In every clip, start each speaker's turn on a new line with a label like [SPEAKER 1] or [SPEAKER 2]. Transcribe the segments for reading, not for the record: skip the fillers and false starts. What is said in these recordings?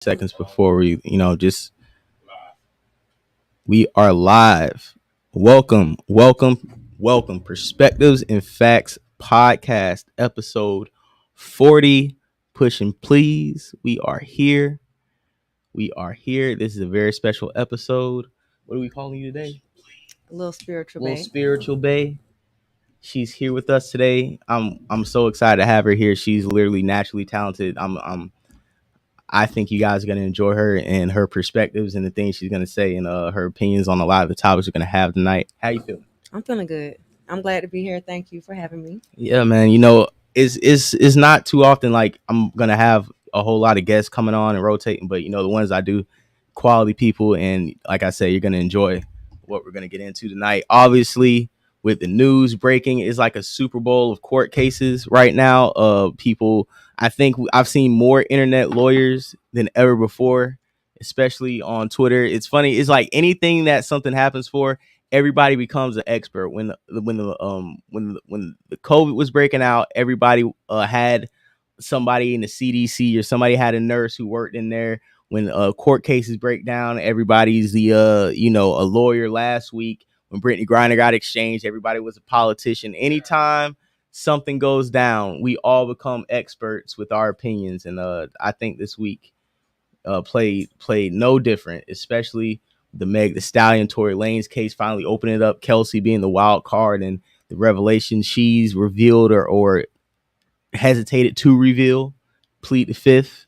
[SPEAKER 1] seconds before we we are live. Welcome. Perspectives and Facts podcast episode 40. Pushing Pleas. We are here. This is a very special episode. What are we calling you today?
[SPEAKER 2] A little spiritual
[SPEAKER 1] Little
[SPEAKER 2] babe.
[SPEAKER 1] Spiritual Bay. She's here with us today. I'm so excited to have her here. She's literally naturally talented. I think you guys are going to enjoy her and her perspectives and the things she's going to say and her opinions on a lot of the topics we're going to have tonight. How you feeling?
[SPEAKER 2] I'm feeling good. I'm glad to be here. Thank you for having me.
[SPEAKER 1] Yeah, man. It's not too often like I'm going to have a whole lot of guests coming on and rotating, but the ones I do, quality people, and like I said, you're going to enjoy what we're going to get into tonight. Obviously, with the news breaking, it's like a Super Bowl of court cases right now. People, I think I've seen more internet lawyers than ever before, especially on Twitter. It's funny. It's like anything that something happens for, everybody becomes an expert. When the COVID was breaking out, everybody had somebody in the CDC or somebody had a nurse who worked in there. When court cases break down, everybody's a lawyer. Last week when Brittany Griner got exchanged, everybody was a politician. Anytime something goes down, we all become experts with our opinions. And I think this week played no different, especially the Meg the Stallion Tory Lanez case finally opening it up. Kelsey being the wild card and the revelation she's revealed or hesitated to reveal, plead the fifth.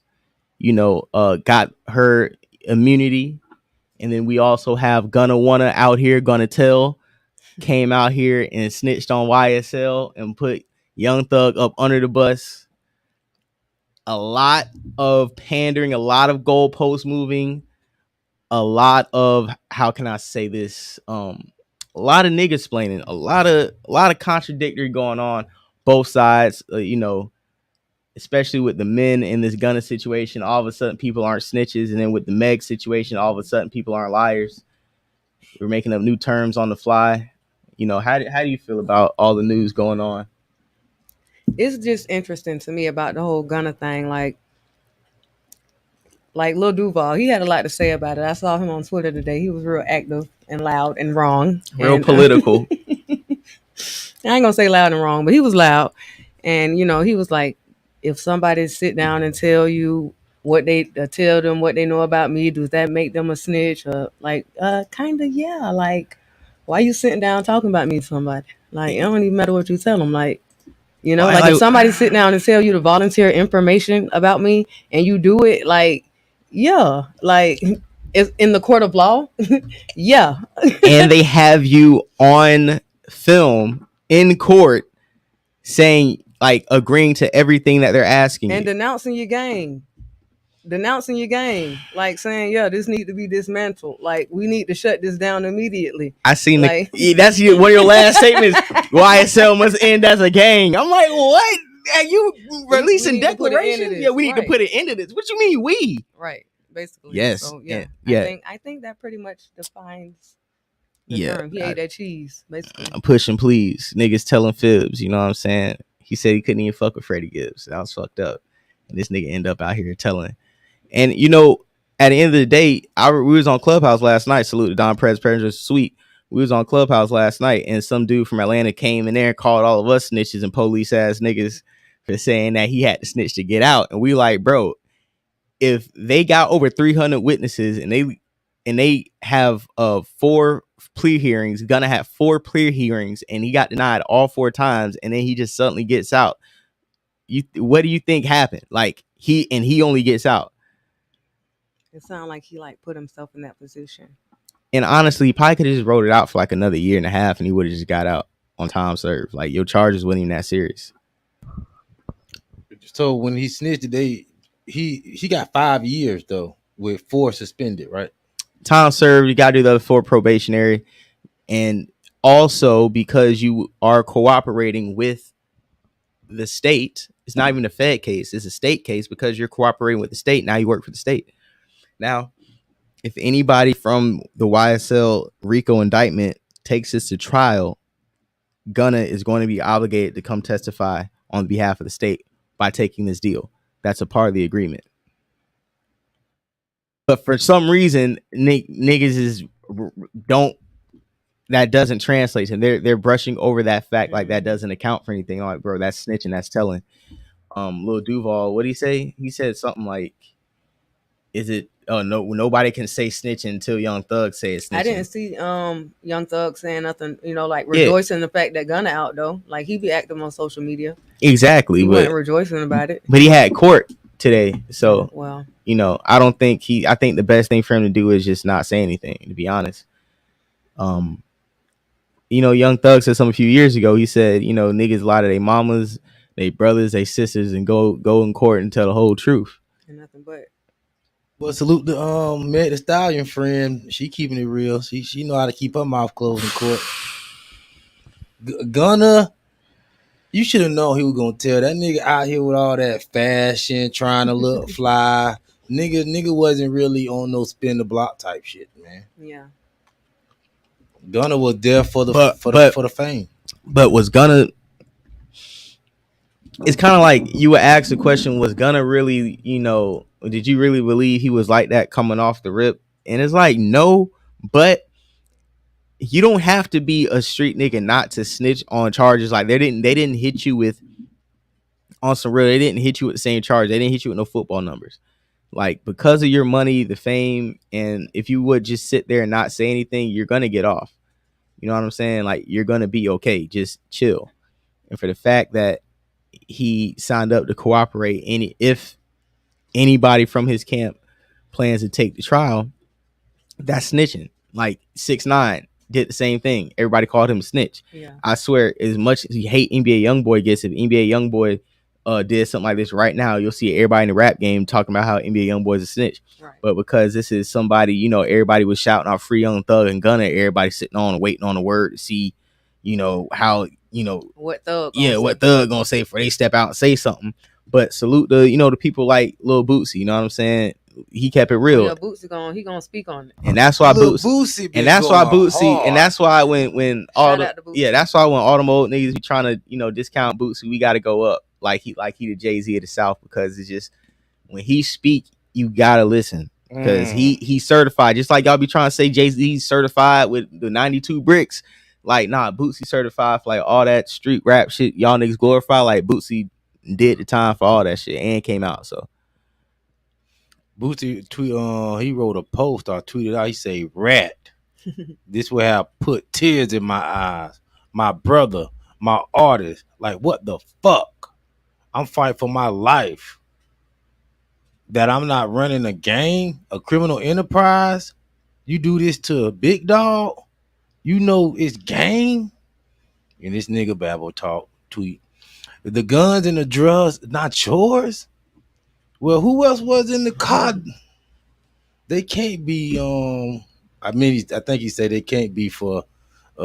[SPEAKER 1] Got her immunity. And then we also have Gunna out here. Gunna Tell came out here and snitched on YSL and put Young Thug up under the bus. A lot of pandering, a lot of goalpost moving, a lot of, how can I say this? A lot of niggas explaining, a lot of contradictory going on both sides. Especially with the men in this Gunna situation, all of a sudden people aren't snitches, and then with the Meg situation, all of a sudden people aren't liars. We're making up new terms on the fly. How do you feel about all the news going on?
[SPEAKER 2] It's just interesting to me about the whole Gunna thing. Like Lil Duval, he had a lot to say about it. I saw him on Twitter today. He was real active and loud and wrong.
[SPEAKER 1] Real
[SPEAKER 2] And
[SPEAKER 1] political.
[SPEAKER 2] I ain't gonna say loud and wrong, but he was loud. And he was like, if somebody sit down and tell you what they tell them what they know about me, does that make them a snitch? Or like, kind of, yeah. Like, why you sitting down talking about me to somebody? Like, it don't even matter what you tell them. Like if somebody sit down and tell you to volunteer information about me and you do it, like, yeah, like it's in the court of law, yeah.
[SPEAKER 1] And they have you on film in court saying, like, agreeing to everything that they're asking
[SPEAKER 2] And
[SPEAKER 1] you.
[SPEAKER 2] denouncing your game, like saying, yeah, this need to be dismantled. Like, we need to shut this down immediately.
[SPEAKER 1] I seen
[SPEAKER 2] Like,
[SPEAKER 1] that's one of your last statements. YSL must end as a gang. I'm like, what? Are you releasing declarations? Yeah, we need to put an end to this. What you mean, we?
[SPEAKER 2] Right, basically.
[SPEAKER 1] Yes.
[SPEAKER 2] So yeah,
[SPEAKER 1] yeah.
[SPEAKER 2] I think that pretty much defines the term. He ate that cheese, basically.
[SPEAKER 1] I'm pushing please. Niggas telling fibs, you know what I'm saying? He said he couldn't even fuck with Freddie Gibbs. That was fucked up. And this nigga end up out here telling. And at the end of the day, we was on Clubhouse last night. Salute to Don President's Suite. We was on Clubhouse last night, and some dude from Atlanta came in there and called all of us snitches and police ass niggas for saying that he had to snitch to get out. And we like, bro, if they got over 300 witnesses and they have 4 plea hearings, gonna have 4 plea hearings, and he got denied all 4 times, and then he just suddenly gets out. What do you think happened? Like, he only gets out.
[SPEAKER 2] It sounded like he put himself in that position.
[SPEAKER 1] And honestly, he probably could have just wrote it out for like another year and a half, and he would have just got out on time served. Like, your charges wasn't even that serious.
[SPEAKER 3] So when he snitched today, he got 5 years though, with 4 suspended, right?
[SPEAKER 1] Time served. You got to do the other 4 probationary, and also because you are cooperating with the state. It's not even a Fed case; it's a state case because you're cooperating with the state. Now you work for the state. Now, if anybody from the YSL RICO indictment takes this to trial, Gunna is going to be obligated to come testify on behalf of the state by taking this deal. That's a part of the agreement. But for some reason, niggas is don't that doesn't translate, and they're brushing over that fact like that doesn't account for anything. I'm like, bro, that's snitching, that's telling. Lil Duval, what did he say? He said something like, "Is it? Oh no, nobody can say snitching until Young Thug says
[SPEAKER 2] I didn't
[SPEAKER 1] snitching."
[SPEAKER 2] see Young Thug saying nothing, like
[SPEAKER 1] Yeah,
[SPEAKER 2] rejoicing the fact that Gunna out though. Like he be active on social media.
[SPEAKER 1] exactly.
[SPEAKER 2] He wasn't rejoicing about it.
[SPEAKER 1] But he had court today, so
[SPEAKER 2] Well,
[SPEAKER 1] I don't think he. I think the best thing for him to do is just not say anything. To be honest, um, Young Thug said something a few years ago. He said, niggas lie to their mamas, their brothers, their sisters, and go in court and tell the whole truth.
[SPEAKER 2] and nothing but.
[SPEAKER 3] Well, salute the Meg the Stallion friend. She keeping it real. She know how to keep her mouth closed in court. Gunna, you should have known he was gonna tell that nigga out here with all that fashion, trying to look fly. Nigga wasn't really on no spin the block type shit, man.
[SPEAKER 2] Yeah.
[SPEAKER 3] Gunna was there for the for the fame.
[SPEAKER 1] But was Gunna? It's kind of like you would ask the question: was Gunna really? Did you really believe he was like that coming off the rip? And it's like no, but you don't have to be a street nigga not to snitch on charges. Like they didn't hit you with on some real. They didn't hit you with the same charge. They didn't hit you with no football numbers. Like because of your money, the fame, and if you would just sit there and not say anything, you're gonna get off. You know what I'm saying? Like you're gonna be okay. Just chill. And for the fact that he signed up to cooperate, if anybody from his camp plans to take the trial, that's snitching. Like 6ix9ine did the same thing. Everybody called him a snitch.
[SPEAKER 2] Yeah.
[SPEAKER 1] I swear, as much as you hate NBA YoungBoy gets, if NBA YoungBoy did something like this right now, you'll see everybody in the rap game talking about how NBA YoungBoy is a snitch.
[SPEAKER 2] Right.
[SPEAKER 1] But because this is somebody, everybody was shouting out free Young Thug and Gunna, everybody sitting on and waiting on the word to see, how,
[SPEAKER 2] what Thug
[SPEAKER 1] what Thug gonna say before they step out and say something. But salute the people like Lil Bootsy, you know what I'm saying? He kept it real.
[SPEAKER 2] Yeah, Bootsy gonna speak on it.
[SPEAKER 1] And that's why
[SPEAKER 3] Bootsy
[SPEAKER 1] and that's why Bootsy
[SPEAKER 3] hard.
[SPEAKER 1] And that's why when all the
[SPEAKER 2] Bootsy.
[SPEAKER 1] that's why when all the old niggas be trying to discount Bootsy, we gotta go up like he the Jay-Z of the South, because it's just when he speak, you gotta listen. Because he's certified, just like y'all be trying to say Jay-Z's certified with the 92 bricks. Like, nah, Bootsy certified for like all that street rap shit y'all niggas glorify. Like Bootsy did the time for all that shit and came out. So
[SPEAKER 3] Bootsy he wrote a post or tweeted out. He say, "Rat, this will have put tears in my eyes. My brother, my artist. Like what the fuck? I'm fighting for my life. That I'm not running a gang, a criminal enterprise. You do this to a big dog. You know it's gang." And this nigga babble talk tweet. The guns and the drugs not yours. Well, who else was in the car? They can't be. I think he said they can't be for.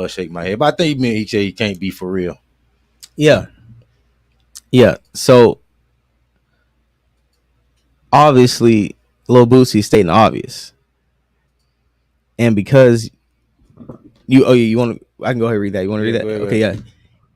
[SPEAKER 3] Shake my head, but I think he said he can't be for real.
[SPEAKER 1] yeah. So obviously, Lil Bootsy stating obvious, and because you want to, I can go ahead and read that. You want to read that? Okay, yeah.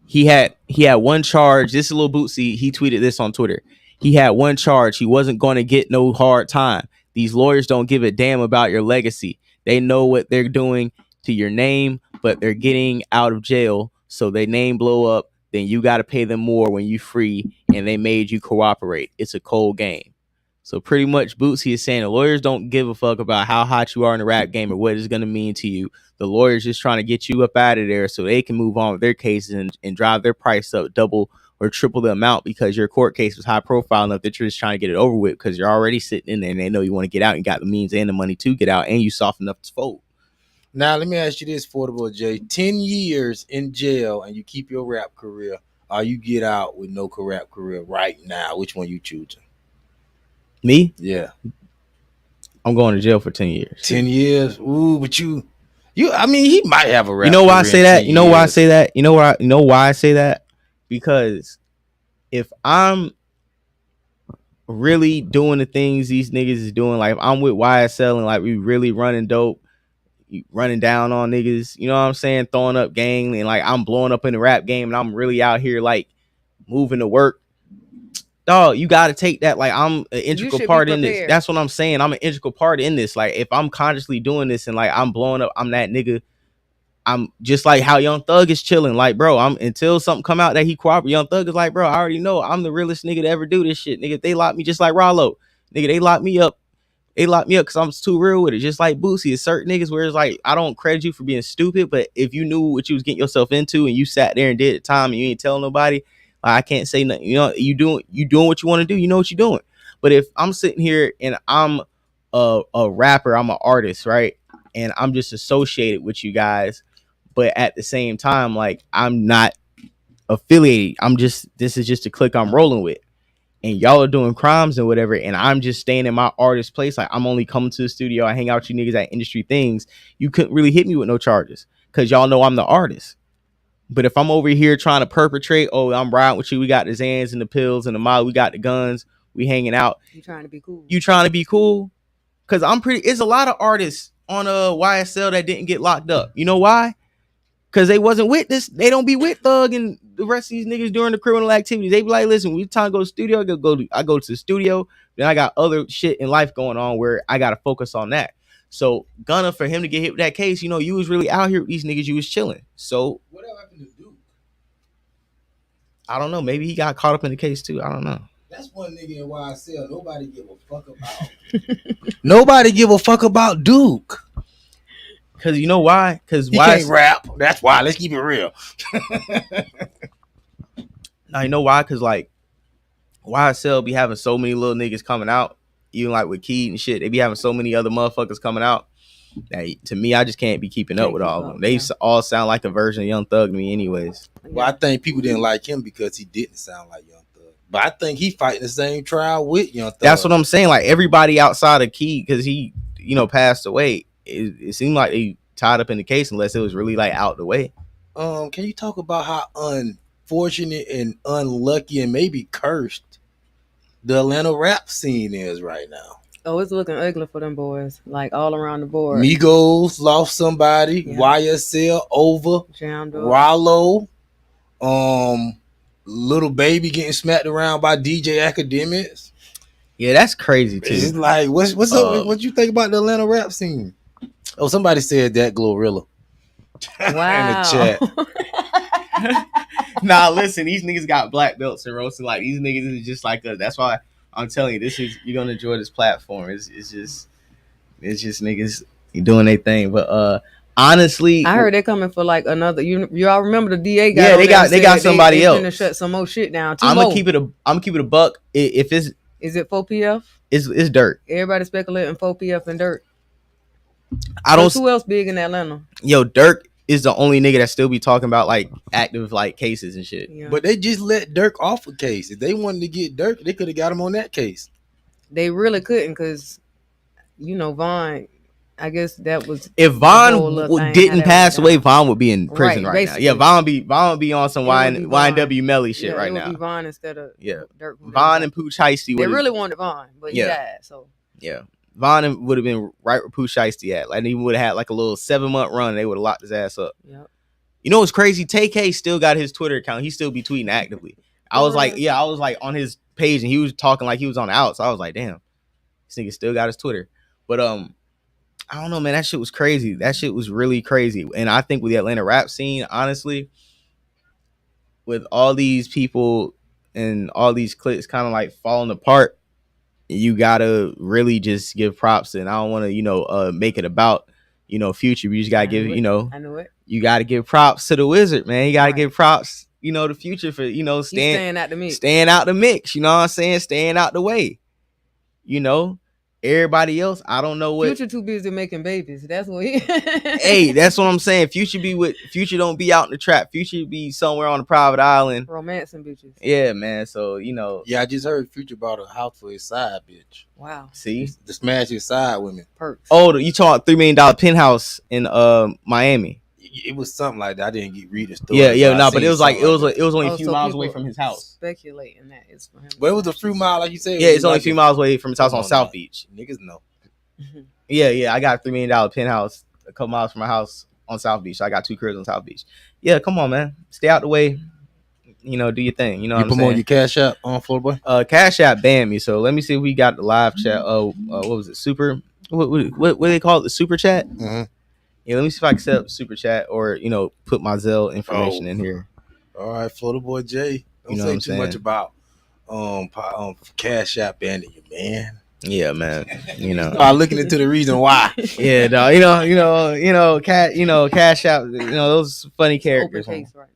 [SPEAKER 1] He had one charge. This is Lil Bootsy. He tweeted this on Twitter. He had one charge. He wasn't going to get no hard time. These lawyers don't give a damn about your legacy. They know what they're doing to your name, but they're getting out of jail. So their name blow up. Then you got to pay them more when you free, and they made you cooperate. It's a cold game. So pretty much Bootsy is saying the lawyers don't give a fuck about how hot you are in the rap game or what it's going to mean to you. The lawyers just trying to get you up out of there so they can move on with their cases and drive their price up double or triple the amount because your court case was high profile enough that you're just trying to get it over with because you're already sitting in there and they know you want to get out and got the means and the money to get out and you soft enough to fold.
[SPEAKER 3] Now, let me ask you this, Affordable J. 10 years in jail and you keep your rap career, or you get out with no rap career right now. Which one you choosing?
[SPEAKER 1] Me?
[SPEAKER 3] Yeah.
[SPEAKER 1] I'm going to jail for 10 years.
[SPEAKER 3] 10 years? Ooh, but I mean, he might have a rap
[SPEAKER 1] You know why I
[SPEAKER 3] career
[SPEAKER 1] say
[SPEAKER 3] in
[SPEAKER 1] that?
[SPEAKER 3] 10
[SPEAKER 1] You know why I
[SPEAKER 3] years.
[SPEAKER 1] say that? You know why I say that? Because if I'm really doing the things these niggas is doing, like if I'm with YSL and like we really running dope, running down on niggas, you know what I'm saying, throwing up gang, and like I'm blowing up in the rap game and I'm really out here like moving to work, dog, you got to take that. Like, I'm an
[SPEAKER 2] You
[SPEAKER 1] integral
[SPEAKER 2] should be
[SPEAKER 1] part in this.
[SPEAKER 2] prepared.
[SPEAKER 1] That's what I'm saying. I'm an integral part in this. Like, if I'm consciously doing this and like I'm blowing up, I'm that nigga. I'm just like how Young Thug is chilling. Like, bro, I'm until something come out that he cooperate. Young Thug is like, bro, I already know I'm the realest nigga to ever do this shit. Nigga, they lock me just like Rollo. Nigga, they lock me up. They lock me up because I'm too real with it. Just like Boosie, it's certain niggas where it's like, I don't credit you for being stupid, but if you knew what you was getting yourself into and you sat there and did it time and you ain't telling nobody, like, I can't say nothing. You know, you doing what you want to do. You know what you're doing. But if I'm sitting here and I'm a rapper, I'm an artist, right? And I'm just associated with you guys, but at the same time, like, I'm not affiliated. This is just a clique I'm rolling with. And y'all are doing crimes and whatever, and I'm just staying in my artist place. Like, I'm only coming to the studio. I hang out with you niggas at industry things. You couldn't really hit me with no charges because y'all know I'm the artist. But if I'm over here trying to perpetrate, oh, I'm riding with you. We got the Zans and the pills and the Molly. We got the guns. We hanging out.
[SPEAKER 2] You trying to be cool.
[SPEAKER 1] You trying to be cool? Because it's a lot of artists on YSL that didn't get locked up. You know why? Because they wasn't with this. They don't be with Thug and the rest of these niggas during the criminal activities. They be like, listen, we time to go to the studio, I go to the studio. Then I got other shit in life going on where I got to focus on that. So Gunna, for him to get hit with that case, you know, you was really out here with these niggas. You was chilling. So
[SPEAKER 3] Whatever happened to Duke?
[SPEAKER 1] I don't know. Maybe he got caught up in the case too. I don't know.
[SPEAKER 3] That's one nigga in YSL. Nobody give a fuck about. Nobody give a fuck about Duke.
[SPEAKER 1] Because you know why? Because
[SPEAKER 3] He can't rap. That's why. Let's keep it real.
[SPEAKER 1] Now you know why? Because like YSL be having so many little niggas coming out, even like with Key and shit. They be having so many other motherfuckers coming out that to me, I just can't be keeping up with all of them. They all sound like a version of Young Thug to me, anyways.
[SPEAKER 3] Well, I think people didn't like him because he didn't sound like Young Thug. But I think he fighting the same trial with Young Thug.
[SPEAKER 1] That's what I'm saying. Like everybody outside of Key, because he, you know, passed away. It seemed like they tied up in the case unless it was really like out the way.
[SPEAKER 3] Can you talk about how unfortunate and unlucky and maybe cursed the Atlanta rap scene is right now?
[SPEAKER 2] Oh, it's looking ugly for them boys, like all around the board.
[SPEAKER 3] Migos lost somebody. Yeah. YSL over. Rollo. Little Baby getting smacked around by DJ Academics.
[SPEAKER 1] Yeah, that's crazy too.
[SPEAKER 3] It's like, what's up? What you think about the Atlanta rap scene? Oh, somebody said that Glorilla.
[SPEAKER 2] Wow.
[SPEAKER 3] In the chat.
[SPEAKER 1] Nah, listen, these niggas got black belts and roasting. Like, these niggas is just like us. That's why I'm telling you, you're gonna enjoy this platform. It's just niggas doing their thing. But honestly,
[SPEAKER 2] I heard they're coming for like another. You all remember the DA guy?
[SPEAKER 1] Yeah, they got somebody else.
[SPEAKER 2] Gonna shut some more shit down.
[SPEAKER 1] I'm gonna keep it a buck. If it's
[SPEAKER 2] is it 4PF?
[SPEAKER 1] It's Dirt.
[SPEAKER 2] Everybody speculating 4PF and Dirt.
[SPEAKER 1] I don't.
[SPEAKER 2] Who else big in Atlanta?
[SPEAKER 1] Yo, Dirk is the only nigga that still be talking about like active like cases and shit.
[SPEAKER 2] Yeah.
[SPEAKER 3] But they just let Dirk off a case. If they wanted to get Dirk, they could have got him on that case.
[SPEAKER 2] They really couldn't because, you know, Vaughn. I guess that was
[SPEAKER 1] if Vaughn didn't pass away, Vaughn would be in prison right now. Yeah, Vaughn be on some YNW Melly shit right now.
[SPEAKER 2] It would be Vaughn instead of Dirk.
[SPEAKER 1] Vaughn and Pooch Heisty.
[SPEAKER 2] They really wanted Vaughn, but he died. So
[SPEAKER 1] yeah. Vaughn would have been right where Pooch Shiesty at. Like, he would have had like a little 7-month run. And they would have locked his ass up.
[SPEAKER 2] Yep.
[SPEAKER 1] You know what's crazy? Tay-K still got his Twitter account. He still be tweeting actively. I was like on his page and he was talking like he was on the out. So I was like, damn, this nigga still got his Twitter. But I don't know, man. That shit was crazy. That shit was really crazy. And I think with the Atlanta rap scene, honestly, with all these people and all these cliques kind of like falling apart, you gotta really just give props. And I don't want to, make it about, Future. You just gotta give,
[SPEAKER 2] I know it.
[SPEAKER 1] You gotta give props to the Wizard, man. You gotta give props, the Future for,
[SPEAKER 2] staying out the mix.
[SPEAKER 1] Staying out the mix, you know what I'm saying? Staying out the way. Everybody else, I don't know what.
[SPEAKER 2] Future too busy making babies. That's what he.
[SPEAKER 1] Hey, that's what I'm saying. Future don't be out in the trap. Future be somewhere on a private island.
[SPEAKER 2] Romancing bitches.
[SPEAKER 1] Yeah, man. So,
[SPEAKER 3] Yeah, I just heard Future bought a house for his side bitch.
[SPEAKER 2] Wow.
[SPEAKER 1] See?
[SPEAKER 3] To smash his side women.
[SPEAKER 2] Perks.
[SPEAKER 1] Oh, you talking $3 million penthouse in Miami.
[SPEAKER 3] It was something like that. I didn't read the story.
[SPEAKER 1] Yeah, no, but it was only a few miles away from his house.
[SPEAKER 2] Speculating that it's for him.
[SPEAKER 3] But it was a few miles, like you said.
[SPEAKER 1] Yeah, it's only a few miles away from his house on South Beach.
[SPEAKER 3] Niggas know.
[SPEAKER 1] Yeah, I got a $3 million penthouse a couple miles from my house on South Beach. So I got 2 cribs on South Beach. Yeah, come on, man. Stay out the way. do your thing. You know
[SPEAKER 3] You
[SPEAKER 1] what I'm
[SPEAKER 3] promote
[SPEAKER 1] saying?
[SPEAKER 3] your Cash App on Florida Boy?
[SPEAKER 1] Cash App banned me, so let me see if we got the live chat. What was it? Super. What do they call it? The super chat.
[SPEAKER 3] Mm-hmm.
[SPEAKER 1] Yeah, let me see if I can set up super chat or put my Zelle information in here.
[SPEAKER 3] All right, Florida Boy Jay. Don't
[SPEAKER 1] You know
[SPEAKER 3] say
[SPEAKER 1] what I'm
[SPEAKER 3] too much
[SPEAKER 1] saying?
[SPEAKER 3] about Cash App banning you, man.
[SPEAKER 1] Yeah, man.
[SPEAKER 3] Start looking into the reason why.
[SPEAKER 1] Yeah, no, Cash App. Those funny
[SPEAKER 2] It's an open
[SPEAKER 1] characters.
[SPEAKER 2] case right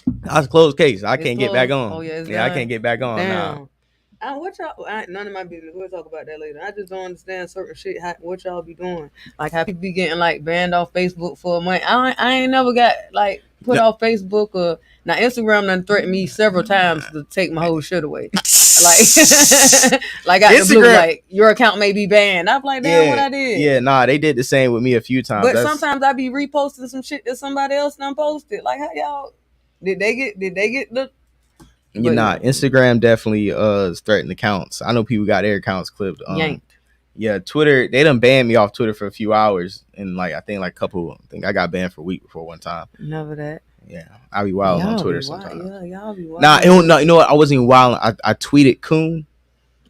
[SPEAKER 2] now.
[SPEAKER 1] That's a closed case. I
[SPEAKER 2] It's
[SPEAKER 1] can't get back
[SPEAKER 2] closed?
[SPEAKER 1] on.
[SPEAKER 2] Oh, yeah, it's
[SPEAKER 1] I
[SPEAKER 2] done?
[SPEAKER 1] can't get back on. Nah.
[SPEAKER 2] Damn. What y'all? None of my business. We'll talk about that later. I just don't understand certain shit. What y'all be doing? Like how people be getting like banned off Facebook for a month. I ain't never got like put off Facebook or now Instagram done threatened me several times to take my whole shit away. Like like out the blue,
[SPEAKER 1] Instagram-
[SPEAKER 2] like your account may be banned. I'm like, damn, what I did.
[SPEAKER 1] Yeah, nah, they did the same with me a few times.
[SPEAKER 2] But sometimes I be reposting some shit that somebody else done posted. Like how y'all did they get the
[SPEAKER 1] Instagram definitely threatened accounts. I know people got their accounts clipped.
[SPEAKER 2] yanked?
[SPEAKER 1] Yeah, Twitter, they done banned me off Twitter for a few hours, and I think I got banned for a week before one time.
[SPEAKER 2] Never that.
[SPEAKER 1] Yeah, I be wild on Twitter sometimes.
[SPEAKER 2] Yeah, y'all be wild.
[SPEAKER 1] Nah, you know what? I wasn't even wild. I tweeted Coon.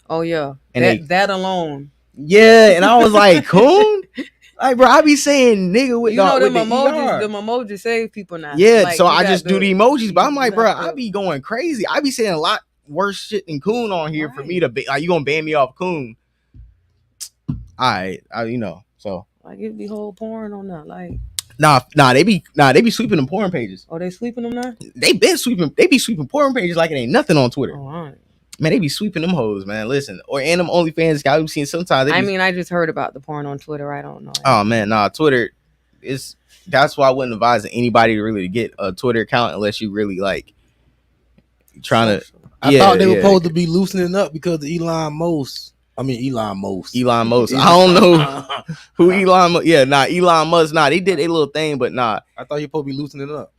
[SPEAKER 2] Oh yeah,
[SPEAKER 1] and
[SPEAKER 2] that alone.
[SPEAKER 1] Yeah, and I was like, Coon. Like, bro, I be saying nigga with
[SPEAKER 2] them
[SPEAKER 1] with
[SPEAKER 2] emojis.
[SPEAKER 1] the
[SPEAKER 2] Them emojis save people now.
[SPEAKER 1] Yeah, like, so I just do the emojis, but I'm like, bro, I be going crazy. I be saying a lot worse shit than Coon on here for me to be like, you gonna ban me off Coon? All right, so
[SPEAKER 2] like it be whole porn on that, like.
[SPEAKER 1] Nah, they be sweeping them porn pages.
[SPEAKER 2] Oh, they sweeping them now?
[SPEAKER 1] They be sweeping porn pages like it ain't nothing on Twitter.
[SPEAKER 2] Oh, all right.
[SPEAKER 1] Man, they be sweeping them hoes, man. Listen, and them OnlyFans guys we've seen sometimes.
[SPEAKER 2] I just heard about the porn on Twitter. I don't know.
[SPEAKER 1] Oh man, nah, Twitter is. That's why I wouldn't advise anybody to really get a Twitter account unless you really like trying to.
[SPEAKER 3] I thought they were supposed to be loosening up because of Elon Musk. I don't know
[SPEAKER 1] who Elon Musk. Yeah, Elon Musk. They did a little thing, but
[SPEAKER 3] I thought you supposed to be loosening it up.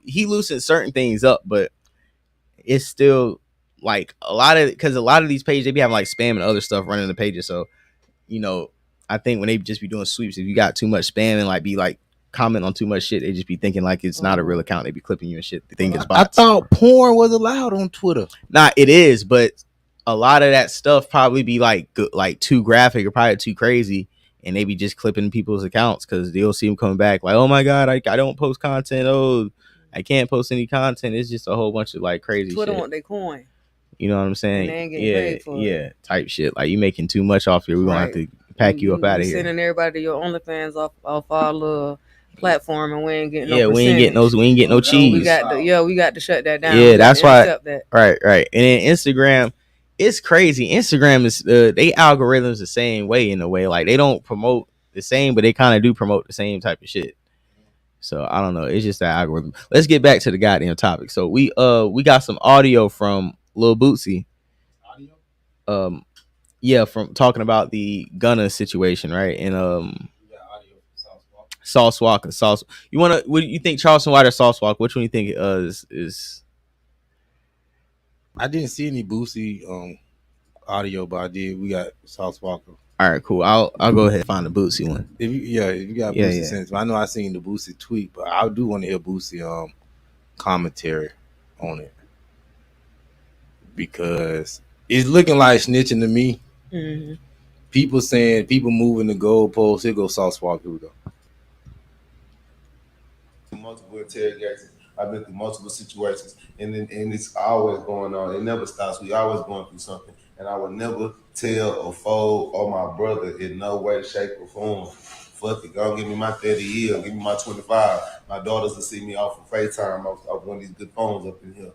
[SPEAKER 1] He loosened certain things up, but it's still like a lot of these pages they be having like spam and other stuff running the pages. So, I think when they just be doing sweeps, if you got too much spam and like be like comment on too much shit, they just be thinking like it's not a real account. They be clipping you and shit. They think it's bots.
[SPEAKER 3] I thought porn was allowed on Twitter.
[SPEAKER 1] Nah, it is, but a lot of that stuff probably be like too graphic or probably too crazy, and they be just clipping people's accounts because they'll see them coming back like, oh my god, I don't post content. Oh, I can't post any content. It's just a whole bunch of like crazy
[SPEAKER 2] Twitter
[SPEAKER 1] shit.
[SPEAKER 2] Want their coin.
[SPEAKER 1] You know what I'm saying?
[SPEAKER 2] And they ain't getting paid for it.
[SPEAKER 1] Type shit. Like you making too much off here. We're gonna have to pack you up out of here.
[SPEAKER 2] Sending everybody to your OnlyFans off our little platform, and we ain't getting no.
[SPEAKER 1] Yeah, we ain't getting no cheese.
[SPEAKER 2] We got to shut that down.
[SPEAKER 1] Yeah, that's why. Right. And then Instagram, it's crazy. Instagram is they algorithms the same way in a way. Like they don't promote the same, but they kind of do promote the same type of shit. So I don't know. It's just that algorithm. Let's get back to the goddamn topic. So we got some audio from Lil Bootsy. Yeah, from talking about the Gunna situation, right? And Sauce Walker. What do you think, Charleston White or Sauce Walker? Which one do you think is?
[SPEAKER 3] I didn't see any Bootsy audio, but we got Sauce Walker.
[SPEAKER 1] All right, cool. I'll go ahead and find the Bootsy one.
[SPEAKER 3] If you got Bootsy sense, I know I seen the Bootsy tweet, but I do want to hear Bootsy commentary on it because it's looking like snitching to me.
[SPEAKER 2] Mm-hmm.
[SPEAKER 3] People moving the goalposts. Here goes Sauce Walker. Here we go.
[SPEAKER 4] Multiple interrogations. I've been through multiple situations, and it's always going on. It never stops. We always going through something, and I would never tell or fold or my brother in no way, shape, or form. Fuck it, go give me my 30 years, give me my 25. My daughters will see me off of FaceTime off one of these good phones up in here.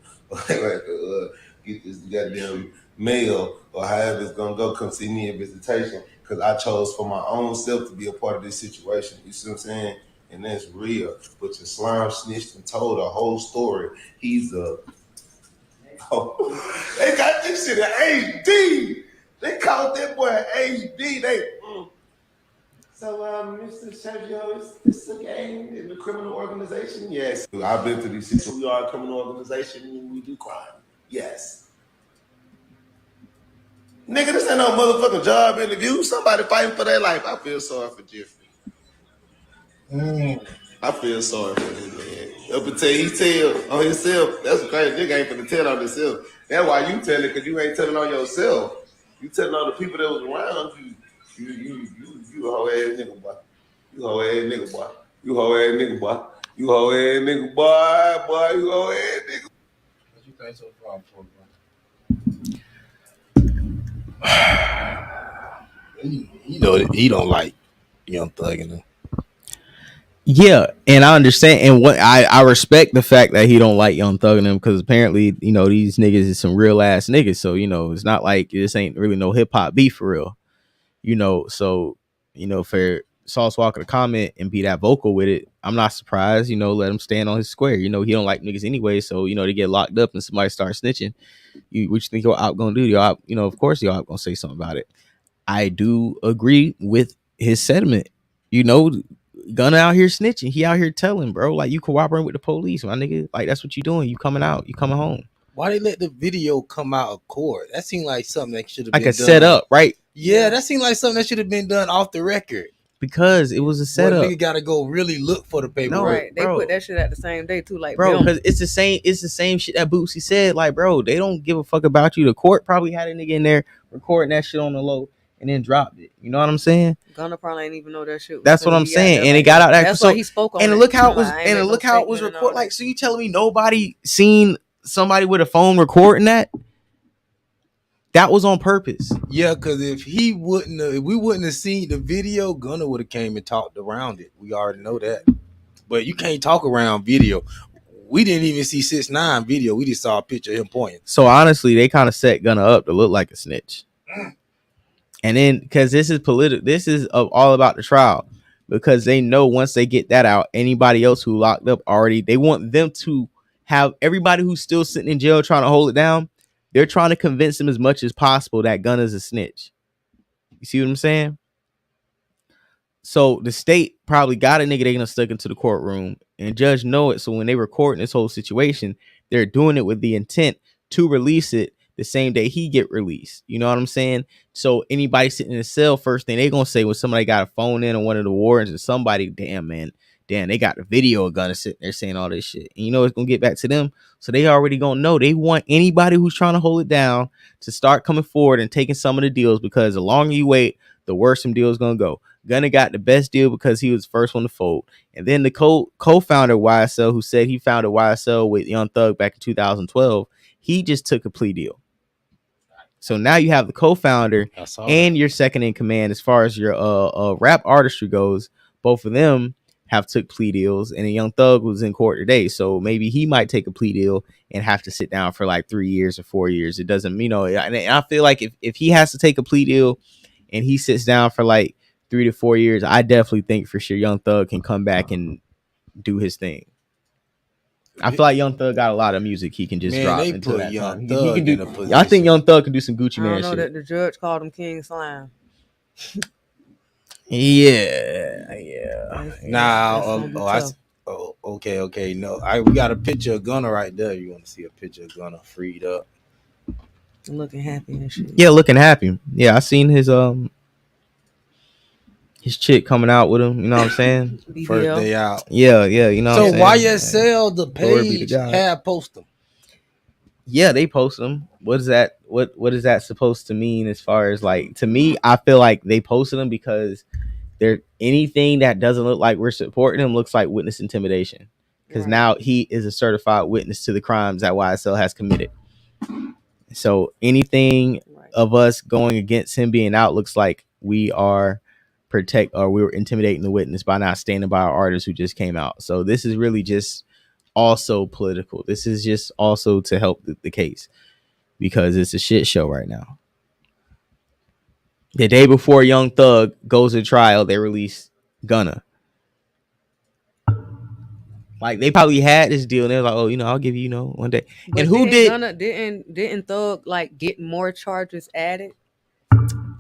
[SPEAKER 4] Get this goddamn mail or however it's gonna go. Come see me in visitation because I chose for my own self to be a part of this situation. You see what I'm saying? And that's real. But your slime snitched and told a whole story. He's a. Oh, they got this shit at HD. They called that boy HD. So, Mr. Sergio, is this a gang in the criminal organization? Yes. I've been through these situations. We are a criminal organization and we do crime. Yes. Nigga, this ain't no motherfucking job interview. Somebody fighting for their life. I feel sorry for Jeffrey. I feel sorry for him, man. Up until he tell on himself. That's crazy. Nigga ain't finna tell on himself. That's why you tell it, cause you ain't telling on yourself. You telling on the people that was around you. You a hoe ass nigga boy. You hoe ass nigga boy. You hoe ass nigga boy. You hoe ass nigga boy. Boy, you hoe ass nigga.
[SPEAKER 3] What you think so far, bro? He don't like Young Thug and them.
[SPEAKER 1] Yeah, and I understand, and what I respect the fact that he don't like Young Thug and them, because apparently these niggas is some real ass niggas. So it's not like this ain't really no hip hop beef for real. So for Sauce Walker to comment and be that vocal with it, I'm not surprised. Let him stand on his square. He don't like niggas anyway, so they get locked up and somebody starts snitching. What you think your op gonna do? Your op, of course your op gonna say something about it. I do agree with his sentiment. Gunna out here snitching. He out here telling, bro, like, you cooperating with the police, my nigga. Like, that's what you doing. You coming out. You coming home.
[SPEAKER 3] Why they let the video come out of court? That seemed like something that should have
[SPEAKER 1] like
[SPEAKER 3] been
[SPEAKER 1] a setup, right?
[SPEAKER 3] Yeah, that seemed like something that should have been done off the record.
[SPEAKER 1] Because it was a setup.
[SPEAKER 3] Nigga gotta go really look for the paperwork.
[SPEAKER 1] No,
[SPEAKER 2] Right. They
[SPEAKER 1] bro.
[SPEAKER 2] put that shit out the same day too, like,
[SPEAKER 1] bro,
[SPEAKER 2] boom.
[SPEAKER 1] because it's the same shit that Bootsy said. Like, bro, they don't give a fuck about you. The court probably had a nigga in there recording that shit on the low and then dropped it. You know what I'm saying?
[SPEAKER 2] Gunna probably ain't even know that shit.
[SPEAKER 1] That's what I'm saying. And it got out that.
[SPEAKER 2] That's why he spoke on
[SPEAKER 1] and
[SPEAKER 2] it.
[SPEAKER 1] look how it was.
[SPEAKER 2] Like, I ain't
[SPEAKER 1] And
[SPEAKER 2] make
[SPEAKER 1] look
[SPEAKER 2] no
[SPEAKER 1] how it was
[SPEAKER 2] statement and all
[SPEAKER 1] recorded.
[SPEAKER 2] that.
[SPEAKER 1] Like, so you telling me nobody seen somebody with a phone recording that? That was on purpose.
[SPEAKER 3] Yeah, because if we wouldn't have seen the video, Gunna would have came and talked around it. We already know that. But you can't talk around video. We didn't even see 6ix9ine video. We just saw a picture of him pointing.
[SPEAKER 1] So honestly, they kind of set Gunna up to look like a snitch. And then, because this is political, this is all about the trial. Because they know once they get that out, anybody else who locked up already, they want them to have everybody who's still sitting in jail trying to hold it down. They're trying to convince them as much as possible that Gunna's a snitch. You see what I'm saying? So the state probably got a nigga they gonna stuck into the courtroom, and judge know it. So when they recording this whole situation, they're doing it with the intent to release it the same day he get released. You know what I'm saying? So anybody sitting in the cell, first thing they gonna say when somebody got a phone in on one of the wardens or somebody, damn, they got the video of Gunna sitting there saying all this shit. And it's gonna get back to them. So they already gonna know. They want anybody who's trying to hold it down to start coming forward and taking some of the deals, because the longer you wait, the worse some deals gonna go. Gunna got the best deal because he was the first one to fold. And then the co-founder YSL, who said he founded YSL with Young Thug back in 2012, he just took a plea deal. So now you have the co-founder and your second in command as far as your rap artistry goes. Both of them have took plea deals, and Young Thug was in court today. So maybe he might take a plea deal and have to sit down for like 3 years or 4 years. It doesn't, and I feel like if he has to take a plea deal and he sits down for like 3 to 4 years, I definitely think for sure Young Thug can come back and do his thing. I feel like Young Thug got a lot of music he can just drop into that time. He can do. I think Young Thug can do some Gucci Mane shit.
[SPEAKER 2] I don't know that the judge called him King Slime.
[SPEAKER 1] Yeah.
[SPEAKER 3] Okay. No, we got a picture of Gunna right there. You want to see a picture of Gunna freed up,
[SPEAKER 2] looking happy and shit.
[SPEAKER 1] Yeah, looking happy. Yeah, I seen his chick coming out with him. You know what I'm saying?
[SPEAKER 2] BBL.
[SPEAKER 3] First day out.
[SPEAKER 1] Yeah. You know.
[SPEAKER 3] So YSL the page had post them.
[SPEAKER 1] Yeah, they post them. What is that? What is that supposed to mean? As far as, like, to me, I feel like they posted them because they're anything that doesn't look like we're supporting him looks like witness intimidation. Because now he is a certified witness to the crimes that YSL has committed. So anything of us going against him being out looks like we are we were intimidating the witness by not standing by our artist who just came out. So this is really just also political. This is just also to help the case, because it's a shit show right now. The day before Young Thug goes to trial, they release Gunna. Like, they probably had this deal and they're like, oh, I'll give you, one day.
[SPEAKER 2] But
[SPEAKER 1] and who
[SPEAKER 2] Gunna didn't Thug like get more charges added?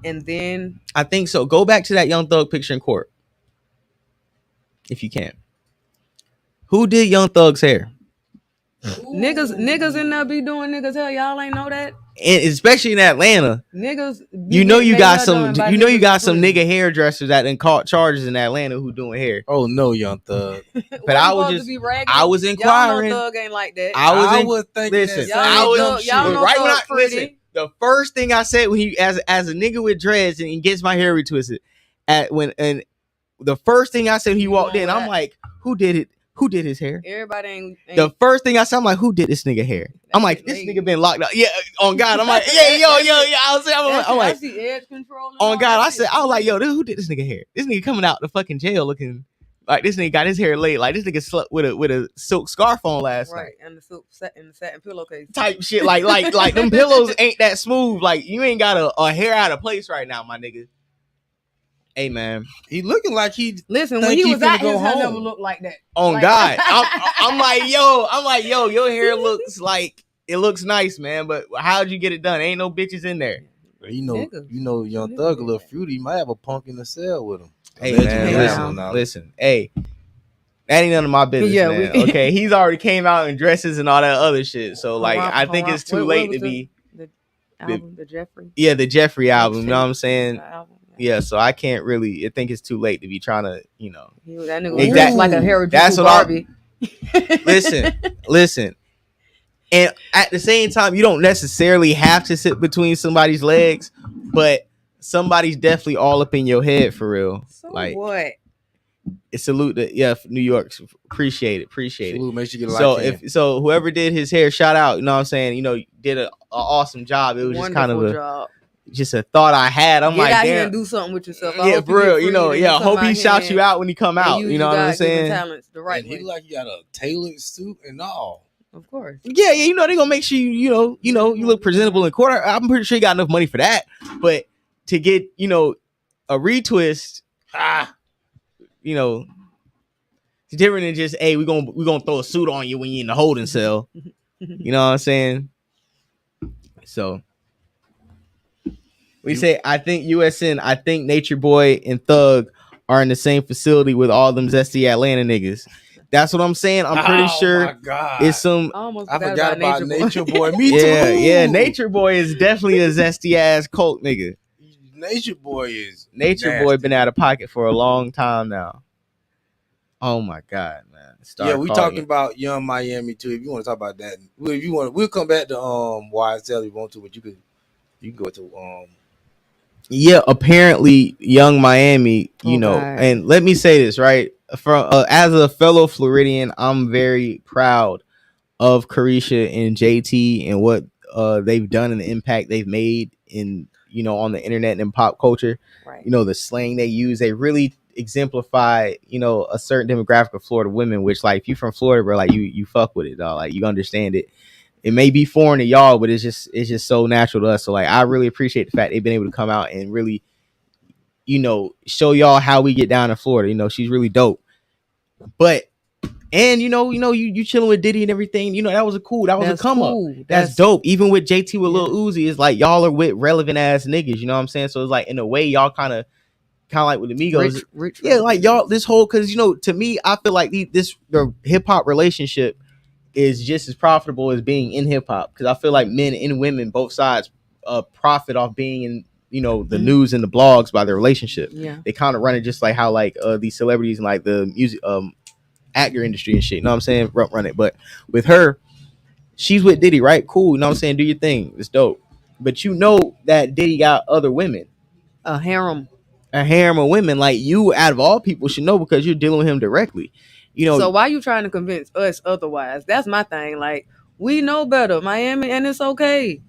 [SPEAKER 2] And then
[SPEAKER 1] I think so. Go back to that Young Thug picture in court, if you can. Who did Young Thug's hair?
[SPEAKER 2] Niggas in there be doing niggas hair. Y'all ain't know that?
[SPEAKER 1] and especially in Atlanta,
[SPEAKER 2] Niggas, be
[SPEAKER 1] you know
[SPEAKER 2] getting
[SPEAKER 1] you
[SPEAKER 2] their
[SPEAKER 1] got
[SPEAKER 2] hair
[SPEAKER 1] some,
[SPEAKER 2] done by
[SPEAKER 1] you know you
[SPEAKER 2] niggas
[SPEAKER 1] got
[SPEAKER 2] for
[SPEAKER 1] some
[SPEAKER 2] free.
[SPEAKER 1] nigga hairdressers that done caught charges in Atlanta who doing hair.
[SPEAKER 3] Oh no, Young Thug.
[SPEAKER 1] But
[SPEAKER 2] Why
[SPEAKER 1] I
[SPEAKER 2] you
[SPEAKER 1] was
[SPEAKER 2] supposed
[SPEAKER 1] just,
[SPEAKER 2] to be raggedy?
[SPEAKER 1] I was
[SPEAKER 2] Y'all know
[SPEAKER 1] inquiring.
[SPEAKER 2] Thug ain't like that.
[SPEAKER 3] I was thinking
[SPEAKER 1] Listen,
[SPEAKER 3] that
[SPEAKER 2] Y'all
[SPEAKER 3] same
[SPEAKER 1] I
[SPEAKER 2] know
[SPEAKER 1] was
[SPEAKER 3] dumb
[SPEAKER 2] Thug. Y'all
[SPEAKER 3] shit.
[SPEAKER 2] know
[SPEAKER 1] right when I
[SPEAKER 2] Thug pretty.
[SPEAKER 1] listen. The first thing I said when he as a nigga with dreads and he gets my hair retwisted, at when and the first thing I said when he
[SPEAKER 2] You
[SPEAKER 1] walked
[SPEAKER 2] going
[SPEAKER 1] in, I'm
[SPEAKER 2] with
[SPEAKER 1] like, who did it? Who did his hair?
[SPEAKER 2] Everybody ain't
[SPEAKER 1] The first thing I said, I'm like, who did this nigga hair? I'm like,
[SPEAKER 2] shit
[SPEAKER 1] this
[SPEAKER 2] lazy.
[SPEAKER 1] nigga been locked up. Yeah, on God. I'm like, yeah, yo. I was saying,
[SPEAKER 2] that
[SPEAKER 1] I'm
[SPEAKER 2] shit,
[SPEAKER 1] like,
[SPEAKER 2] I see edge control. And
[SPEAKER 1] on
[SPEAKER 2] all
[SPEAKER 1] God.
[SPEAKER 2] that
[SPEAKER 1] I said,
[SPEAKER 2] shit.
[SPEAKER 1] I was like, yo, dude, who did this nigga hair? This nigga coming out the fucking jail looking like this nigga got his hair laid. Like this nigga slept with a silk scarf on last night.
[SPEAKER 2] Right, and the silk and the satin pillowcase.
[SPEAKER 1] Type shit. Like them pillows ain't that smooth. Like you ain't got a hair out of place right now, my nigga. Hey man,
[SPEAKER 3] He looking like he
[SPEAKER 2] Listen, when
[SPEAKER 3] think
[SPEAKER 2] he
[SPEAKER 3] he
[SPEAKER 2] was
[SPEAKER 3] finna
[SPEAKER 2] out,
[SPEAKER 3] go
[SPEAKER 2] his hair never
[SPEAKER 3] home.
[SPEAKER 2] looked like that.
[SPEAKER 1] on
[SPEAKER 2] Like-
[SPEAKER 1] God, I'm like, yo, your hair looks like it looks nice, man. But how'd you get it done? Ain't no bitches in there.
[SPEAKER 3] You know,
[SPEAKER 2] Niggas.
[SPEAKER 3] Young
[SPEAKER 2] Niggas
[SPEAKER 3] Thug a
[SPEAKER 2] did
[SPEAKER 3] little
[SPEAKER 2] that.
[SPEAKER 3] fruity. He might have a punk in the cell with him.
[SPEAKER 1] Hey
[SPEAKER 3] Allegedly,
[SPEAKER 1] man,
[SPEAKER 3] I don't know.
[SPEAKER 1] listen. Hey, that ain't none of my business,
[SPEAKER 2] Yeah,
[SPEAKER 1] man.
[SPEAKER 2] we-
[SPEAKER 1] Okay, he's already came out in dresses and all that other shit. So like, I think it's too
[SPEAKER 2] What
[SPEAKER 1] late
[SPEAKER 2] was
[SPEAKER 1] to be.
[SPEAKER 2] the album, the Jeffrey.
[SPEAKER 1] Yeah, the Jeffrey album. You know what I'm
[SPEAKER 2] Mixtape,
[SPEAKER 1] saying?
[SPEAKER 2] album,
[SPEAKER 1] Yeah, so I can't really. I think it's too late to be trying to, you know.
[SPEAKER 2] That nigga was
[SPEAKER 1] Exactly.
[SPEAKER 2] dressed like a Harajuku
[SPEAKER 1] That's what
[SPEAKER 2] Barbie.
[SPEAKER 1] Listen. And at the same time, you don't necessarily have to sit between somebody's legs, but somebody's definitely all up in your head for real.
[SPEAKER 2] So
[SPEAKER 1] like
[SPEAKER 2] what?
[SPEAKER 1] salute to New York. Appreciate it.
[SPEAKER 3] Salute, make sure you get a
[SPEAKER 1] So
[SPEAKER 3] like
[SPEAKER 1] if whoever did his hair, shout out. You know what I'm saying? You know, did a awesome job. It was just kind of just a thought I had. I'm
[SPEAKER 2] Get
[SPEAKER 1] like,
[SPEAKER 2] out
[SPEAKER 1] damn.
[SPEAKER 2] here and do something with yourself. I
[SPEAKER 1] Yeah,
[SPEAKER 2] hope
[SPEAKER 1] for real. You know,
[SPEAKER 2] I
[SPEAKER 1] hope he shouts you out when he come out. You know what I'm saying?
[SPEAKER 2] Talents the right
[SPEAKER 3] and
[SPEAKER 2] way.
[SPEAKER 3] he like he got a tailored suit and all.
[SPEAKER 2] Of course.
[SPEAKER 1] Yeah, you know, they're gonna make sure you look presentable in court. I'm pretty sure he got enough money for that. But to get, a retwist, it's different than just, hey, we're gonna throw a suit on you when you're in the holding cell. You know what I'm saying? So we say, I think Nature Boy and Thug are in the same facility with all them zesty Atlanta niggas. That's what I'm saying. I'm pretty sure it's some.
[SPEAKER 2] I forgot about
[SPEAKER 3] Nature Boy. Me
[SPEAKER 1] Yeah,
[SPEAKER 3] too.
[SPEAKER 1] yeah. Nature Boy is definitely a zesty ass cult nigga.
[SPEAKER 3] Nature Boy
[SPEAKER 1] been out of pocket for a long time now. Oh my God, man.
[SPEAKER 3] We talking about Young Miami too. If you want to talk about that, if you want, we'll come back to YSL if you want to, but you can go to
[SPEAKER 1] Yeah, apparently Young Miami, and let me say this, right? From as a fellow Floridian, I'm very proud of Carisha and JT and what they've done and the impact they've made in, on the internet and in pop culture.
[SPEAKER 2] Right.
[SPEAKER 1] The slang they use, they really exemplify, a certain demographic of Florida women, which, like, if you from Florida, bro, like you fuck with it, dog. Like, you understand it. It may be foreign to y'all, but it's just so natural to us. So like, I really appreciate the fact they've been able to come out and really, show y'all how we get down in Florida. She's really dope. But and you chilling with Diddy and everything. That was a come up. That's dope. Even with JT with Lil Uzi, it's like y'all are with relevant ass niggas. You know what I'm saying? So it's like, in a way, y'all kind of like with the Migos.
[SPEAKER 2] Rich,
[SPEAKER 1] like y'all, this whole, because to me, I feel like the hip hop relationship is just as profitable as being in hip hop, because I feel like men and women, both sides, profit off being in the news and the blogs by their relationship.
[SPEAKER 2] Yeah,
[SPEAKER 1] they kind of run it just like how like these celebrities and like the music actor industry and shit. You know what I'm saying? Run it. But with her, she's with Diddy, right? Cool. You know what I'm saying? Do your thing. It's dope. But that Diddy got other women,
[SPEAKER 2] a harem
[SPEAKER 1] of women. Like, you, out of all people, should know, because you're dealing with him directly.
[SPEAKER 2] So why you trying to convince us otherwise? That's my thing. Like, we know better, Miami, and it's okay.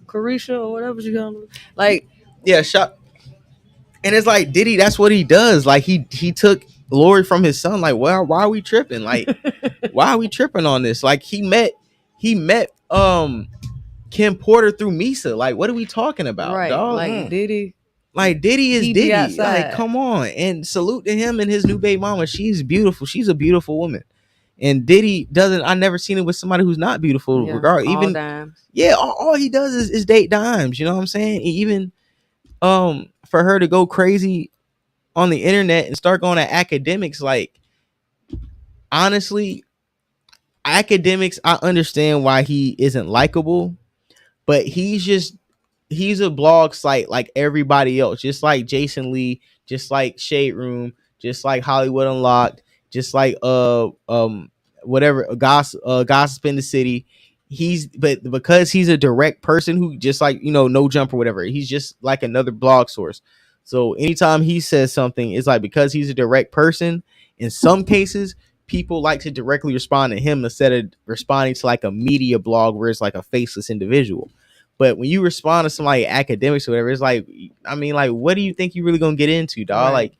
[SPEAKER 2] Carisha or whatever she called. Like,
[SPEAKER 1] yeah, shut. And it's like, Diddy, that's what he does. Like, he took Lori from his son. Like, well, why are we tripping? Like, why are we tripping on this? Like, he met Kim Porter through Misa. Like, what are we talking about,
[SPEAKER 2] right?
[SPEAKER 1] Dog?
[SPEAKER 2] Like Diddy.
[SPEAKER 1] Like, Diddy is Diddy.
[SPEAKER 2] Outside.
[SPEAKER 1] Like, come on. And salute to him and his new baby mama. She's beautiful. She's a beautiful woman. And Diddy I never seen it with somebody who's not beautiful. Regardless, even
[SPEAKER 2] dimes.
[SPEAKER 1] Yeah, all he does is date dimes. You know what I'm saying? Even for her to go crazy on the internet and start going to academics, like, honestly, academics, I understand why he isn't likable, but he's a blog site like everybody else, just like Jason Lee, just like Shade Room, just like Hollywood Unlocked, just like whatever gossip in the city. But because he's a direct person who just like no jump or whatever, he's just like another blog source. So anytime he says something, it's like because he's a direct person. In some cases, people like to directly respond to him instead of responding to like a media blog where it's like a faceless individual. But when you respond to somebody academics or whatever, it's like, I mean, like, what do you think you really gonna get into, dog?
[SPEAKER 2] Right.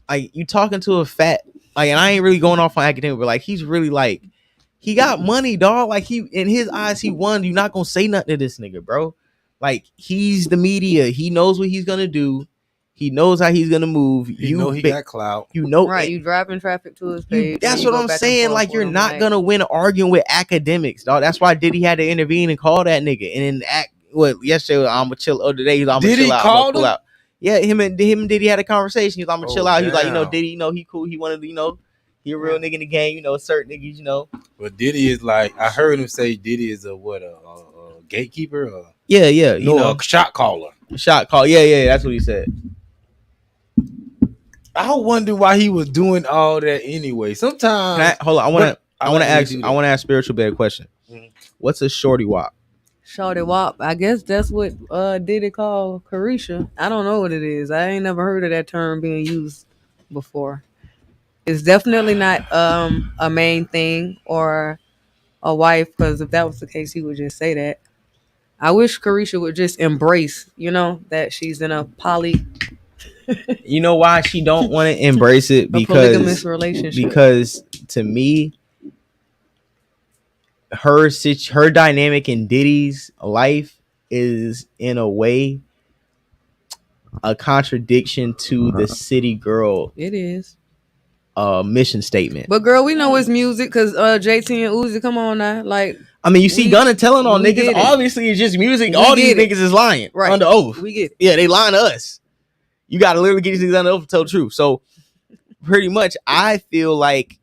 [SPEAKER 1] Like you talking to a fat, like, and I ain't really going off on academic, but like he's really like, he got money, dog. Like he, in his eyes, he won. You're not gonna say nothing to this nigga, bro. Like he's the media. He knows what he's gonna do. He knows how he's gonna move.
[SPEAKER 3] You know he got clout.
[SPEAKER 1] You know,
[SPEAKER 2] Right, you driving traffic to his page.
[SPEAKER 1] that's what I'm saying. Like you're not gonna win arguing with academics, dog. That's why Diddy had to intervene and call that nigga. And then yesterday I'm gonna chill. Other day he's I'm gonna chill out. I'm gonna pull out. Yeah, him and Diddy had a conversation. He's like, I'm gonna chill out. He's like, Diddy, he cool. He wanted to, he a real nigga in the game. Certain niggas,
[SPEAKER 3] But Diddy is like, I heard him say Diddy is a gatekeeper?
[SPEAKER 1] Yeah,
[SPEAKER 3] a shot caller.
[SPEAKER 1] Shot call. Yeah, that's what he said.
[SPEAKER 3] I wonder why he was doing all that anyway. Sometimes,
[SPEAKER 1] hold on. I want to ask Spiritual Bed a question. Mm-hmm. What's a shorty wop?
[SPEAKER 2] Shorty wop. I guess that's what Diddy call Carisha. I don't know what it is. I ain't never heard of that term being used before. It's definitely not a main thing or a wife, because if that was the case, he would just say that. I wish Carisha would just embrace, that she's in a
[SPEAKER 1] You know why she don't want to embrace it?
[SPEAKER 2] Polygamous relationship.
[SPEAKER 1] Because to me, her dynamic in Diddy's life is in a way a contradiction to the city girl.
[SPEAKER 2] It is.
[SPEAKER 1] Mission statement.
[SPEAKER 2] But girl, we know it's music because JT and Uzi, come on now. Like,
[SPEAKER 1] I mean, you see Gunna telling on niggas, obviously it's just music. All these niggas is lying. Right. Under oath.
[SPEAKER 2] We get it.
[SPEAKER 1] Yeah, they lying to us. You gotta literally get these things under oath to tell the truth. So pretty much I feel like,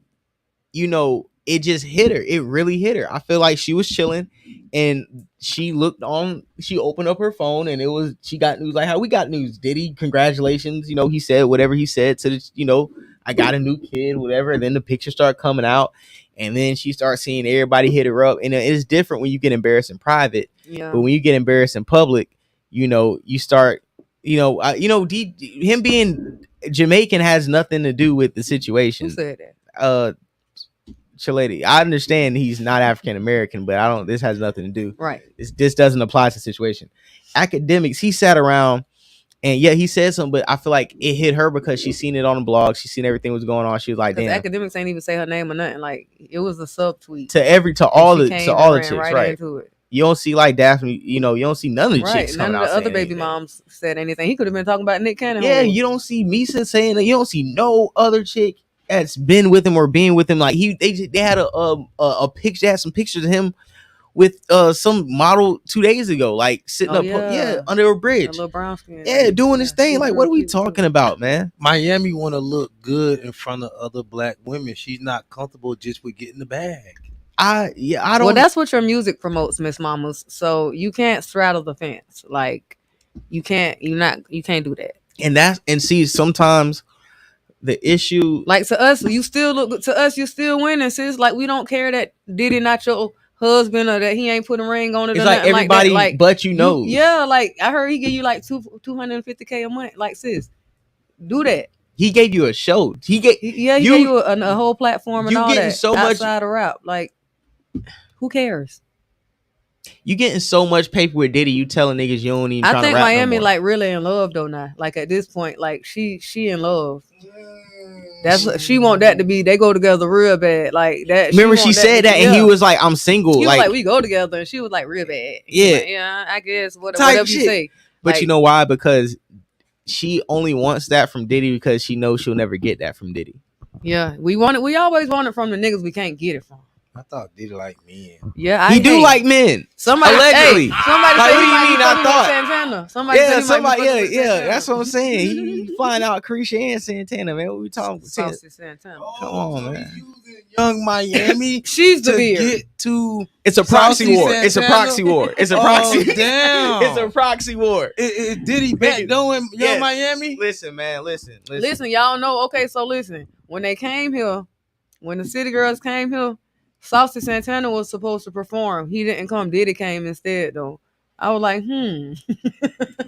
[SPEAKER 1] it just hit her. It really hit her. I feel like she was chilling and she opened up her phone and she got news like how we got news. Diddy, congratulations. He said whatever he said to the, I got a new kid, whatever. And then the pictures start coming out and then she starts seeing everybody hit her up. And it's different when you get embarrassed in private. Yeah. But when you get embarrassed in public, you start, him being Jamaican has nothing to do with the situation.
[SPEAKER 2] Who said that?
[SPEAKER 1] Chilady. I understand he's not African American, but this has nothing to do.
[SPEAKER 2] Right.
[SPEAKER 1] This doesn't apply to the situation. Academics, he sat around and he said something, but I feel like it hit her because she seen it on the blog. She seen everything was going on. She was like, damn.
[SPEAKER 2] Academics ain't even say her name or nothing. Like it was a subtweet.
[SPEAKER 1] To all the chicks, right? Into it. You don't see like Daphne, you don't see none of the chicks.
[SPEAKER 2] None of the other baby moms said anything. He could have been talking about Nick Cannon.
[SPEAKER 1] Yeah, you don't see Misa saying that. You don't see no other chick that's been with him or being with him. Like they had a picture. They had some pictures of him with some model 2 days ago, like sitting under a bridge, a
[SPEAKER 2] little brown skin,
[SPEAKER 1] doing this thing. Like, what are we talking about, man?
[SPEAKER 3] Miami want to look good in front of other black women. She's not comfortable just with getting the bag.
[SPEAKER 1] I don't.
[SPEAKER 2] Well, that's what your music promotes, Miss Mamas. So you can't straddle the fence. Like you can't do that.
[SPEAKER 1] And see, sometimes the issue,
[SPEAKER 2] like to us, you still winning, sis. Like we don't care that Diddy not your husband or that he ain't putting a ring on it.
[SPEAKER 1] It's like everybody,
[SPEAKER 2] like
[SPEAKER 1] but
[SPEAKER 2] yeah. Like I heard he give you like $250K a month. Like sis, do that.
[SPEAKER 1] He gave you a show. He gave
[SPEAKER 2] you a whole platform and all that.
[SPEAKER 1] So
[SPEAKER 2] outside of rap, like who cares?
[SPEAKER 1] You getting so much paper with Diddy. You telling niggas you don't even.
[SPEAKER 2] I think Miami like really in love though now. Like at this point, like she in love. That's she want that to be. They go together real bad. Like that.
[SPEAKER 1] Remember she said that, and he was like, "I'm single."
[SPEAKER 2] He was like, "We go together," and she was like, "Real bad."
[SPEAKER 1] Yeah,
[SPEAKER 2] like, yeah. I guess whatever you say.
[SPEAKER 1] But like, you know why? Because she only wants that from Diddy because she knows she'll never get that from Diddy.
[SPEAKER 2] Yeah, we always want it from the niggas we can't get it from.
[SPEAKER 3] I thought Diddy like men.
[SPEAKER 2] Yeah,
[SPEAKER 1] He do like men.
[SPEAKER 2] somebody.
[SPEAKER 1] Allegedly.
[SPEAKER 2] Hey, somebody
[SPEAKER 1] Like,
[SPEAKER 2] said
[SPEAKER 1] what
[SPEAKER 2] he
[SPEAKER 1] do you
[SPEAKER 2] might be
[SPEAKER 1] mean? I
[SPEAKER 2] fucking with
[SPEAKER 1] thought.
[SPEAKER 2] Santana. Somebody said
[SPEAKER 1] Yeah,
[SPEAKER 2] he might be
[SPEAKER 1] somebody.
[SPEAKER 2] fucking
[SPEAKER 1] Yeah,
[SPEAKER 2] with
[SPEAKER 1] yeah.
[SPEAKER 2] Santana.
[SPEAKER 1] That's what I'm saying. He flying out Creasha and Santana, man. What we talking?
[SPEAKER 2] Saucy Santana.
[SPEAKER 1] Come on,
[SPEAKER 3] so
[SPEAKER 1] man.
[SPEAKER 3] he's using Young Miami
[SPEAKER 2] She's the
[SPEAKER 3] to
[SPEAKER 2] beard.
[SPEAKER 3] get to.
[SPEAKER 1] It's a proxy
[SPEAKER 3] Saucy
[SPEAKER 1] war. It's a
[SPEAKER 3] Santana?
[SPEAKER 1] proxy war. It's a
[SPEAKER 3] Oh,
[SPEAKER 1] proxy.
[SPEAKER 3] damn.
[SPEAKER 1] It's a proxy war.
[SPEAKER 3] Is Diddy back doing Young
[SPEAKER 1] Yes.
[SPEAKER 3] Miami?
[SPEAKER 1] Listen, man. Listen.
[SPEAKER 2] Listen, y'all know. Okay, so listen. When they came here, when the City Girls came here, Saucy Santana was supposed to perform. He didn't come. Diddy came instead, though. I was like,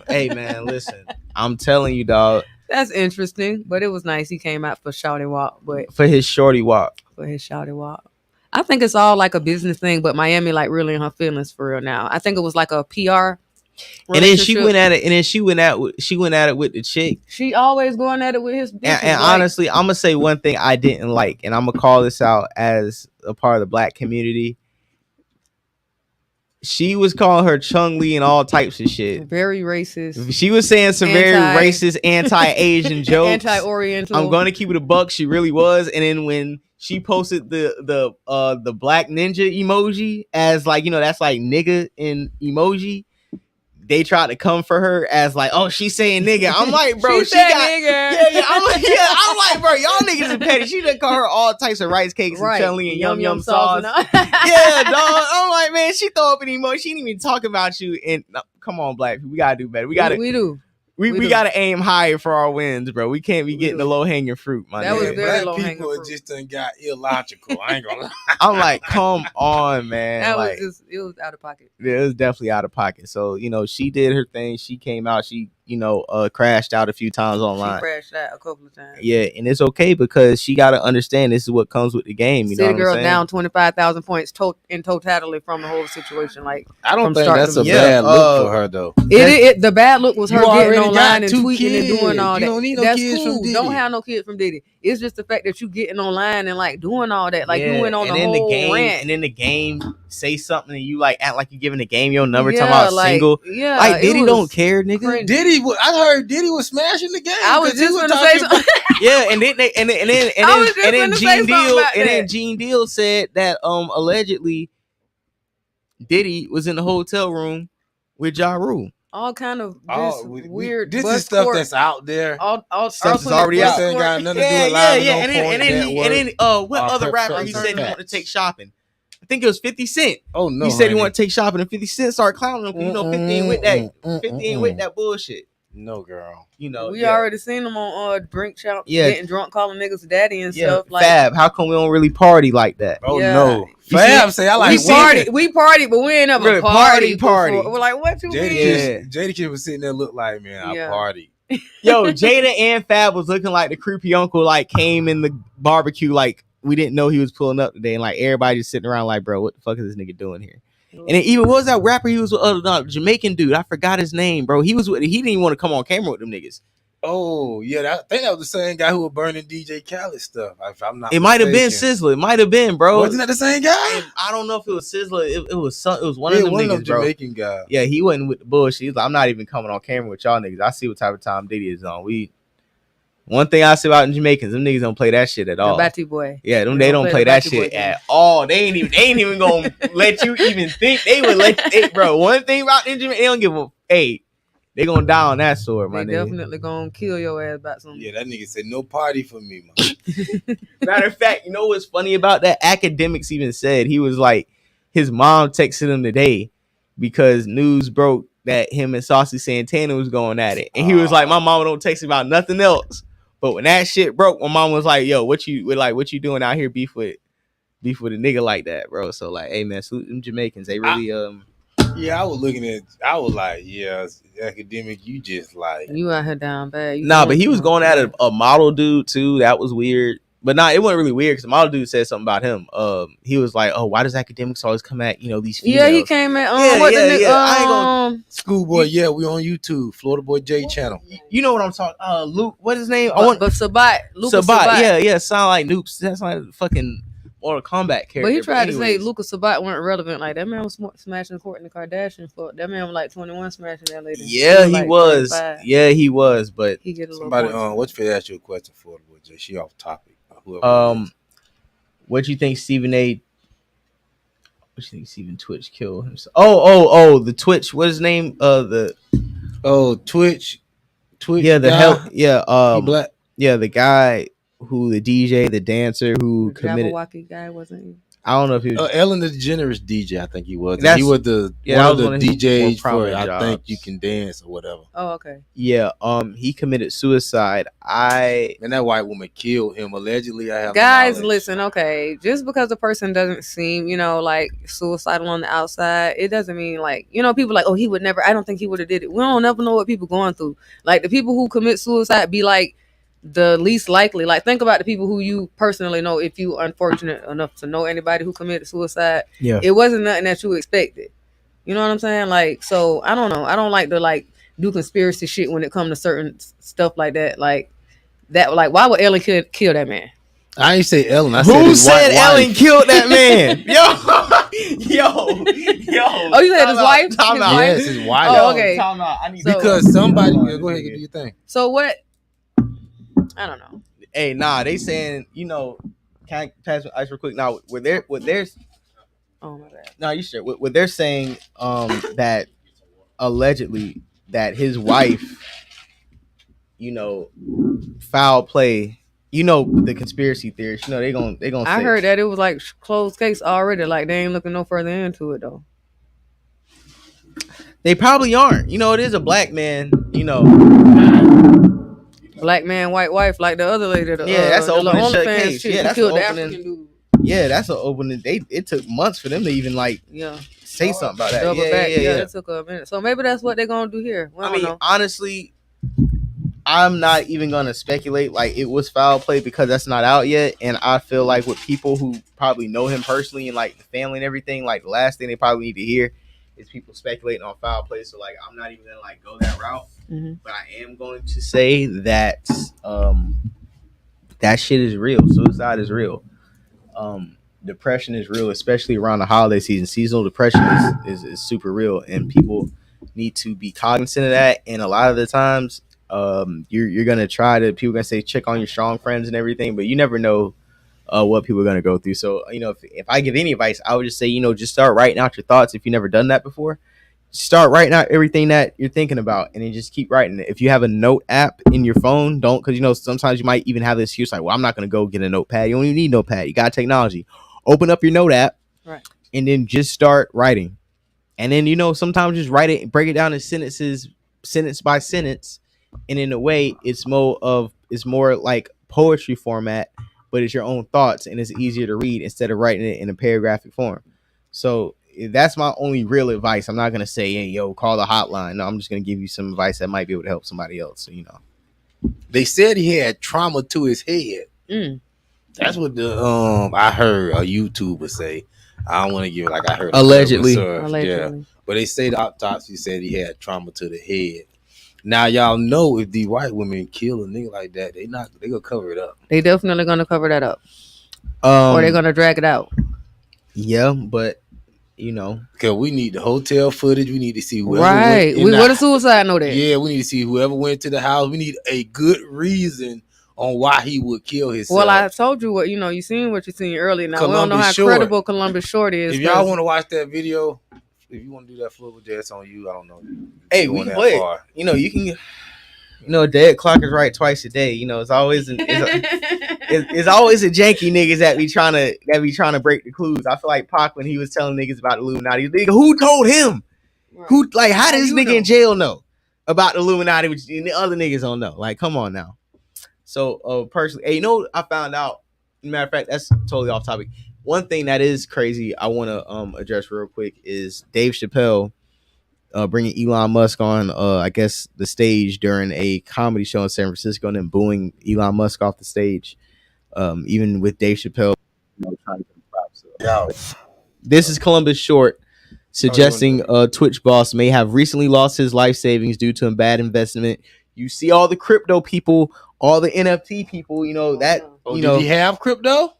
[SPEAKER 1] Hey, man. Listen. I'm telling you, dog.
[SPEAKER 2] that's interesting. But it was nice. He came out for Shawty Walk, but
[SPEAKER 1] For his shorty walk.
[SPEAKER 2] for his Shawty Walk. I think it's all like a business thing, but Miami like really in her feelings for real now. I think it was like a PR.
[SPEAKER 1] And then she
[SPEAKER 2] relationship.
[SPEAKER 1] went at it. And then she went at it with the chick.
[SPEAKER 2] She always going at it with his bitches.
[SPEAKER 1] And
[SPEAKER 2] like,
[SPEAKER 1] honestly, I'm gonna say one thing I didn't like, and I'm gonna call this out as a part of the black community. She was calling her Chung Lee and all types of shit.
[SPEAKER 2] very racist,
[SPEAKER 1] She was saying some very racist, anti-Asian jokes.
[SPEAKER 2] anti-Oriental.
[SPEAKER 1] I'm going to keep it a buck. She really was. And then when she posted the black ninja emoji as like, you know, that's like nigga in emoji, they tried to come for her as like, oh, she's saying nigga. I'm like, bro,
[SPEAKER 2] she said nigga.
[SPEAKER 1] Yeah. I'm like, bro, y'all niggas are petty. She done call her all types of rice cakes and chili and yum yum sauce. Yeah, dog. I'm like, man, she throw up an emoji. She didn't even talk about you. And come on, black people, we gotta do better. We do. We gotta aim higher for our wins, bro. We can't be getting the low hanging fruit, my
[SPEAKER 2] That was
[SPEAKER 1] nigga.
[SPEAKER 2] very
[SPEAKER 3] Black
[SPEAKER 2] low hanging
[SPEAKER 3] people
[SPEAKER 2] fruit.
[SPEAKER 3] just done got illogical. I ain't gonna lie.
[SPEAKER 1] I'm like, come on, man.
[SPEAKER 2] That
[SPEAKER 1] like,
[SPEAKER 2] it was out of pocket.
[SPEAKER 1] yeah, it was definitely out of pocket. So, you know, she did her thing. She came out. She, you know, crashed out a few times online.
[SPEAKER 2] She crashed out a couple of times.
[SPEAKER 1] Yeah, and it's okay because she got to understand this is what comes with the game. You know
[SPEAKER 2] City
[SPEAKER 1] what I'm
[SPEAKER 2] Girls
[SPEAKER 1] saying?
[SPEAKER 2] down 25,000 points in totality from the whole situation. Like,
[SPEAKER 3] I don't
[SPEAKER 2] From
[SPEAKER 3] think
[SPEAKER 2] start
[SPEAKER 3] that's
[SPEAKER 2] to
[SPEAKER 3] a
[SPEAKER 2] finish.
[SPEAKER 3] bad look for her though.
[SPEAKER 2] the bad look was her
[SPEAKER 3] You
[SPEAKER 2] getting
[SPEAKER 3] already
[SPEAKER 2] online
[SPEAKER 3] got
[SPEAKER 2] and
[SPEAKER 3] 2
[SPEAKER 2] tweeting and doing all
[SPEAKER 3] kids. You
[SPEAKER 2] that.
[SPEAKER 3] don't need no
[SPEAKER 2] That's
[SPEAKER 3] kids from
[SPEAKER 2] cool.
[SPEAKER 3] Diddy.
[SPEAKER 2] Don't have no kids from Diddy. It's just the fact that you getting online and like doing all that. Like,
[SPEAKER 1] Yeah,
[SPEAKER 2] you went on
[SPEAKER 1] and
[SPEAKER 2] the
[SPEAKER 1] then
[SPEAKER 2] whole
[SPEAKER 1] game,
[SPEAKER 2] rant.
[SPEAKER 1] and then the game say something and you like act like you giving the game your number,
[SPEAKER 2] Yeah,
[SPEAKER 1] talking about
[SPEAKER 2] like,
[SPEAKER 1] single.
[SPEAKER 2] yeah,
[SPEAKER 1] Like
[SPEAKER 2] it
[SPEAKER 1] Diddy
[SPEAKER 2] was
[SPEAKER 1] don't care, nigga.
[SPEAKER 2] cringy.
[SPEAKER 3] I heard Diddy was smashing the game.
[SPEAKER 2] I was
[SPEAKER 3] 'cause he
[SPEAKER 2] just gonna
[SPEAKER 3] talking
[SPEAKER 2] say something.
[SPEAKER 1] Yeah, and then they, and then
[SPEAKER 2] I was just
[SPEAKER 1] and then
[SPEAKER 2] finna say
[SPEAKER 1] Gene
[SPEAKER 2] something
[SPEAKER 1] Deal
[SPEAKER 2] about
[SPEAKER 1] and then
[SPEAKER 2] that.
[SPEAKER 1] Gene Deal said that allegedly Diddy was in the hotel room with Ja Rule.
[SPEAKER 2] All kind of
[SPEAKER 3] Oh,
[SPEAKER 2] just weird.
[SPEAKER 3] This
[SPEAKER 2] bus
[SPEAKER 3] is stuff
[SPEAKER 2] court,
[SPEAKER 3] that's out there.
[SPEAKER 2] all
[SPEAKER 1] Stuff that's
[SPEAKER 2] alternate
[SPEAKER 1] already
[SPEAKER 2] bus
[SPEAKER 1] out.
[SPEAKER 3] This ain't
[SPEAKER 2] court.
[SPEAKER 3] got nothing to do
[SPEAKER 1] Yeah,
[SPEAKER 3] with
[SPEAKER 1] yeah,
[SPEAKER 3] live
[SPEAKER 1] yeah.
[SPEAKER 3] and
[SPEAKER 1] And
[SPEAKER 3] on point network.
[SPEAKER 1] what other rapper he said he wanted to take shopping? I think it was 50 Cent.
[SPEAKER 3] Oh no,
[SPEAKER 1] He said he
[SPEAKER 3] honey.
[SPEAKER 1] wanted to take shopping, and 50 Cent started clowning him. 'Cause, you know, 50 ain't with that. 50 ain't with that bullshit.
[SPEAKER 3] No, girl.
[SPEAKER 1] You know,
[SPEAKER 2] We
[SPEAKER 1] yeah.
[SPEAKER 2] already seen them on drink champ,
[SPEAKER 1] Yeah.
[SPEAKER 2] getting drunk, calling niggas daddy and
[SPEAKER 1] Yeah,
[SPEAKER 2] stuff. Like,
[SPEAKER 1] Fab. How come we don't really party like that?
[SPEAKER 3] Oh
[SPEAKER 2] Yeah.
[SPEAKER 3] no.
[SPEAKER 1] You
[SPEAKER 3] Fab
[SPEAKER 1] see-
[SPEAKER 3] say I like
[SPEAKER 2] we partied, but we ain't never
[SPEAKER 1] Really,
[SPEAKER 2] party.
[SPEAKER 1] party.
[SPEAKER 2] We're like, what you mean?
[SPEAKER 3] Jadakiss was sitting there look like, man, I
[SPEAKER 2] Yeah.
[SPEAKER 3] party.
[SPEAKER 1] Yo, Jada and Fab was looking like the creepy uncle, like came in the barbecue, like we didn't know he was pulling up today, and like everybody just sitting around like, bro, what the fuck is this nigga doing here? And then even what was that rapper he was with, Jamaican dude, I forgot his name, bro. He didn't even want to come on camera with them niggas.
[SPEAKER 3] Oh yeah, I think that was the same guy who was burning DJ Khaled stuff. If I'm not,
[SPEAKER 1] It might have been
[SPEAKER 3] mistaken.
[SPEAKER 1] Sizzler. It might have been, bro.
[SPEAKER 3] Wasn't that the same guy?
[SPEAKER 1] And I don't know if it was Sizzler. It was one
[SPEAKER 3] Yeah,
[SPEAKER 1] of them
[SPEAKER 3] one
[SPEAKER 1] niggas,
[SPEAKER 3] of them
[SPEAKER 1] bro.
[SPEAKER 3] Jamaican guys.
[SPEAKER 1] Yeah, he wasn't with the bullshit. He's like, I'm not even coming on camera with y'all niggas. I see what type of time Diddy is on. One thing I see about the Jamaicans, them niggas don't play that shit at all.
[SPEAKER 2] The Batty boy.
[SPEAKER 1] Yeah, they don't play that
[SPEAKER 2] the
[SPEAKER 1] shit
[SPEAKER 2] Batty Boy
[SPEAKER 1] at all. They ain't even gonna let you even think. They would let bro. One thing about them Jamaicans, they don't give a they gonna die on that sword, my
[SPEAKER 2] They
[SPEAKER 1] nigga.
[SPEAKER 2] definitely gonna kill your ass about something.
[SPEAKER 3] Yeah, that nigga said no party for me, man.
[SPEAKER 1] Matter of fact, you know what's funny about that? Academics even said he was like, his mom texted him today because news broke that him and Saucy Santana was going at it, and he was like, my mama don't text me about nothing else. But when that shit broke, my mom was like, yo, what you doing out here beef with a nigga like that, bro? So like, hey man, salute them Jamaicans. They really
[SPEAKER 3] Yeah, I was like, yeah, academic, you just like
[SPEAKER 2] You out here down bad.
[SPEAKER 1] but he was going at a model dude too. That was weird. But it wasn't really weird because the model dude said something about him. He was like, oh, why does academics always come at, these females?
[SPEAKER 2] Yeah, he came at
[SPEAKER 1] I ain't gonna
[SPEAKER 3] Schoolboy. Yeah, we on YouTube, Florida Boy J channel.
[SPEAKER 1] You know what I'm talking? Luke, what is his name?
[SPEAKER 2] but Sabat, Lucas Sabat.
[SPEAKER 1] Yeah, sound like Noops. That's like fucking Mortal Kombat character.
[SPEAKER 2] But he tried to say
[SPEAKER 1] anyways.
[SPEAKER 2] Lucas Sabat weren't relevant. Like, that man was smashing Kourtney Kardashian. For that man was like 21 smashing that lady.
[SPEAKER 1] Yeah, he
[SPEAKER 2] like
[SPEAKER 1] was.
[SPEAKER 2] 35.
[SPEAKER 1] Yeah, he was. But
[SPEAKER 2] He get a little
[SPEAKER 3] Somebody,
[SPEAKER 2] points.
[SPEAKER 3] what's for ask you a question, Florida Boy J? She off topic. Whoever it is.
[SPEAKER 1] what you think Stephen A. Which thinks even Twitch killed himself. Oh, the Twitch. What is his name?
[SPEAKER 3] Twitch
[SPEAKER 1] Yeah, the
[SPEAKER 3] guy.
[SPEAKER 1] hell, yeah,
[SPEAKER 3] He black.
[SPEAKER 1] yeah, the guy who the DJ, the dancer who
[SPEAKER 2] The
[SPEAKER 1] committed.
[SPEAKER 2] Jabberwocky guy wasn't he?
[SPEAKER 1] I don't know if he was.
[SPEAKER 3] Ellen DeGeneres DJ, I think he was. And
[SPEAKER 1] That's
[SPEAKER 3] he was the
[SPEAKER 1] yeah,
[SPEAKER 3] one
[SPEAKER 1] that
[SPEAKER 3] of
[SPEAKER 1] was
[SPEAKER 3] the
[SPEAKER 1] one of his more
[SPEAKER 3] DJs for
[SPEAKER 1] prominent
[SPEAKER 3] I
[SPEAKER 1] jobs.
[SPEAKER 3] Think You Can Dance or whatever.
[SPEAKER 2] Oh, okay.
[SPEAKER 1] Yeah, he committed suicide.
[SPEAKER 3] And that white woman killed him allegedly. I have
[SPEAKER 2] Guys,
[SPEAKER 3] knowledge.
[SPEAKER 2] listen, okay. Just because a person doesn't seem, like suicidal on the outside, it doesn't mean like, people like, oh, he would never. I don't think he would have did it. We don't ever know what people going through. Like the people who commit suicide be like the least likely. Like think about the people who you personally know. If you unfortunate enough to know anybody who committed suicide,
[SPEAKER 1] Yeah,
[SPEAKER 2] it wasn't nothing that you expected. You know what I'm saying? Like, so I don't know. I don't like to like do conspiracy shit when it comes to certain stuff like that. Like that. Like, why would Ellen kill that man?
[SPEAKER 3] I ain't say Ellen. I said
[SPEAKER 1] who
[SPEAKER 3] his
[SPEAKER 1] said
[SPEAKER 3] white
[SPEAKER 1] Ellen
[SPEAKER 3] wife.
[SPEAKER 1] killed that man? yo.
[SPEAKER 2] Oh, you said his wife?
[SPEAKER 1] Time
[SPEAKER 2] His
[SPEAKER 1] out.
[SPEAKER 2] wife?
[SPEAKER 3] Yes, his wife.
[SPEAKER 2] Oh, okay.
[SPEAKER 1] Time out. I need
[SPEAKER 3] Because somebody go ahead and do your thing.
[SPEAKER 2] So what? I don't know.
[SPEAKER 1] Hey, nah, they saying can I pass the ice real quick? Now, there's
[SPEAKER 2] Oh my bad.
[SPEAKER 1] no, you sure? What they're saying, that allegedly that his wife, foul play. The conspiracy theorists. They gonna.
[SPEAKER 2] I
[SPEAKER 1] say,
[SPEAKER 2] heard that it was like closed case already. Like they ain't looking no further into it though.
[SPEAKER 1] they probably aren't. It is a black man.
[SPEAKER 2] Black man, white wife, like the other lady.
[SPEAKER 1] Yeah, that's an
[SPEAKER 2] the
[SPEAKER 1] open and shut
[SPEAKER 2] OnlyFans
[SPEAKER 1] case.
[SPEAKER 2] chick
[SPEAKER 1] Yeah,
[SPEAKER 2] who
[SPEAKER 1] that's
[SPEAKER 2] killed
[SPEAKER 1] an
[SPEAKER 2] the
[SPEAKER 1] open
[SPEAKER 2] African dude.
[SPEAKER 1] Yeah, that's an opening. It took months for them to even say something about that.
[SPEAKER 2] Double back.
[SPEAKER 1] Yeah.
[SPEAKER 2] It took a minute. So maybe that's what they're gonna do here. Well, I don't know.
[SPEAKER 1] Honestly, I'm not even gonna speculate like it was foul play because that's not out yet. And I feel like with people who probably know him personally and like the family and everything, like the last thing they probably need to hear is people speculating on foul play. So like I'm not even gonna like go that route.
[SPEAKER 2] Mm-hmm.
[SPEAKER 1] But I am going to say that that shit is real. Suicide is real. Depression is real, especially around the holiday season. Seasonal depression is super real, and people need to be cognizant of that. And a lot of the times, you're gonna people are gonna say check on your strong friends and everything, but you never know what people are gonna go through. So if I give any advice, I would just say just start writing out your thoughts if you never done that before. Start writing out everything that you're thinking about, and then just keep writing it. If you have a note app in your phone, don't, because sometimes you might even have the excuse like, well, I'm not going to go get a notepad. You don't even need a notepad. You got technology. Open up your note app,
[SPEAKER 2] right,
[SPEAKER 1] and then just start writing. And then sometimes just write it, break it down in sentences, sentence by sentence, and in a way, it's more like poetry format, but it's your own thoughts, and it's easier to read instead of writing it in a paragraphic form. So that's my only real advice. I'm not gonna say, hey, yo, call the hotline. No, I'm just gonna give you some advice that might be able to help somebody else. So
[SPEAKER 3] They said he had trauma to his head. That's what I heard a YouTuber say. I don't want to give it like I heard
[SPEAKER 1] allegedly.
[SPEAKER 3] Yeah, but they say the autopsy said he had trauma to the head. Now y'all know if the white women kill a nigga like that, they gonna cover it up.
[SPEAKER 2] They definitely gonna cover that up, or they're gonna drag it out.
[SPEAKER 1] Yeah, but
[SPEAKER 3] because we need the hotel footage. We need to see whoever
[SPEAKER 2] right. We want a suicide note that.
[SPEAKER 3] Yeah, we need to see whoever went to the house. We need a good reason on why he would kill himself.
[SPEAKER 2] Well, I told you what you seen what you seen earlier. Now we don't know how credible Columbus Short is.
[SPEAKER 3] If y'all want to watch that video, if you want to do that flip with Jess on you, I don't know.
[SPEAKER 1] Hey, we can play. You can. A dead clock is right twice a day. It's always it's always a janky niggas that be trying to break the clues. I feel like Pac when he was telling niggas about the Illuminati, nigga, who told him? Right. Who how does this nigga in jail know about the Illuminati, which the other niggas don't know? Like, come on now. So personally, hey, I found out. Matter of fact, that's totally off topic. One thing that is crazy I want to address real quick is Dave Chappelle bringing Elon Musk on, I guess, the stage during a comedy show in San Francisco, and then booing Elon Musk off the stage, even with Dave Chappelle trying to get him props. So. This is Columbus Short suggesting Twitch boss may have recently lost his life savings due to a bad investment. You see all the crypto people, all the NFT people, that.
[SPEAKER 3] Did he have crypto?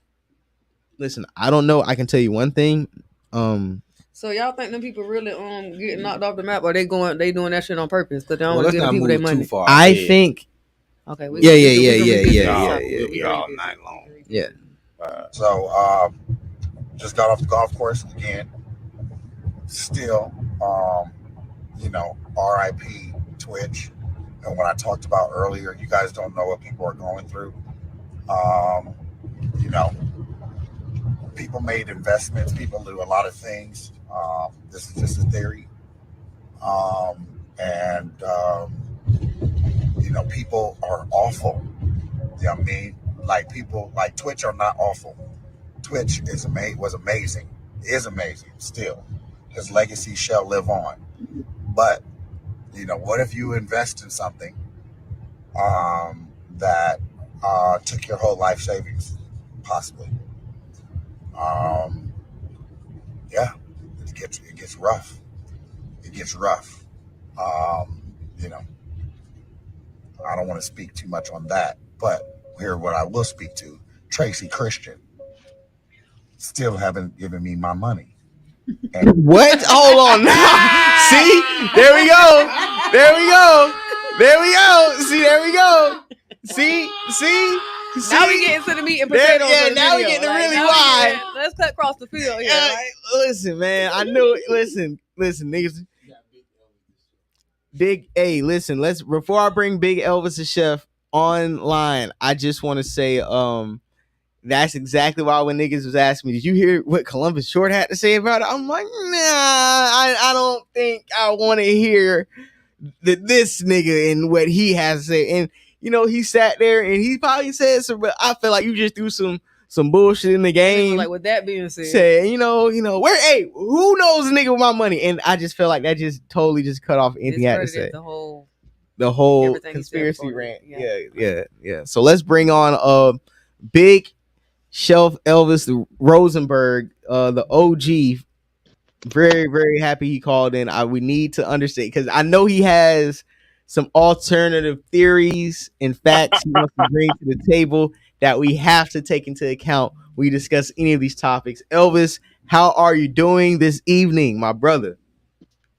[SPEAKER 1] Listen, I don't know. I can tell you one thing.
[SPEAKER 2] So y'all think them people really getting knocked off the map, or they doing that shit on purpose because they don't want to give people their money?
[SPEAKER 1] I think.
[SPEAKER 2] Okay.
[SPEAKER 1] Yeah.
[SPEAKER 3] We'll be all night long.
[SPEAKER 1] Yeah.
[SPEAKER 5] So just got off the golf course again. still, RIP Twitch. And what I talked about earlier, you guys don't know what people are going through. Um, you know, people made investments, people do a lot of things. This is just a theory. And people are awful. You know what I mean? Like people like Twitch are not awful. Twitch was amazing, is amazing still. His legacy shall live on. But what if you invest in something that took your whole life savings, possibly? Um, yeah, it gets rough. It gets rough. Um, you know, I don't want to speak too much on that, but here what I will speak to: Tracy Christian still haven't given me my money. And
[SPEAKER 1] What? Hold on. See, there we go. There we go. There we go. See, there we go. See.
[SPEAKER 2] Now we get into the meat and
[SPEAKER 1] There-
[SPEAKER 2] potatoes.
[SPEAKER 1] yeah,
[SPEAKER 2] of the
[SPEAKER 1] now we
[SPEAKER 2] video.
[SPEAKER 1] get to really
[SPEAKER 2] now
[SPEAKER 1] why.
[SPEAKER 2] let's cut across the field here.
[SPEAKER 1] Yeah,
[SPEAKER 2] Right?
[SPEAKER 1] listen, man. I knew. Listen, niggas. Big A. Listen, let's before I bring Big Elvis the Chef online. I just want to say, that's exactly why when niggas was asking me, did you hear what Columbus Short had to say about it? I'm like, nah, I don't think I want to hear this nigga and what he has to say. And he sat there and he probably said some. But I feel like you just threw some bullshit in the game.
[SPEAKER 2] Like with that being said,
[SPEAKER 1] Said, where? Hey, who knows a nigga with my money? And I just felt like that just totally just cut off anything he had to say. The whole
[SPEAKER 2] everything
[SPEAKER 1] conspiracy rant. Yeah. So let's bring on Big Shelf Elvis Rosenberg, the OG. Very, very happy he called in. We need to understand because I know he has some alternative theories and facts he wants to bring to the table that we have to take into account when we discuss any of these topics. Elvis, how are you doing this evening, my brother?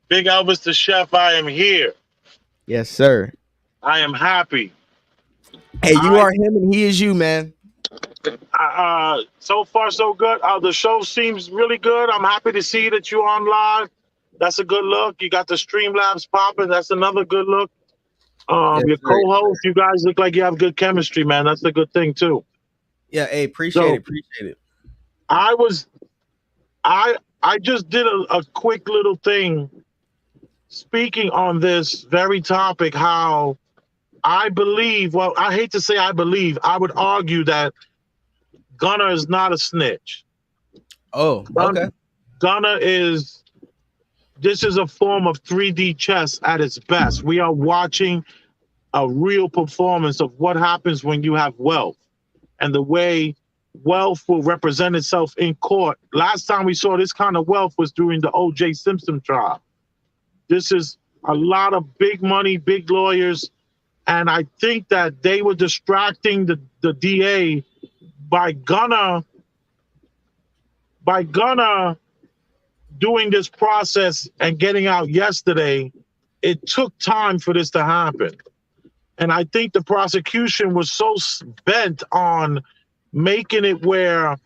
[SPEAKER 6] Big Elvis the Chef, I am here.
[SPEAKER 1] Yes, sir.
[SPEAKER 6] I am happy.
[SPEAKER 1] Hey, you are him and he is you, man.
[SPEAKER 6] So far, so good. The show seems really good. I'm happy to see that you're on live. That's a good look. You got the Streamlabs popping. That's another good look.
[SPEAKER 1] Yes,
[SPEAKER 6] your
[SPEAKER 1] sir.
[SPEAKER 6] co-host, you guys look like you have good chemistry, man. That's a good thing too.
[SPEAKER 1] Yeah, hey, appreciate it.
[SPEAKER 6] I just did a quick little thing speaking on this very topic, how I believe, well, I hate to say I believe, I would argue that Gunna is not a snitch.
[SPEAKER 1] Oh, okay.
[SPEAKER 6] Gunna this is a form of 3D chess at its best. We are watching a real performance of what happens when you have wealth and the way wealth will represent itself in court. Last time we saw this kind of wealth was during the O.J. Simpson trial. This is a lot of big money, big lawyers, and I think that they were distracting the DA by Gunna doing this process and getting out yesterday. It took time for this to happen. And I think the prosecution was so bent on making it where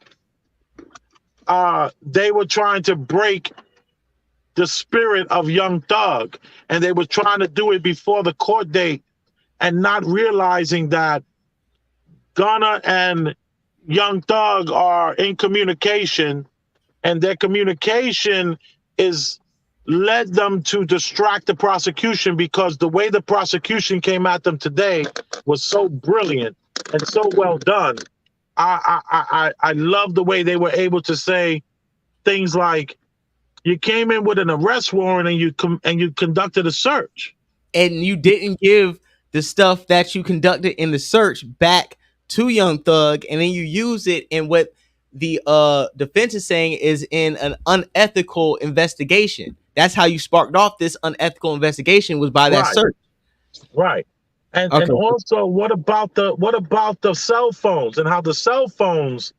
[SPEAKER 6] they were trying to break the spirit of Young Thug. And they were trying to do it before the court date and not realizing that Gunna and Young Thug are in communication, and their communication is led them to distract the prosecution, because the way the prosecution came at them today was so brilliant and so well done. I love the way they were able to say things like, you came in with an arrest warrant and you conducted a search.
[SPEAKER 1] And you didn't give the stuff that you conducted in the search back to Young Thug, and then you use it in what the defense is saying is in an unethical investigation. That's how you sparked off this unethical investigation, was by that search.
[SPEAKER 6] Right. And also, what about the cell phones, and how the cell phones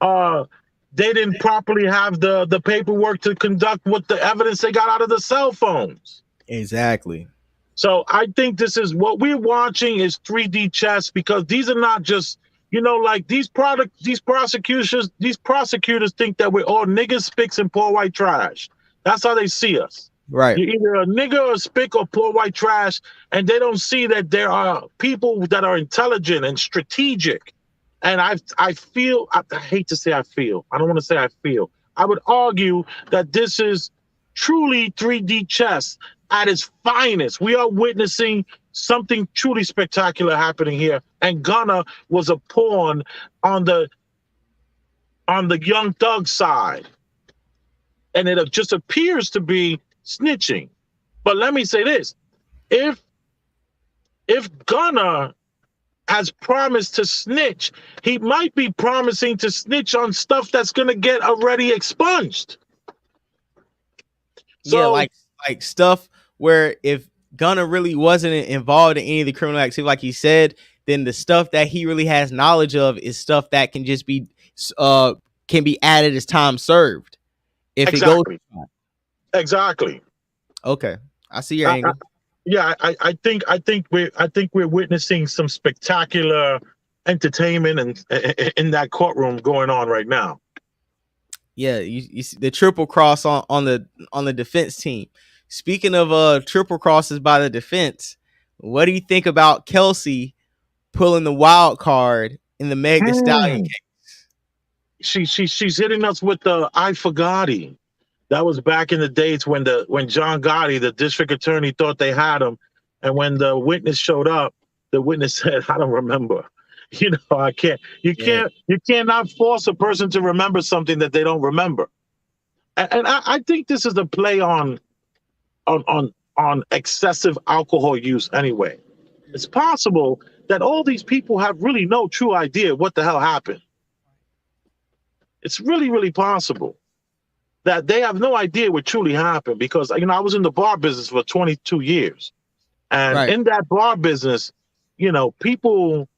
[SPEAKER 6] they didn't properly have the paperwork to conduct what the evidence they got out of the cell phones.
[SPEAKER 1] Exactly.
[SPEAKER 6] So I think this is what we're watching is 3D chess, because these are not just, like these prosecutors think that we're all niggas, spics, and poor white trash. That's how they see us.
[SPEAKER 1] Right.
[SPEAKER 6] You're either a nigger or spick or poor white trash, and they don't see that there are people that are intelligent and strategic. And I feel, I hate to say I feel, I don't want to say I feel. I would argue that this is truly 3D chess at its finest. We are witnessing something truly spectacular happening here, and Gunna was a pawn on the Young Thug side, and it just appears to be snitching. But let me say this: if Gunna has promised to snitch, he might be promising to snitch on stuff that's gonna get already expunged.
[SPEAKER 1] Yeah,
[SPEAKER 6] So
[SPEAKER 1] like stuff where if Gunna really wasn't involved in any of the criminal activity, like he said, then the stuff that he really has knowledge of is stuff that can just be can be added as time served. If it goes
[SPEAKER 6] exactly.
[SPEAKER 1] okay, I see your angle.
[SPEAKER 6] I think we're witnessing some spectacular entertainment and in that courtroom going on right now.
[SPEAKER 1] Yeah, you see the triple cross on the defense team. Speaking of triple crosses by the defense, what do you think about Kelsey pulling the wild card in the Meg Thee Stallion case?
[SPEAKER 6] She's hitting us with the I forgotty. That was back in the days when John Gotti, the district attorney, thought they had him, and when the witness showed up, the witness said, "I don't remember." You know, I can't. You cannot force a person to remember something that they don't remember. And I think this is a play on excessive alcohol use. Anyway, it's possible that all these people have really no true idea what the hell happened. It's really, really possible that they have no idea what truly happened, because I was in the bar business for 22 years, and in that bar business, people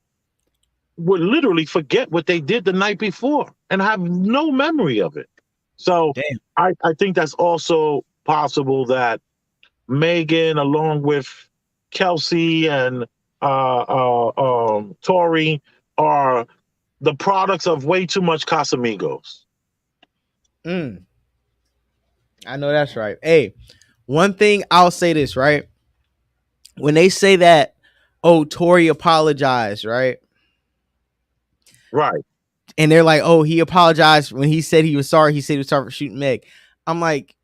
[SPEAKER 6] would literally forget what they did the night before and have no memory of it. So I think that's also possible that Megan, along with Kelsey and Tory, are the products of way too much Casamigos.
[SPEAKER 1] I know that's right. Hey, one thing I'll say this, right? When they say that, oh, Tory apologized, right?
[SPEAKER 6] Right.
[SPEAKER 1] And they're like, oh, he apologized when he said he was sorry. He said he was sorry for shooting Meg. I'm like,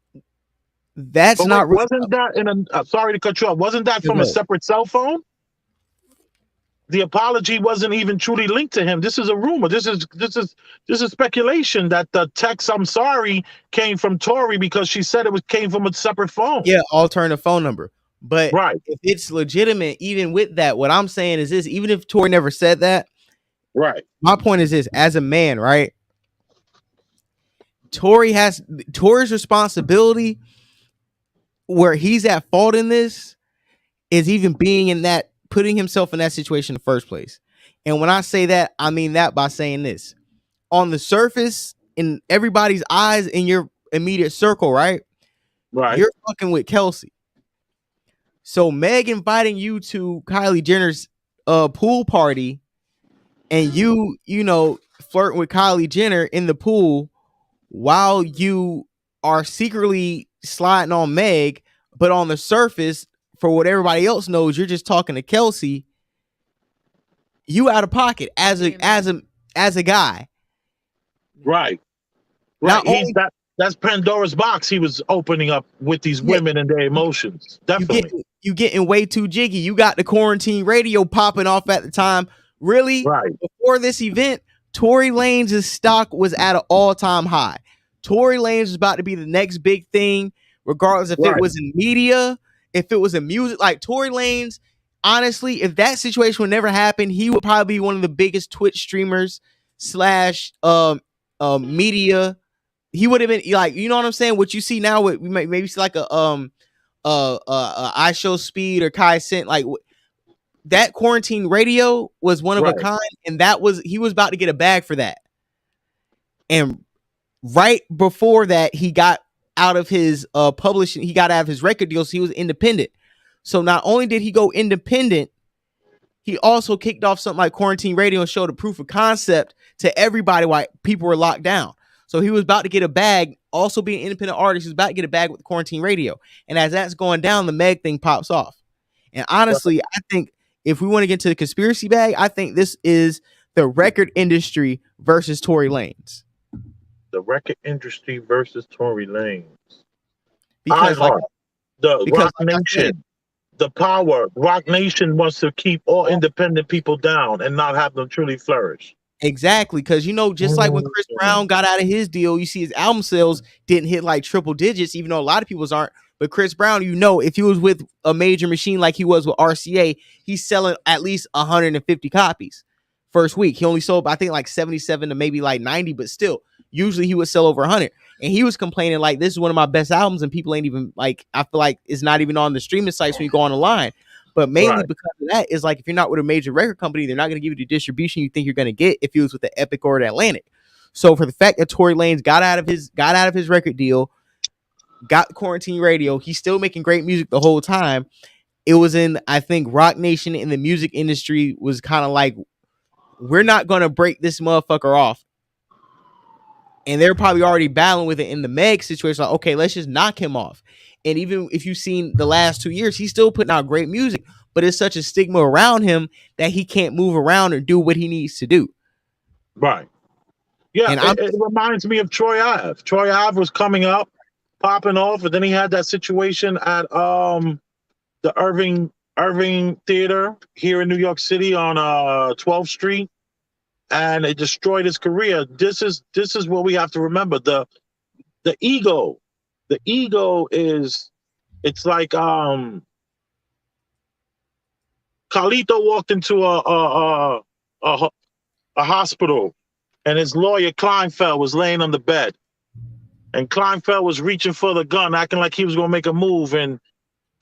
[SPEAKER 1] that's not really.
[SPEAKER 6] Wasn't that in a? Sorry to cut you off. Wasn't that from a separate cell phone? The apology wasn't even truly linked to him. This is a rumor. This is speculation that the text "I'm sorry" came from Tory because she said it came from a separate phone.
[SPEAKER 1] Yeah, alternative phone number. But if it's legitimate, even with that, what I'm saying is this: even if Tory never said that,
[SPEAKER 6] right?
[SPEAKER 1] My point is this: as a man, right? Tory's responsibility, where he's at fault in this, is even being in that, putting himself in that situation in the first place. And when I say that, I mean that by saying this: on the surface, in everybody's eyes, in your immediate circle, right? You're fucking with Kelsey. So Meg inviting you to Kylie Jenner's pool party, and you flirting with Kylie Jenner in the pool while you are secretly sliding on Meg, but on the surface, for what everybody else knows, you're just talking to Kelsey. You out of pocket as a guy.
[SPEAKER 6] Right. That's Pandora's box he was opening up with these women and their emotions. Definitely.
[SPEAKER 1] You getting way too jiggy. You got the quarantine radio popping off at the time. Really?
[SPEAKER 6] Right.
[SPEAKER 1] Before this event, Tory Lanez' stock was at an all-time high. Tory Lanez was about to be the next big thing, regardless if it was in media, if it was in music. Like Tory Lanez, honestly, if that situation would never happen, he would probably be one of the biggest Twitch streamers / media. He would have been like, you know what I'm saying? What you see now, with maybe see like a I Show Speed or Kai Cent, like that quarantine radio was one of a kind, and he was about to get a bag for that. And right before that, he got out of his publishing, he got out of his record deal, so he was independent. So not only did he go independent, he also kicked off something like quarantine radio and showed a proof of concept to everybody while people were locked down. So he was about to get a bag also being an independent artist who's about to get a bag with Quarantine Radio. And as that's going down, the Meg thing pops off. And honestly, I think if we want to get to the conspiracy bag, I think this is the record industry versus Tory Lanez.
[SPEAKER 6] The record industry versus Tory Lanez.
[SPEAKER 1] Because
[SPEAKER 6] iHeart, the
[SPEAKER 1] because
[SPEAKER 6] Rock Nation, the power. Rock Nation wants to keep all independent people down and not have them truly flourish.
[SPEAKER 1] Exactly, because just like when Chris Brown got out of his deal, you see his album sales didn't hit like triple digits, even though a lot of people's aren't. But Chris Brown, if he was with a major machine like he was with RCA, he's selling at least 150 copies first week. He only sold, I think, like 77 to maybe like 90, but still, usually he would sell over 100. And he was complaining like, this is one of my best albums, and people ain't even like, I feel like it's not even on the streaming sites when you go on the line. But mainly because of that is like, if you're not with a major record company, they're not going to give you the distribution you think you're going to get if he was with the Epic or the Atlantic. So for the fact that Tory Lanez got out of his record deal, got Quarantine Radio, he's still making great music the whole time. It was I think Rock Nation in the music industry was kind of like, we're not going to break this motherfucker off. And they're probably already battling with it in the Meg situation. Like, okay, let's just knock him off. And even if you've seen the last 2 years, he's still putting out great music, but it's such a stigma around him that he can't move around or do what he needs to do.
[SPEAKER 6] Right. Yeah, and it reminds me of Troy Ave. Troy Ave was coming up, popping off, and then he had that situation at the Irving Theater here in New York City on 12th Street, and it destroyed his career. This is what we have to remember. The ego. The ego is, it's like Carlito walked into a hospital, and his lawyer Kleinfeld was laying on the bed, and Kleinfeld was reaching for the gun, acting like he was gonna make a move, and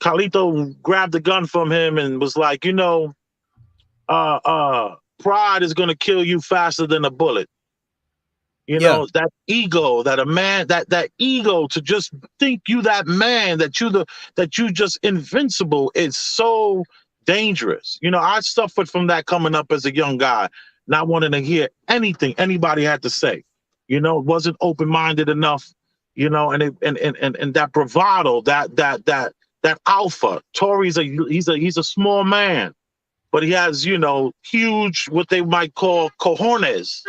[SPEAKER 6] Carlito grabbed the gun from him and was like, pride is gonna kill you faster than a bullet. That ego, that a man, that ego to just think you that man, that you just invincible is so dangerous. I suffered from that coming up as a young guy, not wanting to hear anything anybody had to say. Wasn't open-minded enough, and that bravado, that alpha. Tory's he's a small man, but he has, huge, what they might call cojones.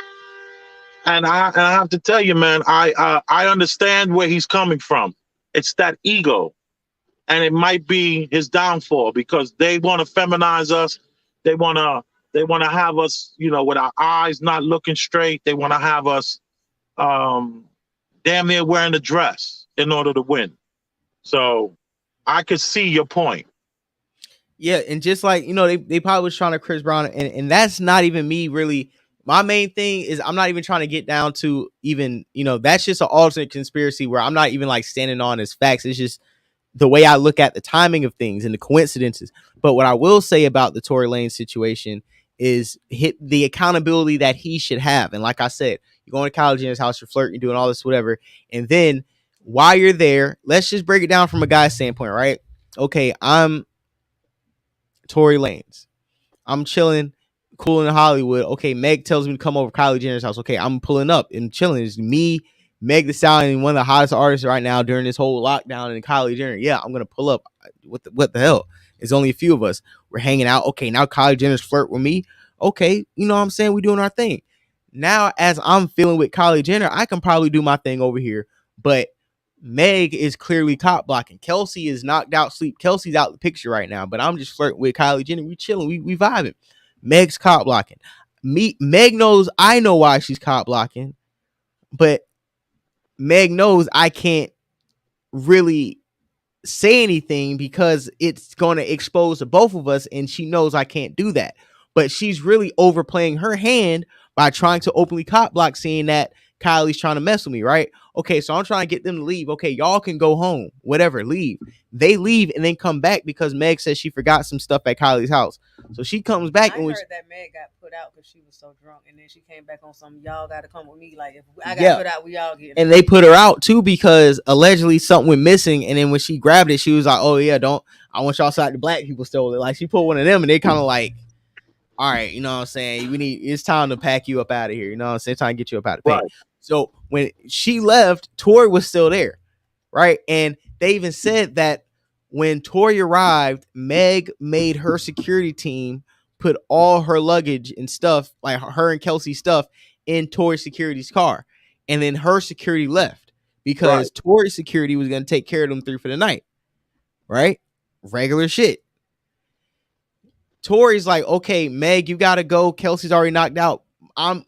[SPEAKER 6] And I have to tell you, man, I understand where he's coming from. It's that ego, and it might be his downfall because they want to feminize us. They want to have us, with our eyes not looking straight. They want to have us damn near wearing a dress in order to win. So I could see your point.
[SPEAKER 1] Yeah, and just like, they probably was trying to Chris Brown, and that's not even me really. My main thing is I'm not even trying to get down to even, that's just an alternate conspiracy where I'm not even like standing on as facts. It's just the way I look at the timing of things and the coincidences. But what I will say about the Tory Lanez situation is the accountability that he should have. And like I said, you're going to college in his house, you're flirting, you're doing all this, whatever. And then while you're there, let's just break it down from a guy's standpoint, right? Okay, I'm Tory Lanez. I'm chilling, cool in Hollywood. Okay, Meg tells me to come over to Kylie Jenner's house. Okay, I'm pulling up and chilling. It's me, Meg Thee Stallion, one of the hottest artists right now during this whole lockdown, and Kylie Jenner. Yeah, I'm gonna pull up. What the hell? It's only a few of us. We're hanging out. Okay, now Kylie Jenner's flirt with me. Okay, you know what I'm saying? We're doing our thing. Now, as I'm feeling with Kylie Jenner, I can probably do my thing over here. But Meg is clearly cop blocking. Kelsey is knocked out sleep. Kelsey's out the picture right now. But I'm just flirting with Kylie Jenner. We chilling. We vibing. Meg's cop blocking. Meg knows I know why she's cop blocking, but Meg knows I can't really say anything because it's going to expose to both of us, and she knows I can't do that. But she's really overplaying her hand by trying to openly cop block, seeing that Kylie's trying to mess with me, right? Okay, so I'm trying to get them to leave. Okay, y'all can go home, whatever, leave. They leave and then come back because Meg says she forgot some stuff at Kylie's house. So she comes back.
[SPEAKER 2] I heard that Meg got put out because she was so drunk, and then she came back on some, y'all got to come with me. Like, if I got put out, we all get.
[SPEAKER 1] And they put her out too because allegedly something went missing, and then when she grabbed it, she was like, "Oh yeah, I want y'all side the black people stole it." Like she put one of them, and they kind of like, all right, you know what I'm saying? It's time to pack you up out of here. You know what I'm saying? Time to get you up out of pain.
[SPEAKER 6] Right.
[SPEAKER 1] So when she left, Tory was still there, right? And they even said that when Tory arrived, Meg made her security team put all her luggage and stuff, like her and Kelsey's stuff, in Tory's security's car. And then her security left because Tory's security was going to take care of them three for the night, right? Regular shit. Tory's like, okay, Meg, you gotta go. Kelsey's already knocked out.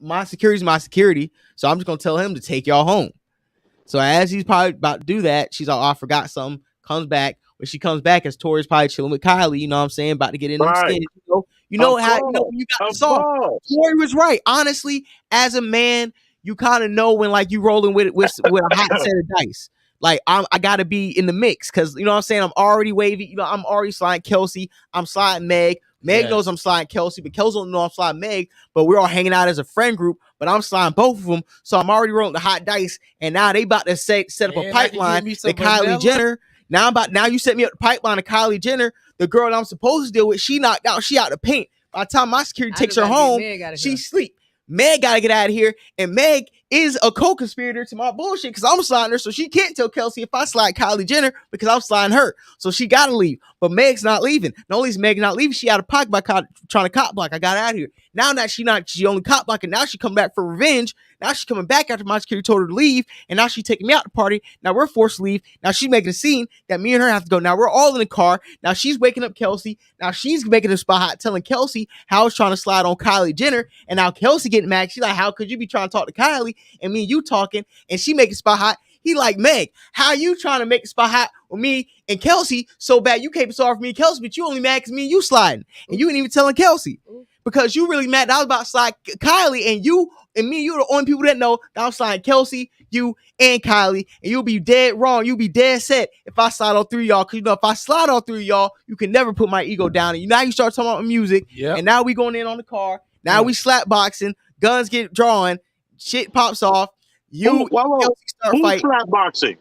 [SPEAKER 1] My security's my security, so I'm just gonna tell him to take y'all home. So as he's probably about to do that, she's like, oh, I forgot something. Comes back. When she comes back, as Tory's probably chilling with Kylie, you know what I'm saying, about to get in them skins. You know how you got the song. Tory was right. Honestly, as a man, you kind of know when like you rolling with a hot set of dice. Like I gotta be in the mix because you know what I'm saying. I'm already wavy. You know I'm already sliding Kelsey. I'm sliding Meg. Meg knows I'm sliding Kelsey, but Kelsey don't know I'm sliding Meg. But we're all hanging out as a friend group. But I'm sliding both of them, so I'm already rolling the hot dice. And now they about to set up a pipeline to Kylie Jenner. Now you set me up the pipeline to Kylie Jenner, the girl that I'm supposed to deal with. She knocked out. She out the paint. By the time my security takes her home, she sleep. Meg gotta get out of here, and Meg is a co-conspirator to my bullshit because I'm sliding her, so she can't tell Kelsey if I slide Kylie Jenner because I'm sliding her, so she gotta leave. But Meg's not leaving. Not only is Meg not leaving, she out of pocket by trying to cop block. I got out of here. Now that she only cop blocking. Now she come back for revenge. Now she's coming back after my security told her to leave, and now she's taking me out the party. Now we're forced to leave. Now she's making a scene that me and her have to go. Now we're all in the car. Now she's waking up Kelsey. Now she's making a spot hot, telling Kelsey how I was trying to slide on Kylie Jenner, and now Kelsey getting mad. She's like, how could you be trying to talk to Kylie and me and you talking, and she making spot hot? He like, Meg, how you trying to make a spot hot with me and Kelsey so bad you can't be sorry for me and Kelsey, but you only mad because me and you sliding, and you ain't even telling Kelsey because you really mad that I was about to slide Kylie, and you and me, you're the only people that know that I'm sliding Kelsey, you, and Kylie, and you'll be dead wrong. You'll be dead set if I slide on three of y'all, because you know if I slide on three of y'all, you can never put my ego down. And now you start talking about music, and now we going in on the car. Now we slap boxing, guns get drawn, shit pops off. You and Kelsey start fighting.
[SPEAKER 6] Slap boxing?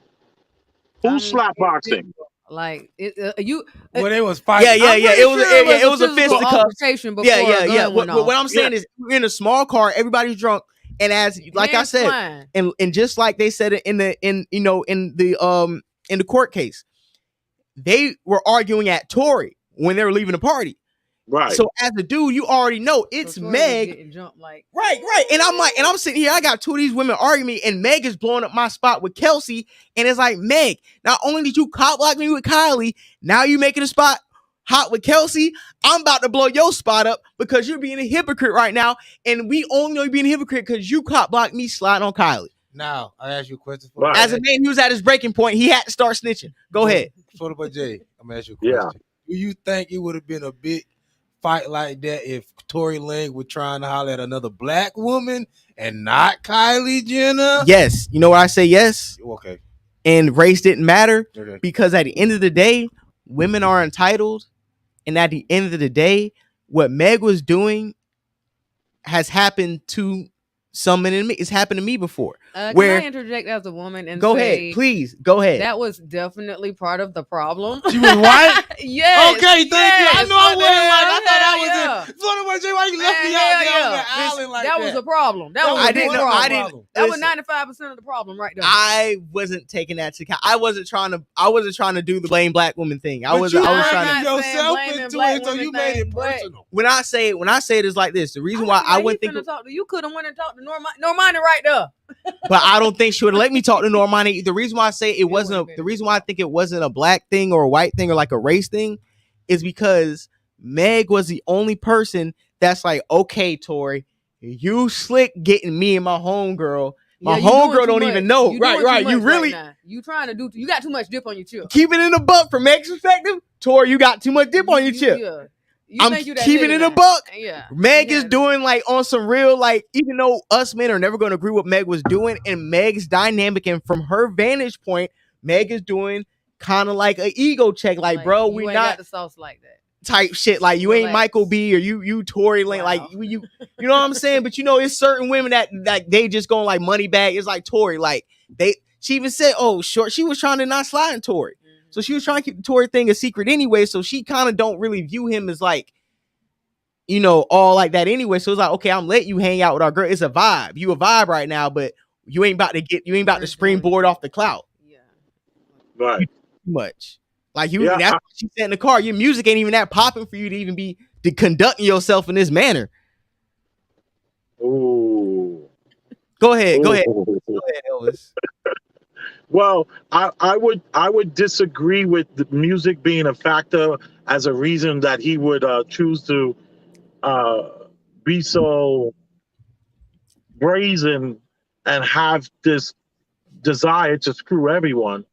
[SPEAKER 6] Who's slap boxing?
[SPEAKER 2] Like
[SPEAKER 3] well, they was fighting.
[SPEAKER 1] Yeah. It was a fisticuffs.
[SPEAKER 2] Altercation before
[SPEAKER 1] What I'm saying is, we're in a small car. Everybody's drunk, and as like I said, and just like they said it in the court case, they were arguing at Tory when they were leaving the party.
[SPEAKER 6] Right.
[SPEAKER 1] So as a dude, you already know it's Meg. Right. And I'm sitting here. I got two of these women arguing me, and Meg is blowing up my spot with Kelsey. And it's like, Meg, not only did you cop block me with Kylie, now you making a spot hot with Kelsey. I'm about to blow your spot up because you're being a hypocrite right now. And we only know you're being a hypocrite because you cop blocked me sliding on Kylie.
[SPEAKER 3] Now, I ask you a question.
[SPEAKER 1] As a man who was at his breaking point, he had to start snitching. Go ahead.
[SPEAKER 3] For the Jay, I'm gonna ask you a question. Do you think it would have been a big fight like that if Tory Lanez was trying to holler at another black woman and not Kylie Jenner?
[SPEAKER 1] Yes. You know why I say yes?
[SPEAKER 3] Okay.
[SPEAKER 1] And race didn't matter because at the end of the day, women are entitled. And at the end of the day, what Meg was doing has happened to some men in me. It's happened to me before.
[SPEAKER 2] Can I interject as a woman and
[SPEAKER 1] go ahead, please go ahead?
[SPEAKER 2] That was definitely part of the problem.
[SPEAKER 3] She was white.
[SPEAKER 2] Yes.
[SPEAKER 3] Okay, thank you. I know I wasn't white. I thought I was
[SPEAKER 2] it.
[SPEAKER 3] Why you left me out there on the island like that?
[SPEAKER 2] That was a problem. That was
[SPEAKER 1] I didn't.
[SPEAKER 2] That was 95% of the problem right there.
[SPEAKER 1] I wasn't taking that to account. I wasn't trying to do the blame black woman thing. I was trying
[SPEAKER 3] to yourself into it, so you made it personal.
[SPEAKER 1] When I say it is like this. The reason why I wouldn't think
[SPEAKER 2] you could have went and talked to Normani right there.
[SPEAKER 1] But I don't think she would have let me talk to Normani. The reason why I say it wasn't the reason why I think it wasn't a black thing or a white thing or like a race thing is because Meg was the only person that's like, okay, Tory, you slick getting me and my homegirl. My homegirl don't even know. Right. You really
[SPEAKER 2] you trying to do you got too much dip on your chip.
[SPEAKER 1] Keep it in the buck from Meg's perspective. Tory, you got too much dip on your chip. I'm keeping it a buck. Meg is doing like on some real, like, even though us men are never going to agree what Meg was doing, and Meg's dynamic, and from her vantage point, Meg is doing kind of like an ego check, like bro, we
[SPEAKER 2] ain't
[SPEAKER 1] not
[SPEAKER 2] got the sauce like that
[SPEAKER 1] type shit. Like you ain't Michael B or you Tory Lane, like you know what I'm saying. But you know, it's certain women that like they just going like money bag. It's like Tory, like she even said, oh, short. She was trying to not slide in Tory. So she was trying to keep the Tory thing a secret anyway. So she kind of don't really view him as like you know, all like that anyway. So it's like, okay, I'm letting you hang out with our girl. It's a vibe. You a vibe right now, but you ain't about to springboard off the clout.
[SPEAKER 2] Yeah.
[SPEAKER 6] Right.
[SPEAKER 1] Too much. Like
[SPEAKER 6] Yeah.
[SPEAKER 1] that's what she said in the car. Your music ain't even that popping for you to even be conducting yourself in this manner.
[SPEAKER 6] Ooh.
[SPEAKER 1] Go ahead,
[SPEAKER 6] Ooh.
[SPEAKER 1] Elvis.
[SPEAKER 6] Well, I would disagree with the music being a factor as a reason that he would choose to uh, be so brazen and have this desire to screw everyone.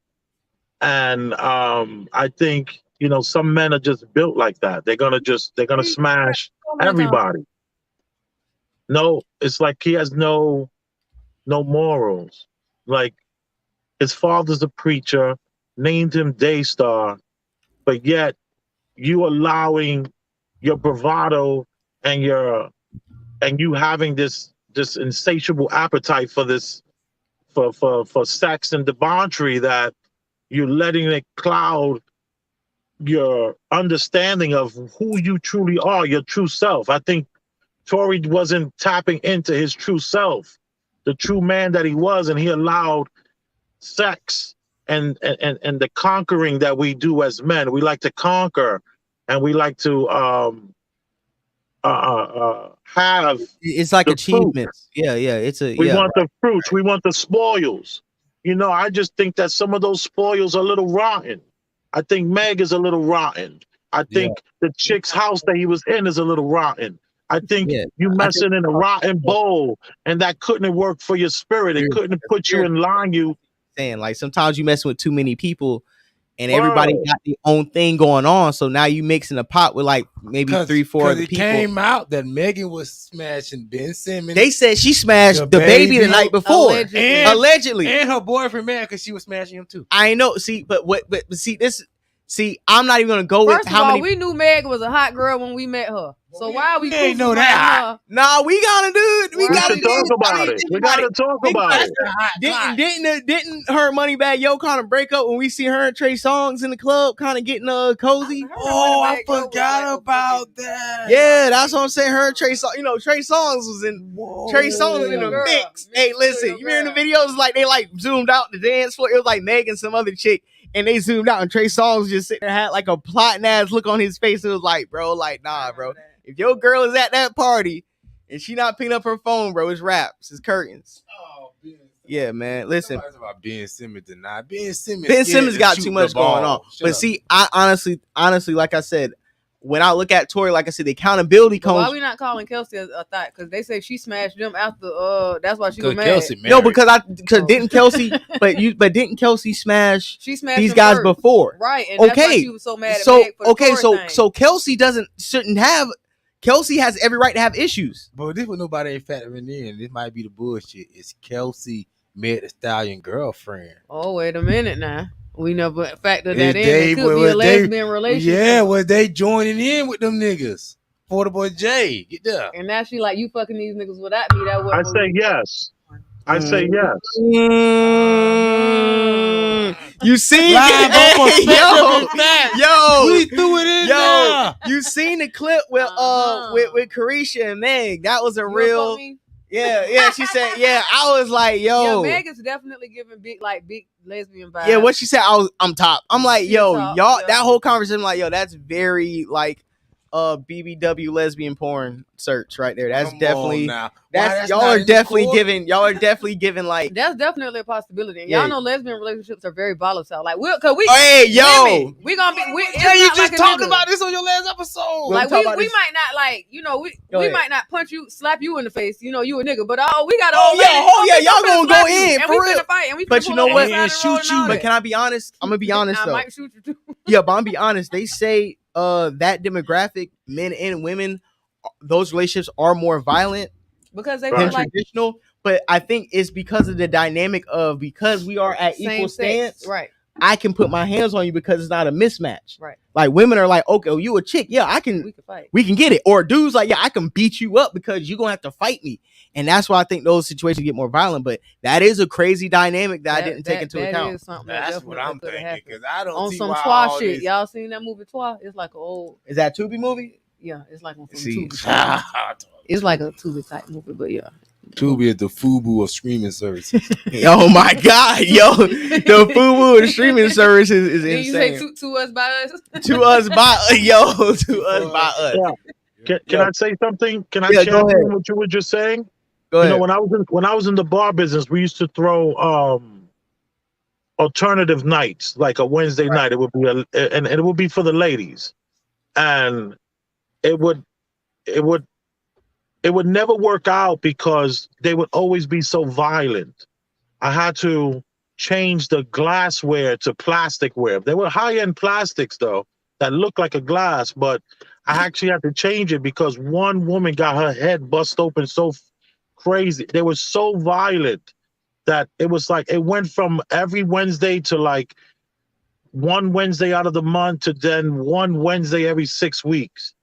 [SPEAKER 6] And I think, you know, some men are just built like that. They're gonna smash everybody. No, it's like he has no morals. Like his father's a preacher, named him Daystar, but yet you allowing your bravado and you having this insatiable appetite for this for sex and debauchery that you're letting it cloud your understanding of who you truly are, your true self. I think Tory wasn't tapping into his true self, the true man that he was, and he allowed sex and the conquering that we do as men. We like to conquer, and we like to have.
[SPEAKER 1] It's like
[SPEAKER 6] the
[SPEAKER 1] achievements. Yeah. It's a
[SPEAKER 6] We
[SPEAKER 1] yeah.
[SPEAKER 6] want the fruits. We want the spoils. You know, I just think that some of those spoils are a little rotten. I think Meg is a little rotten. I think the chick's house that he was in is a little rotten. I think you messing in a rotten bowl, and that couldn't have worked for your spirit. It couldn't have put you in line. You
[SPEAKER 1] saying like sometimes you messing with too many people, and everybody got their own thing going on. So now you mixing a pot with like maybe 3-4 other people.
[SPEAKER 3] It came out that Megan was smashing Ben Simmons.
[SPEAKER 1] They said she smashed the baby the night before, allegedly,
[SPEAKER 3] and her boyfriend mad because she was smashing him too.
[SPEAKER 1] I know. See, but see this. See, I'm not even gonna go
[SPEAKER 2] First
[SPEAKER 1] with
[SPEAKER 2] of
[SPEAKER 1] how
[SPEAKER 2] all,
[SPEAKER 1] many.
[SPEAKER 2] we knew Meg was a hot girl when we met her. So why are we
[SPEAKER 3] ain't know that?
[SPEAKER 1] Nah, we gotta do it. We gotta
[SPEAKER 6] talk about it. We gotta talk about it.
[SPEAKER 1] Didn't her Moneybag Yo kind of break up when we see her and Trey Songz in the club, kind of getting cozy?
[SPEAKER 3] I forgot about that.
[SPEAKER 1] Yeah, that's what I'm saying. Her and Trey Songz, you know, Trey Songz was in the mix. Hey, listen, you remember the videos? Like they like zoomed out the dance floor. It was like Meg and some other chick. And they zoomed out, and Trey Songz just sitting there, had like a plotting ass look on his face. It was like, bro, like, nah, bro. If your girl is at that party and she not picking up her phone, bro, it's raps, it's curtains. Yeah, man. Listen,
[SPEAKER 3] about Ben Simmons tonight. Ben Simmons
[SPEAKER 1] got too much going on. But see, I honestly, like I said, when I look at Tory, like I said, the accountability comes.
[SPEAKER 2] Why we not calling Kelsey a thought? Because they say she smashed them after. That's why she was mad.
[SPEAKER 3] Kelsey
[SPEAKER 1] no, because didn't Kelsey, but didn't Kelsey smash?
[SPEAKER 2] She smashed
[SPEAKER 1] these guys
[SPEAKER 2] first.
[SPEAKER 1] before,
[SPEAKER 2] right? And that's why she was so mad.
[SPEAKER 1] So
[SPEAKER 2] at Meg for the Tory thing.
[SPEAKER 1] so Kelsey shouldn't have. Kelsey has every right to have issues.
[SPEAKER 3] But this what nobody ain't factoring in. This might be the bullshit. It's Kelsey met the Stallion girlfriend.
[SPEAKER 2] Oh, wait a minute now. We never factored that in. It could be a lesbian relationship.
[SPEAKER 3] Yeah, was they joining in with them niggas? For the boy Jay, get there.
[SPEAKER 2] And now she like, you fucking these niggas without me. That
[SPEAKER 6] I say yes. I say yes.
[SPEAKER 1] You see, yo,
[SPEAKER 3] we threw it in now.
[SPEAKER 1] You seen the clip with Carisha and Meg? That was a real. Yeah. She said, yeah. I was like, yo.
[SPEAKER 2] Yeah, Meg is definitely giving big lesbian vibes.
[SPEAKER 1] Yeah, what she said, I'm top. I'm like, yo,
[SPEAKER 2] top,
[SPEAKER 1] y'all.
[SPEAKER 2] yeah.
[SPEAKER 1] That whole conversation, I'm like, yo, that's very like BBW lesbian porn search right there. That's definitely y'all are definitely giving like
[SPEAKER 2] that's definitely a possibility. And
[SPEAKER 1] Yeah.
[SPEAKER 2] y'all know lesbian relationships are very volatile. Like cause we
[SPEAKER 1] hey yo
[SPEAKER 2] women, we gonna be
[SPEAKER 3] you just
[SPEAKER 2] like
[SPEAKER 3] talked about this on your last episode.
[SPEAKER 2] Like we might not like, you know, we might not slap you in the face, you know, you a nigga, but we got
[SPEAKER 1] y'all gonna go in
[SPEAKER 2] and
[SPEAKER 1] for
[SPEAKER 2] we
[SPEAKER 1] real.
[SPEAKER 2] finna fight and we finna
[SPEAKER 1] But you know what?
[SPEAKER 2] and
[SPEAKER 1] shoot you. But can I be honest? I'm gonna be honest
[SPEAKER 2] I
[SPEAKER 1] though.
[SPEAKER 2] might shoot you too.
[SPEAKER 1] Yeah, but I'm gonna be honest. They say that demographic, men and women, those relationships are more violent
[SPEAKER 2] because they
[SPEAKER 1] than
[SPEAKER 2] feel like
[SPEAKER 1] traditional. But I think it's because of the dynamic of because we are at equal stance.
[SPEAKER 2] Right.
[SPEAKER 1] I can put my hands on you because it's not a mismatch.
[SPEAKER 2] Right.
[SPEAKER 1] Like women are like, okay, you a chick, yeah, we can fight. We can get it. Or dudes like, yeah, I can beat you up because you're gonna have to fight me. And that's why I think those situations get more violent. But that is a crazy dynamic that I didn't take into account.
[SPEAKER 3] That's what I'm thinking because I don't
[SPEAKER 2] on
[SPEAKER 3] see
[SPEAKER 2] some
[SPEAKER 3] why
[SPEAKER 2] Twa
[SPEAKER 3] all
[SPEAKER 2] shit.
[SPEAKER 3] this...
[SPEAKER 2] Y'all seen that movie Twa? It's like an old.
[SPEAKER 1] Is that a Tubi movie?
[SPEAKER 2] Yeah, it's like one from
[SPEAKER 1] See,
[SPEAKER 2] Tubi. It's like a Tubi type movie, but yeah.
[SPEAKER 3] Tubi is the FUBU of streaming services.
[SPEAKER 1] oh my God, yo, the FUBU streaming services is
[SPEAKER 2] Then you say
[SPEAKER 1] insane.
[SPEAKER 2] to us by us.
[SPEAKER 1] To us by yo, to us by us.
[SPEAKER 6] Yeah. Can
[SPEAKER 1] Yo,
[SPEAKER 6] I say something? Can I
[SPEAKER 1] yeah, go
[SPEAKER 6] champion
[SPEAKER 1] ahead.
[SPEAKER 6] what you were just saying?
[SPEAKER 1] Go
[SPEAKER 6] You know,
[SPEAKER 1] ahead.
[SPEAKER 6] when I was in the bar business, we used to throw alternative nights, like a Wednesday night. It would be and it would be for the ladies, and it would it would it would never work out because they would always be so violent. I had to change the glassware to plasticware. They were high end plastics though that looked like a glass, but I actually had to change it because one woman got her head bust open so crazy. They were so violent that it was like it went from every Wednesday to like one Wednesday out of the month to then one Wednesday every 6 weeks.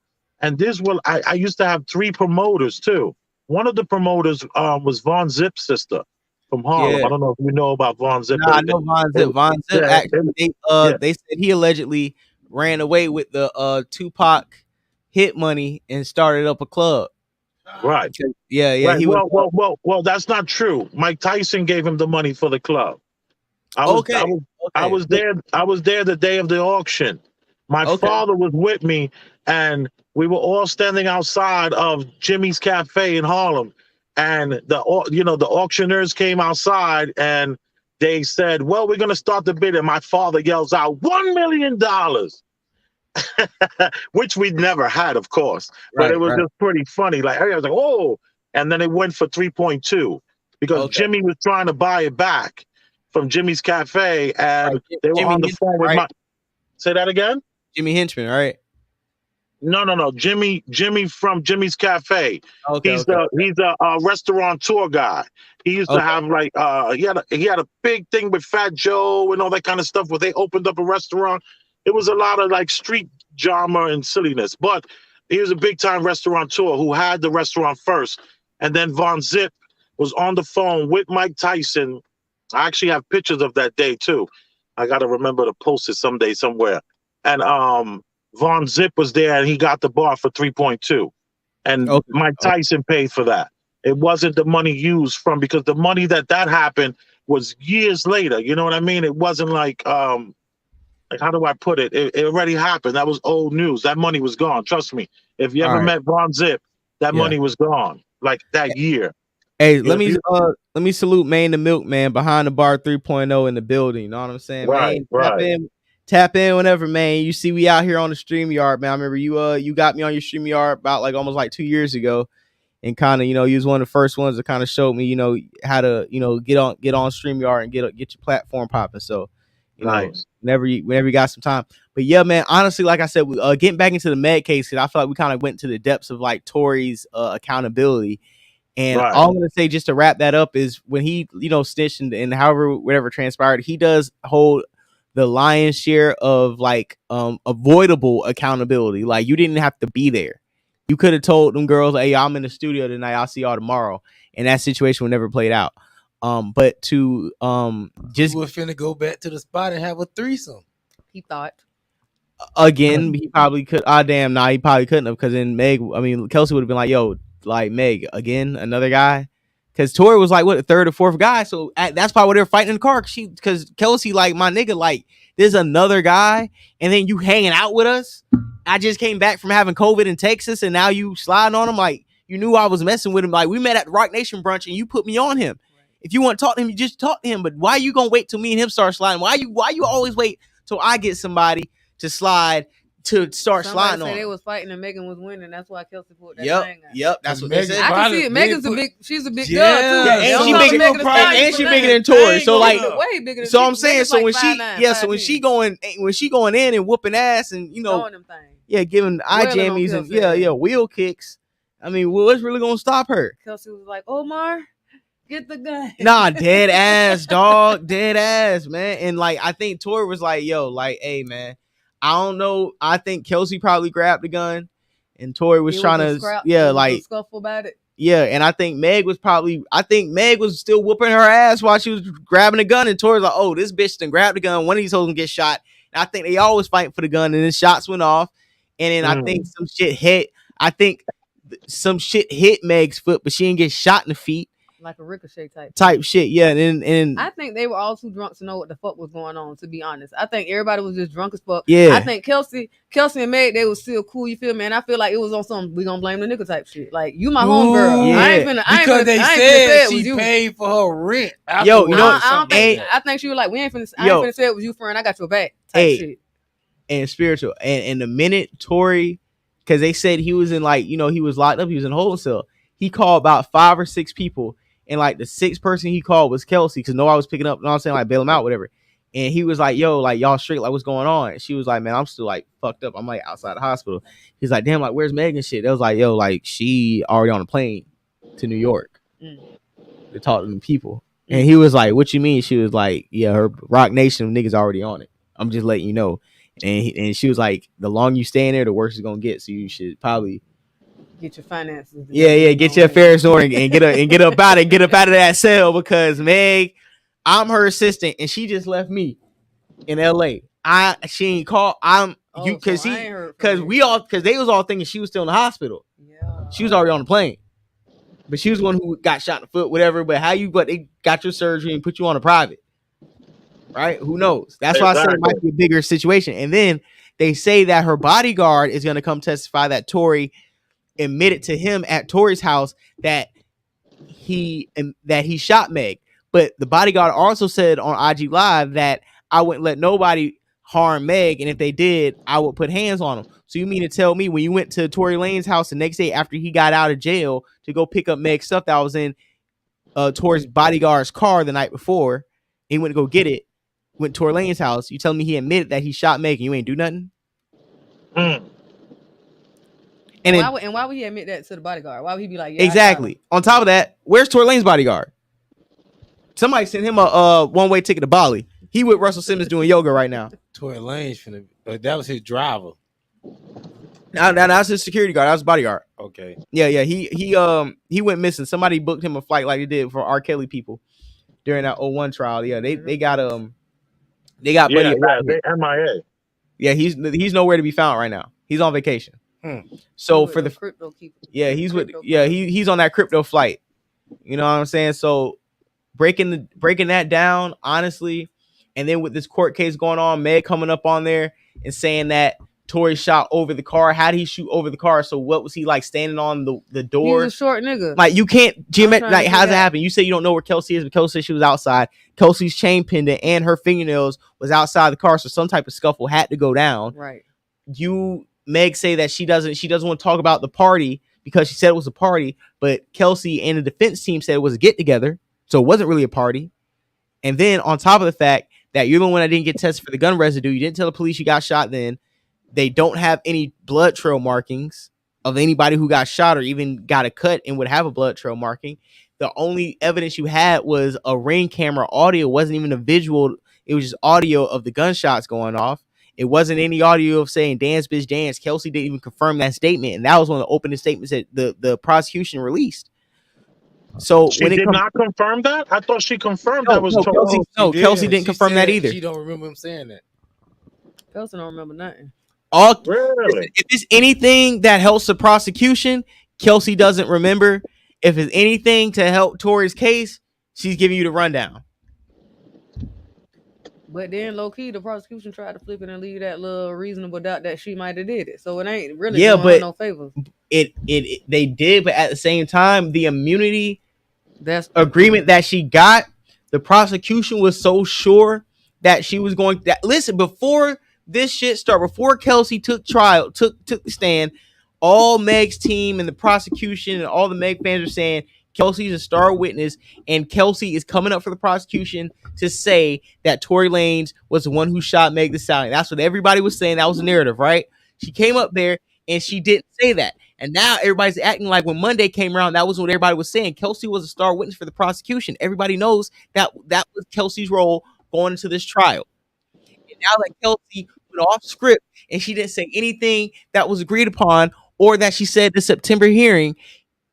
[SPEAKER 6] And this will I used to have three promoters too. One of the promoters was Von Zip's sister from Harlem.
[SPEAKER 1] Yeah.
[SPEAKER 6] I don't know if you know about Von Zip.
[SPEAKER 1] Nah, I know Von Zip. Von Zip
[SPEAKER 6] Yeah,
[SPEAKER 1] actually
[SPEAKER 6] yeah,
[SPEAKER 1] they said he allegedly ran away with the Tupac hit money and started up a club.
[SPEAKER 6] right.
[SPEAKER 1] Yeah, yeah,
[SPEAKER 6] Right.
[SPEAKER 1] he was
[SPEAKER 6] Well, that's not true. Mike Tyson gave him the money for the club. I was I
[SPEAKER 1] okay.
[SPEAKER 6] was I
[SPEAKER 1] Okay.
[SPEAKER 6] was there. I was there the day of the auction. My
[SPEAKER 1] Okay.
[SPEAKER 6] father was with me, and we were all standing outside of Jimmy's Cafe in Harlem. And the auctioneers came outside and they said, "Well, we're going to start the bid." And my father yells out, $1 million, which we'd never had, of course. But
[SPEAKER 1] Right,
[SPEAKER 6] it was
[SPEAKER 1] right.
[SPEAKER 6] just pretty funny. Like I was like, "Oh!" And then it went for 3.2 because
[SPEAKER 1] Okay.
[SPEAKER 6] Jimmy was trying to buy it back from Jimmy's Cafe, and
[SPEAKER 1] Right.
[SPEAKER 6] they were
[SPEAKER 1] Jimmy
[SPEAKER 6] on the
[SPEAKER 1] Henchman,
[SPEAKER 6] phone with
[SPEAKER 1] right?
[SPEAKER 6] my. Say that again.
[SPEAKER 1] Jimmy Henchman, right?
[SPEAKER 6] No. Jimmy from Jimmy's Cafe.
[SPEAKER 1] Okay,
[SPEAKER 6] He's
[SPEAKER 1] okay,
[SPEAKER 6] the he's a restaurateur guy. He used to
[SPEAKER 1] okay.
[SPEAKER 6] have like he had a big thing with Fat Joe and all that kind of stuff where they opened up a restaurant. It was a lot of like street drama and silliness, but he was a big time restaurateur who had the restaurant first, and then Von Zip was on the phone with Mike Tyson. I actually have pictures of that day too. I got to remember to post it someday somewhere. And Von Zip was there and he got the bar for 3.2. And
[SPEAKER 1] Okay.
[SPEAKER 6] Mike Tyson paid for that. It wasn't the money used from because the money that happened was years later. You know what I mean? It wasn't like how do I put it? It already happened. That was old news. That money was gone. Trust me. If you
[SPEAKER 1] All
[SPEAKER 6] ever
[SPEAKER 1] right.
[SPEAKER 6] met Von Zip, that
[SPEAKER 1] Yeah.
[SPEAKER 6] money was gone. Like that year.
[SPEAKER 1] Hey,
[SPEAKER 6] If you,
[SPEAKER 1] let me salute Maine the Milkman behind the bar 3.0 in the building. You know what I'm saying,
[SPEAKER 6] right,
[SPEAKER 1] man?
[SPEAKER 6] right.
[SPEAKER 1] Tap in whenever, man. You see, we out here on the StreamYard, man. I remember you got me on your StreamYard about like almost like 2 years ago, and kind of you was one of the first ones that kind of showed me how to get on StreamYard and get your platform popping. So
[SPEAKER 6] Nice.
[SPEAKER 1] whenever you got some time. But yeah, man. Honestly, like I said, getting back into the Med case, I feel like we kind of went to the depths of like Tory's accountability. And
[SPEAKER 6] Right.
[SPEAKER 1] all I'm gonna say just to wrap that up is when he, snitched and however whatever transpired, he does hold the lion's share of like avoidable accountability. Like you didn't have to be there. You could have told them girls, "Hey, I'm in the studio tonight. I'll see y'all tomorrow." And that situation would never played out. But to just
[SPEAKER 3] We're finna go back to the spot and have a threesome.
[SPEAKER 2] He thought.
[SPEAKER 1] again, he probably could. Damn, nah, he probably couldn't have because then Kelsey would have been like, "Yo, like Meg again, another guy." Because Tory was like what the third or fourth guy, so that's probably why they were fighting in the car. Because Kelsey, like my nigga, like there's another guy, and then you hanging out with us. I just came back from having COVID in Texas, and now you sliding on him like you knew I was messing with him. Like we met at the Rock Nation brunch, and you put me on him. If you want to talk to him, you just talk to him. But why you gonna wait till me and him start sliding? Why you always wait till I get somebody to slide to start sliding on?
[SPEAKER 2] They was fighting and Megan was winning. That's why Kelsey pulled that thing out.
[SPEAKER 1] Yep. That's what they said.
[SPEAKER 2] I can see it. Megan's she's a big girl
[SPEAKER 3] Yeah,
[SPEAKER 2] too.
[SPEAKER 1] and she
[SPEAKER 2] Don't
[SPEAKER 1] bigger,
[SPEAKER 2] Megan to
[SPEAKER 1] and she
[SPEAKER 2] for
[SPEAKER 1] bigger
[SPEAKER 2] nothing.
[SPEAKER 1] than Tory. So like,
[SPEAKER 2] way bigger than
[SPEAKER 1] so
[SPEAKER 2] she.
[SPEAKER 1] I'm saying,
[SPEAKER 2] Megan's
[SPEAKER 1] so
[SPEAKER 2] like
[SPEAKER 1] when
[SPEAKER 2] 5'9",
[SPEAKER 1] she going in and whooping ass and
[SPEAKER 2] throwing them things.
[SPEAKER 1] giving eye
[SPEAKER 2] Wailing on
[SPEAKER 1] jammies and
[SPEAKER 2] Kelsey.
[SPEAKER 1] wheel kicks. I mean, what's really gonna stop her?
[SPEAKER 2] Kelsey was like, Omar, get the gun.
[SPEAKER 1] Nah, dead ass, dog, dead ass, man. And like, I think Tory was like, yo, like, hey, man, I don't know. I think Kelsey probably grabbed the gun, and Tory was trying to,
[SPEAKER 2] scuffle about it.
[SPEAKER 1] Yeah, and I think Meg was still whooping her ass while she was grabbing the gun, and Tory's like, oh, this bitch done grabbed the gun. One of these hoes gonna get shot. And I think they always fight for the gun, and then shots went off. and then I think
[SPEAKER 6] Mm.
[SPEAKER 1] some shit hit. I think some shit hit Meg's foot, but she didn't get shot in the feet.
[SPEAKER 2] Like a ricochet type.
[SPEAKER 1] Type shit, yeah. And
[SPEAKER 2] I think they were all too drunk to know what the fuck was going on. To be honest, I think everybody was just drunk as fuck.
[SPEAKER 1] yeah.
[SPEAKER 2] I think Kelsey and Meg, they was still cool. You feel me? And I feel like it was on some we gonna blame the nigga type shit. Like you my homegirl.
[SPEAKER 1] Yeah.
[SPEAKER 2] I ain't finna.
[SPEAKER 3] Because they
[SPEAKER 2] I ain't finna
[SPEAKER 3] said
[SPEAKER 2] say it was
[SPEAKER 3] she
[SPEAKER 2] you.
[SPEAKER 3] paid for her rent.
[SPEAKER 1] Yo, you know,
[SPEAKER 2] I don't think.
[SPEAKER 1] and-
[SPEAKER 2] I think she was like, we ain't finna. I
[SPEAKER 1] Yo.
[SPEAKER 2] ain't finna say it was you, friend. I got your back. Type
[SPEAKER 1] Hey.
[SPEAKER 2] shit.
[SPEAKER 1] And spiritual. And the minute Tory, because they said he was in like, you know, he was locked up, he was in a holding cell. He called about 5 or 6 people, and like the 6th person he called was Kelsey, because nobody was picking up. You know what I'm saying? Like bail him out, whatever. And he was like, "Yo, like y'all straight? Like what's going on?" And she was like, "Man, I'm still like fucked up. I'm like outside the hospital." He's like, "Damn, like where's Meg and shit?" They was like, "Yo, like she already on a plane to New York to talk to them people." And he was like, "What you mean?" She was like, "Yeah, her Rock Nation niggas already on it. I'm just letting you know." And she was like, "The longer you stay in there, the worse it's gonna get. So you should probably
[SPEAKER 2] get your finances.
[SPEAKER 1] get your affairs in order and get up out of that cell, because Meg, I'm her assistant, and she just left me in L.A. She ain't called. Because they was all thinking she was still in the hospital.
[SPEAKER 2] Yeah.
[SPEAKER 1] She was already on the plane, but she was the one who got shot in the foot, whatever. But they got your surgery and put you on a private, right? Who knows? That's why I said it might be a bigger situation. And then they say that her bodyguard is going to come testify that Tory admitted to him at Tory's house that he shot Meg. But the bodyguard also said on IG Live that I wouldn't let nobody harm Meg, and if they did, I would put hands on them. So you mean to tell me when you went to Tory Lane's house the next day after he got out of jail to go pick up Meg's stuff that was in Tory's bodyguard's car the night before, he went to go get it, went to Tory Lane's house, you telling me he admitted that he shot Meg and you ain't do nothing?
[SPEAKER 2] And why would he admit that to the bodyguard? Why would he be like, yeah,
[SPEAKER 1] exactly. On top of that, where's Tory Lane's bodyguard? Somebody sent him a one-way ticket to Bali. He with Russell Simmons doing yoga right now.
[SPEAKER 3] Tory Lane's finna, but that was his driver.
[SPEAKER 1] Now that's his security guard. That was his bodyguard.
[SPEAKER 3] Okay.
[SPEAKER 1] Yeah. He went missing. Somebody booked him a flight like they did for R. Kelly people during that 01 trial. Yeah, they got Buddy.
[SPEAKER 6] They MIA.
[SPEAKER 1] Yeah, he's nowhere to be found right now. He's on vacation. So for the
[SPEAKER 2] crypto keeper.
[SPEAKER 1] Yeah, he's on that crypto flight. You know what I'm saying? So breaking that down, honestly, and then with this court case going on, Meg coming up on there and saying that Tory shot over the car. How did he shoot over the car? So what was he like standing on the door?
[SPEAKER 2] He's a short nigga.
[SPEAKER 1] Like you can't like how's it happen? You say you don't know where Kelsey is, but Kelsey said she was outside. Kelsey's chain pendant and her fingernails was outside the car, so some type of scuffle had to go down.
[SPEAKER 2] Right.
[SPEAKER 1] Meg say that she doesn't want to talk about the party because she said it was a party, but Kelsey and the defense team said it was a get together, so it wasn't really a party. And then on top of the fact that you're the one that didn't get tested for the gun residue, you didn't tell the police you got shot then. They don't have any blood trail markings of anybody who got shot or even got a cut and would have a blood trail marking. The only evidence you had was a Ring camera audio. It wasn't even a visual. It was just audio of the gunshots going off. It wasn't any audio of saying dance, bitch, dance. Kelsey didn't even confirm that statement. And that was one of the opening statements that the prosecution released. So
[SPEAKER 6] she did not confirm that? I thought she confirmed that was
[SPEAKER 1] Kelsey didn't confirm that either.
[SPEAKER 3] She don't remember him saying that.
[SPEAKER 2] Kelsey don't remember nothing.
[SPEAKER 6] Really?
[SPEAKER 1] If it's anything that helps the prosecution, Kelsey doesn't remember. If it's anything to help Tory's case, she's giving you the rundown.
[SPEAKER 2] But then low key, the prosecution tried to flip it and leave that little reasonable doubt that she might have did it. So it ain't really doing her no favors.
[SPEAKER 1] It they did, but at the same time, the immunity agreement that she got, the prosecution was so sure that she was going that listen, before this shit started, before Kelsey took the stand, all Meg's team and the prosecution and all the Meg fans are saying Kelsey's a star witness, and Kelsey is coming up for the prosecution to say that Tory Lanez was the one who shot Meg Thee Stallion. That's what everybody was saying. That was the narrative, right? She came up there and she didn't say that. And now everybody's acting like when Monday came around, that was what everybody was saying. Kelsey was a star witness for the prosecution. Everybody knows that was Kelsey's role going into this trial. And now that Kelsey went off script and she didn't say anything that was agreed upon or that she said the September hearing,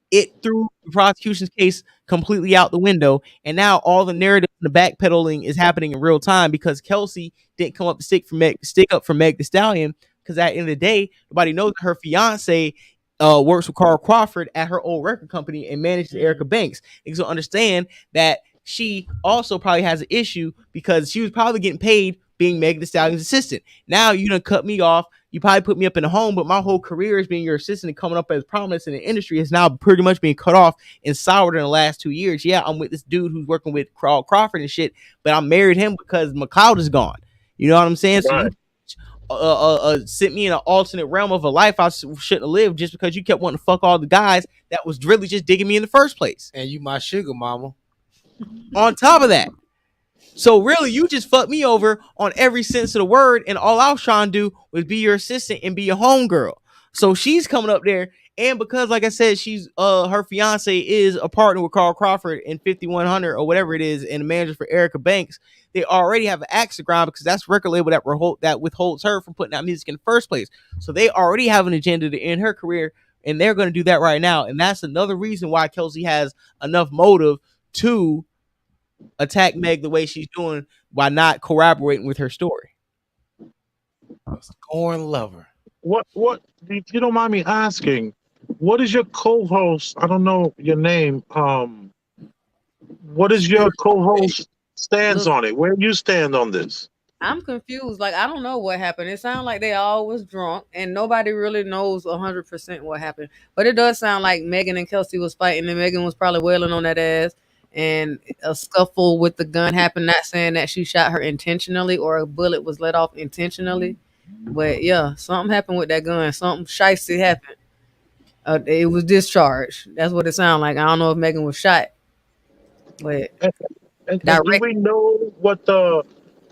[SPEAKER 1] it threw the prosecution's case completely out the window. And now all the narrative and the backpedaling is happening in real time because Kelsey didn't come up to stick up for Meg Thee Stallion because at the end of the day, nobody knows that her fiance works with Carl Crawford at her old record company and manages Erica Banks. Niggas don't understand that she also probably has an issue because she was probably getting paid being Megan Thee Stallion's assistant. Now you done cut me off. You probably put me up in the home, but my whole career as being your assistant and coming up as prominence in the industry is now pretty much being cut off and soured in the last 2 years. Yeah, I'm with this dude who's working with Carl Crawford and shit, but I married him because McLeod is gone. You know what I'm saying? So
[SPEAKER 6] Right.
[SPEAKER 1] you sent me in an alternate realm of a life I shouldn't have lived just because you kept wanting to fuck all the guys that was really just digging me in the first place.
[SPEAKER 3] And you my sugar mama.
[SPEAKER 1] On top of that, so really, you just fucked me over on every sense of the word, and all I was trying to do was be your assistant and be your homegirl. So she's coming up there, and because, like I said, she's her fiance is a partner with Carl Crawford in 5100 or whatever it is, and a manager for Erica Banks. They already have an axe to grind because that's a record label that withholds her from putting out music in the first place. So they already have an agenda to end her career, and they're going to do that right now. And that's another reason why Kelsey has enough motive to attack Meg the way she's doing by not corroborating with her story.
[SPEAKER 3] Scorn lover.
[SPEAKER 6] What if you don't mind me asking, what is your co-host? I don't know your name. What is your co-host stance on it? Where you stand on this?
[SPEAKER 2] I'm confused. Like, I don't know what happened. It sounds like they all was drunk, and nobody really knows 100% what happened. But it does sound like Megan and Kelsey was fighting, and Megan was probably wailing on that ass, and a scuffle with the gun happened. Not saying that she shot her intentionally or a bullet was let off intentionally, but yeah, something happened with that gun. Something shicey happened. It was discharged. That's what it sounded like. I don't know if Megan was shot, but
[SPEAKER 6] And do
[SPEAKER 2] direct.
[SPEAKER 6] we know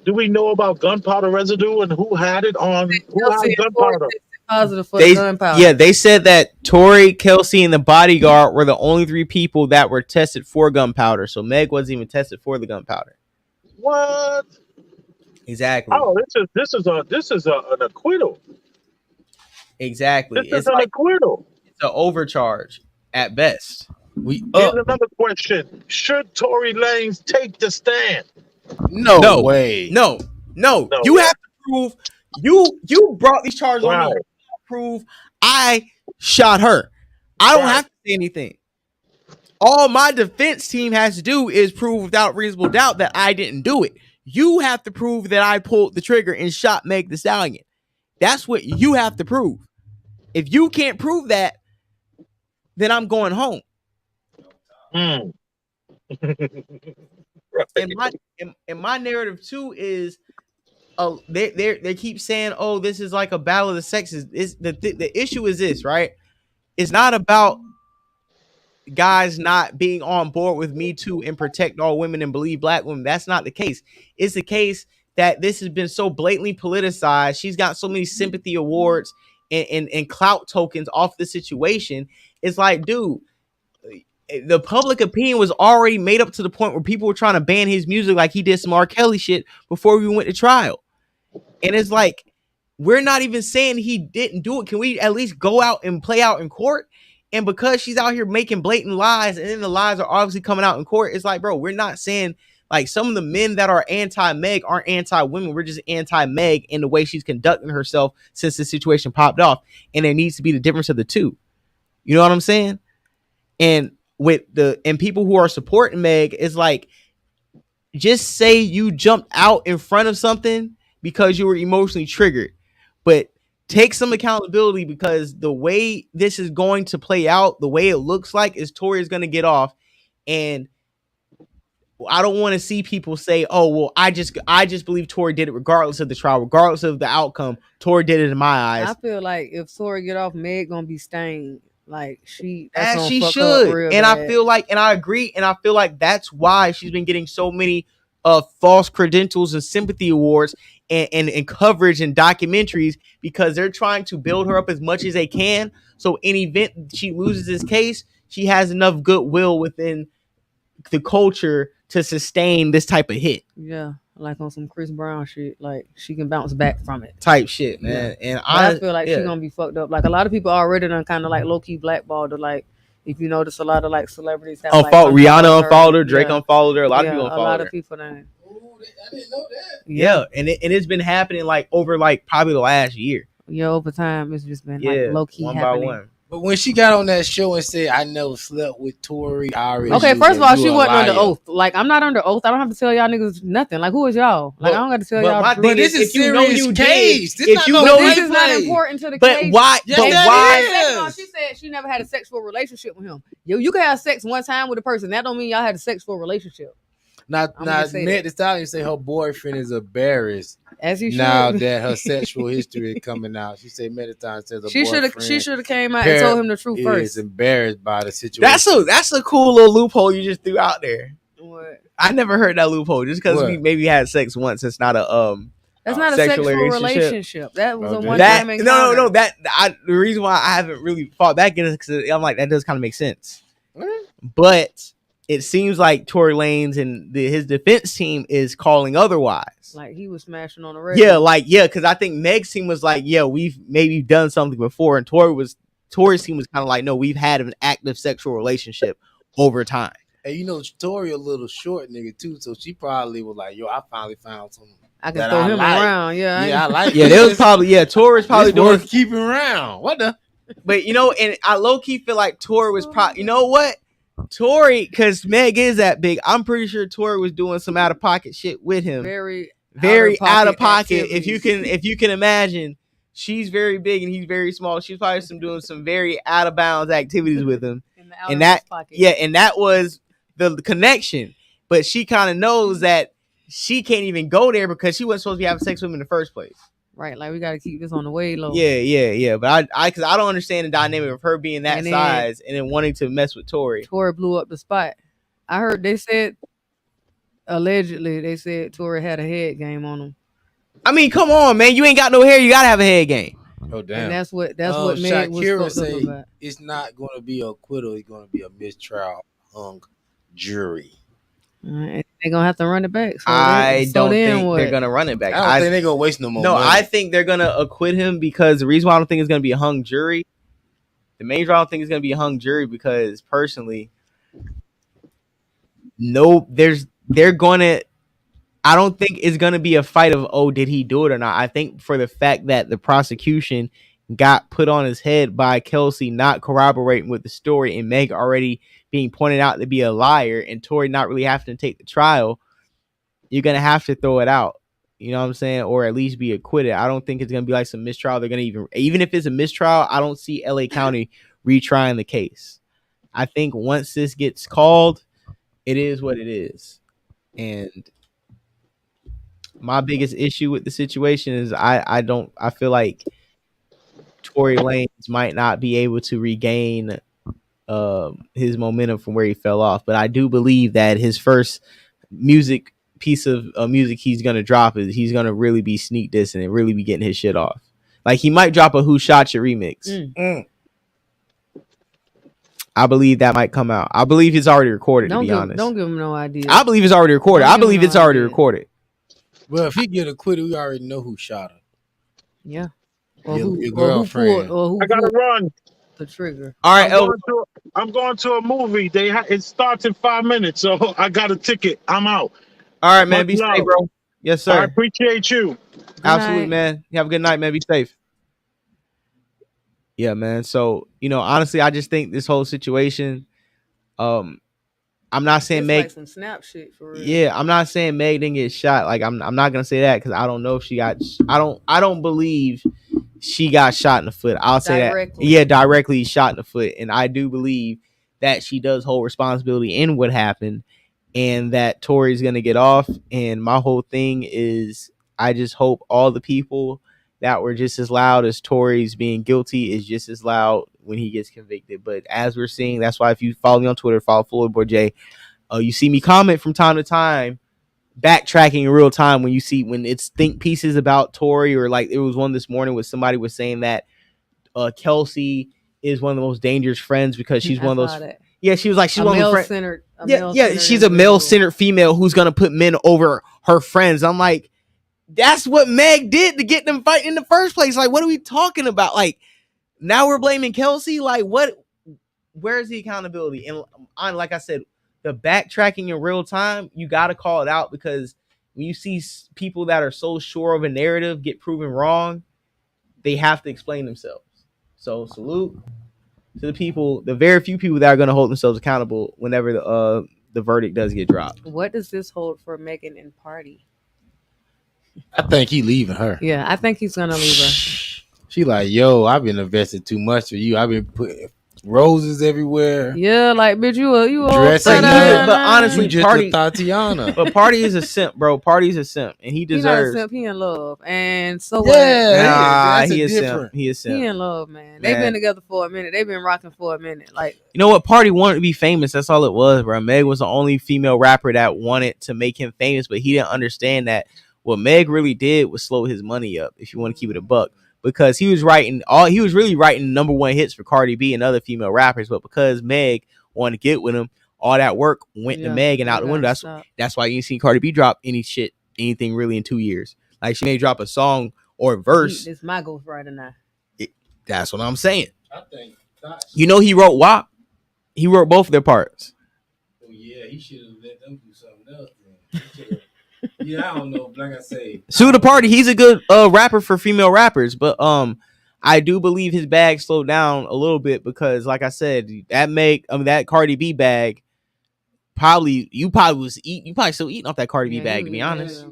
[SPEAKER 6] do we know about gunpowder residue and who had it on? Who
[SPEAKER 2] Kelsey
[SPEAKER 6] had
[SPEAKER 2] and Tory
[SPEAKER 6] gunpowder?
[SPEAKER 2] tested positive for
[SPEAKER 1] They
[SPEAKER 2] gunpowder.
[SPEAKER 1] yeah, they said that Tory, Kelsey, and the bodyguard were the only 3 people that were tested for gunpowder. So Meg wasn't even tested for the gunpowder.
[SPEAKER 6] What?
[SPEAKER 1] Exactly.
[SPEAKER 6] Oh, this is an acquittal.
[SPEAKER 1] Exactly.
[SPEAKER 6] This is
[SPEAKER 1] It's
[SPEAKER 6] an
[SPEAKER 1] like
[SPEAKER 6] acquittal.
[SPEAKER 1] it's an overcharge at best.
[SPEAKER 3] We
[SPEAKER 6] Here's
[SPEAKER 3] up.
[SPEAKER 6] another question: should Tory Lanez take the stand?
[SPEAKER 3] No way.
[SPEAKER 1] No.
[SPEAKER 6] No.
[SPEAKER 1] You have to prove you brought these charges on me.
[SPEAKER 6] Right.
[SPEAKER 1] You have to prove I shot her. I don't
[SPEAKER 6] Right.
[SPEAKER 1] have to say anything. All my defense team has to do is prove without reasonable doubt that I didn't do it. You have to prove that I pulled the trigger and shot Meg Thee Stallion. That's what you have to prove. If you can't prove that, then I'm going home.
[SPEAKER 6] Mm.
[SPEAKER 1] And my narrative too is, they keep saying, oh, this is like a battle of the sexes. The issue is this, right? It's not about guys not being on board with Me Too and protect all women and believe black women. That's not the case. It's the case that this has been so blatantly politicized. She's got so many sympathy awards and clout tokens off the situation. It's like, dude, the public opinion was already made up to the point where people were trying to ban his music like he did some R. Kelly shit before we went to trial. And it's like, we're not even saying he didn't do it. Can we at least go out and play out in court? And because she's out here making blatant lies, and then the lies are obviously coming out in court, it's like, bro, we're not saying, like, some of the men that are anti-Meg aren't anti-women. We're just anti-Meg in the way she's conducting herself since the situation popped off. And there needs to be the difference of the two. You know what I'm saying? And people who are supporting Meg, is like, just say you jumped out in front of something because you were emotionally triggered, but take some accountability, because the way this is going to play out, the way it looks like, is Tory is going to get off. And I don't want to see people say, oh, well, I just believe Tory did it regardless of the trial, regardless of the outcome. Tory did it in my eyes.
[SPEAKER 2] I feel like if Tory get off, Meg gonna be stained. Like
[SPEAKER 1] as she should. And I feel like, and I agree, and I feel like that's why she's been getting so many false credentials and sympathy awards and coverage and documentaries, because they're trying to build her up as much as they can. So in event she loses this case, she has enough goodwill within the culture to sustain this type of hit.
[SPEAKER 2] Yeah, like on some Chris Brown shit. Like, she can bounce back from it.
[SPEAKER 1] Type shit, man.
[SPEAKER 2] Yeah. And I feel like she's gonna be fucked up. Like, a lot of people already done kind of like low key blackballed her. Like, if you notice, a lot of like celebrities have like
[SPEAKER 1] Rihanna unfollowed her, Drake unfollowed her, a lot of people unfollowed her.
[SPEAKER 2] A lot of people done.
[SPEAKER 3] Ooh, I didn't know that.
[SPEAKER 1] Yeah, and it's been happening like over like probably the last year.
[SPEAKER 2] Yeah, over time, it's just been like
[SPEAKER 1] Yeah,
[SPEAKER 2] low key
[SPEAKER 1] one by
[SPEAKER 2] happening.
[SPEAKER 1] one.
[SPEAKER 3] But when she got on that show and said, "I never slept with Tory," I already
[SPEAKER 2] Okay,
[SPEAKER 3] knew
[SPEAKER 2] first of
[SPEAKER 3] that
[SPEAKER 2] all,
[SPEAKER 3] you
[SPEAKER 2] she
[SPEAKER 3] a
[SPEAKER 2] wasn't under
[SPEAKER 3] liar.
[SPEAKER 2] oath. Like, I'm not under oath. I don't have to tell y'all niggas nothing. Like, who is y'all? Like, I don't got to tell
[SPEAKER 1] but
[SPEAKER 2] y'all
[SPEAKER 1] my
[SPEAKER 2] the
[SPEAKER 1] thing
[SPEAKER 2] truth.
[SPEAKER 3] But this is
[SPEAKER 1] if you know
[SPEAKER 3] serious
[SPEAKER 1] you
[SPEAKER 3] case.
[SPEAKER 1] did,
[SPEAKER 3] This
[SPEAKER 1] if
[SPEAKER 3] not
[SPEAKER 1] you
[SPEAKER 3] no
[SPEAKER 1] know
[SPEAKER 2] But this
[SPEAKER 3] play
[SPEAKER 2] is not
[SPEAKER 3] play.
[SPEAKER 2] important to the
[SPEAKER 1] but
[SPEAKER 2] case.
[SPEAKER 1] why?
[SPEAKER 3] Yes,
[SPEAKER 1] but
[SPEAKER 3] that
[SPEAKER 1] why?
[SPEAKER 3] is.
[SPEAKER 2] Second off, she said she never had a sexual relationship with him. You can have sex one time with a person. That don't mean y'all had a sexual relationship.
[SPEAKER 3] Not
[SPEAKER 2] I'm gonna say
[SPEAKER 3] Meg
[SPEAKER 2] that.
[SPEAKER 3] Thee Stallion say her boyfriend is embarrassed
[SPEAKER 2] As you
[SPEAKER 3] now
[SPEAKER 2] should.
[SPEAKER 3] that her sexual history is coming out. She said Meg Thee Stallion says her
[SPEAKER 2] She
[SPEAKER 3] boyfriend
[SPEAKER 2] should have came out and told him the truth
[SPEAKER 3] is
[SPEAKER 2] first.
[SPEAKER 3] embarrassed by the situation.
[SPEAKER 1] That's a cool little loophole you just threw out there.
[SPEAKER 2] What?
[SPEAKER 1] I never heard that loophole. Just because we
[SPEAKER 3] What?
[SPEAKER 1] maybe had sex once, it's not a
[SPEAKER 2] That's not a
[SPEAKER 1] sexual
[SPEAKER 2] sexual
[SPEAKER 1] relationship.
[SPEAKER 2] relationship. That was
[SPEAKER 3] Oh,
[SPEAKER 2] a
[SPEAKER 3] then-
[SPEAKER 2] one
[SPEAKER 1] that
[SPEAKER 2] time encounter.
[SPEAKER 1] no. The reason why I haven't really fought back against it because I'm like that does kind of make sense. But it seems like Tory Lanez and his defense team is calling otherwise.
[SPEAKER 2] Like he was smashing on the radio.
[SPEAKER 1] Because I think Meg's team was like, yeah, we've maybe done something before, and Tory's team was kind of like, no, we've had an active sexual relationship over time.
[SPEAKER 3] And you know, Tory a little short nigga too, so she probably was like, "Yo, I finally found something
[SPEAKER 2] I can
[SPEAKER 3] that
[SPEAKER 2] throw
[SPEAKER 3] I
[SPEAKER 2] him
[SPEAKER 3] like.
[SPEAKER 2] around. Yeah,
[SPEAKER 3] Yeah, I like.
[SPEAKER 1] Yeah,
[SPEAKER 3] this.
[SPEAKER 1] there was probably Tory's probably
[SPEAKER 3] It's
[SPEAKER 1] doing.
[SPEAKER 3] worth keeping around. What the?
[SPEAKER 1] But and I low key feel like Tory was probably. You know what? Tory, because Meg is that big. I'm pretty sure Tory was doing some out of pocket shit with him.
[SPEAKER 2] very
[SPEAKER 1] out of pocket.
[SPEAKER 2] activities.
[SPEAKER 1] If you can imagine, she's very big and he's very small. She's probably doing some very out of bounds activities with him.
[SPEAKER 2] In the
[SPEAKER 1] And that
[SPEAKER 2] pocket.
[SPEAKER 1] and that was the connection. But she kind of knows that she can't even go there because she wasn't supposed to be having sex with him in the first place.
[SPEAKER 2] Right, like we got to keep this on the way low.
[SPEAKER 1] Yeah. But I because I don't understand the dynamic of her being that
[SPEAKER 2] And then-
[SPEAKER 1] size and then wanting to mess with Tory.
[SPEAKER 2] Tory blew up the spot. I heard they said allegedly they said Tory had a head game on him.
[SPEAKER 1] I mean, come on, man. You ain't got no hair. You gotta have a head game.
[SPEAKER 3] Oh damn!
[SPEAKER 2] And that's what Meg was
[SPEAKER 3] Shakira
[SPEAKER 2] fucked up
[SPEAKER 3] say
[SPEAKER 2] about.
[SPEAKER 3] it's not going to be a acquittal. It's going to be a mistrial hung jury.
[SPEAKER 2] And they're gonna have to run it back. So
[SPEAKER 1] I don't think
[SPEAKER 2] what?
[SPEAKER 1] they're gonna run it back.
[SPEAKER 3] I don't think they're gonna waste no more.
[SPEAKER 1] No,
[SPEAKER 3] money.
[SPEAKER 1] I think they're gonna acquit him because the reason why I don't think it's gonna be a hung jury. The main reason I don't think it's gonna be a hung jury because personally, they're gonna. I don't think it's gonna be a fight of did he do it or not. I think for the fact that the prosecution got put on his head by Kelsey not corroborating with the story and Meg already being pointed out to be a liar and Tory not really having to take the trial, you're gonna have to throw it out. You know what I'm saying? Or at least be acquitted. I don't think it's gonna be like some mistrial. They're gonna even if it's a mistrial, I don't see LA County retrying the case. I think once this gets called, it is what it is. And my biggest issue with the situation is I feel like Tory Lanez might not be able to regain his momentum from where he fell off. But I do believe that his first piece of music he's gonna drop is he's gonna really be sneak dissing and really be getting his shit off. Like he might drop a Who Shot You remix. I believe that might come out. I believe it's already recorded. To be honest,
[SPEAKER 2] don't give him no idea.
[SPEAKER 1] I believe it's already recorded. I believe it's already recorded.
[SPEAKER 3] Well, if he get acquitted, we already know who shot her.
[SPEAKER 2] Yeah. Or
[SPEAKER 3] Your girlfriend.
[SPEAKER 6] I gotta run.
[SPEAKER 2] The trigger.
[SPEAKER 1] All right,
[SPEAKER 6] I'm going to a movie. It starts in 5 minutes, so I got a ticket. I'm out.
[SPEAKER 1] All right, man.
[SPEAKER 6] Much
[SPEAKER 1] Be
[SPEAKER 6] love.
[SPEAKER 1] safe, bro. Yes, sir.
[SPEAKER 6] I appreciate you.
[SPEAKER 1] Absolutely,
[SPEAKER 2] night.
[SPEAKER 1] man. You have a good night, man. Be safe. Yeah, man. So, honestly, I just think this whole situation, I'm not saying
[SPEAKER 2] It's
[SPEAKER 1] Meg.
[SPEAKER 2] like some snap shit for real.
[SPEAKER 1] Yeah, I'm not saying Meg didn't get shot. Like, I'm not gonna say that because I don't know if she got. I don't believe she got shot in the foot. I'll say
[SPEAKER 2] Directly.
[SPEAKER 1] that. Yeah, directly shot in the foot, and I do believe that she does hold responsibility in what happened, and that Tory's gonna get off. And my whole thing is, I just hope all the people that were just as loud as Tory's being guilty is just as loud when he gets convicted. But as we're seeing, that's why if you follow me on Twitter, follow Floyd Boy J, you see me comment from time to time, backtracking in real time when it's think pieces about Tory, or like it was one this morning where somebody was saying that Kelsey is one of the most dangerous friends because she's one of those.
[SPEAKER 2] That.
[SPEAKER 1] Yeah, she was like she's one of those friends.
[SPEAKER 2] Yeah,
[SPEAKER 1] she's a male-centered female who's gonna put men over her friends. I'm like, that's what Meg did to get them fighting in the first place. Like, what are we talking about? Like, now we're blaming Kelsey. Like, what? Where's the accountability? And like I said, the backtracking in real time, you got to call it out, because when you see people that are so sure of a narrative get proven wrong, they have to explain themselves. So salute to the people, the very few people that are going to hold themselves accountable whenever the verdict does get dropped.
[SPEAKER 2] What does this hold for Megan and Party?
[SPEAKER 3] I think he leaving her.
[SPEAKER 2] Yeah, I think he's gonna leave her.
[SPEAKER 3] She like, yo, I've been invested too much for you. I've been putting roses everywhere.
[SPEAKER 2] Yeah, like bitch, you all
[SPEAKER 3] Dressing
[SPEAKER 2] upside
[SPEAKER 3] up.
[SPEAKER 1] But honestly,
[SPEAKER 3] You just
[SPEAKER 1] Party-
[SPEAKER 3] a Tatiana.
[SPEAKER 1] But Party is a simp, bro. Party's a simp, and he
[SPEAKER 2] He not a
[SPEAKER 1] deserves.
[SPEAKER 2] simp, he in love. And so
[SPEAKER 3] Yeah.
[SPEAKER 2] what?
[SPEAKER 1] Nah,
[SPEAKER 3] that's
[SPEAKER 1] he
[SPEAKER 3] a
[SPEAKER 1] is
[SPEAKER 3] different.
[SPEAKER 1] simp. He is simp.
[SPEAKER 2] He in love, man. They've been together for a minute. They've been rocking for a minute. Like,
[SPEAKER 1] You know what? Party wanted to be famous. That's all it was, bro. Meg was the only female rapper that wanted to make him famous, but he didn't understand that what Meg really did was slow his money up, if you want to keep it a buck. Because he was really writing number one hits for Cardi B and other female rappers, but because Meg wanted to get with him, all that work went to Meg and out the window. That's why you ain't seen Cardi B drop anything really in 2 years. Like, she may drop a song or a verse.
[SPEAKER 2] It's my ghostwriter now.
[SPEAKER 1] That's what I'm saying.
[SPEAKER 3] I think.
[SPEAKER 1] You know, he wrote WAP. He wrote both of their parts.
[SPEAKER 3] Oh yeah, he should have let them do something else. Then. Yeah, I don't know. Like I say,
[SPEAKER 1] Sue the Party. He's a good rapper for female rappers, but I do believe his bag slowed down a little bit because, like I said, that Cardi B bag you probably still eating off that Cardi B bag, to be honest.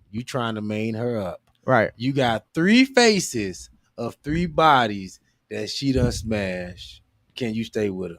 [SPEAKER 3] You trying to main her up,
[SPEAKER 1] Right?
[SPEAKER 3] You got 3 faces of 3 bodies that she done smashed. Can you stay with her?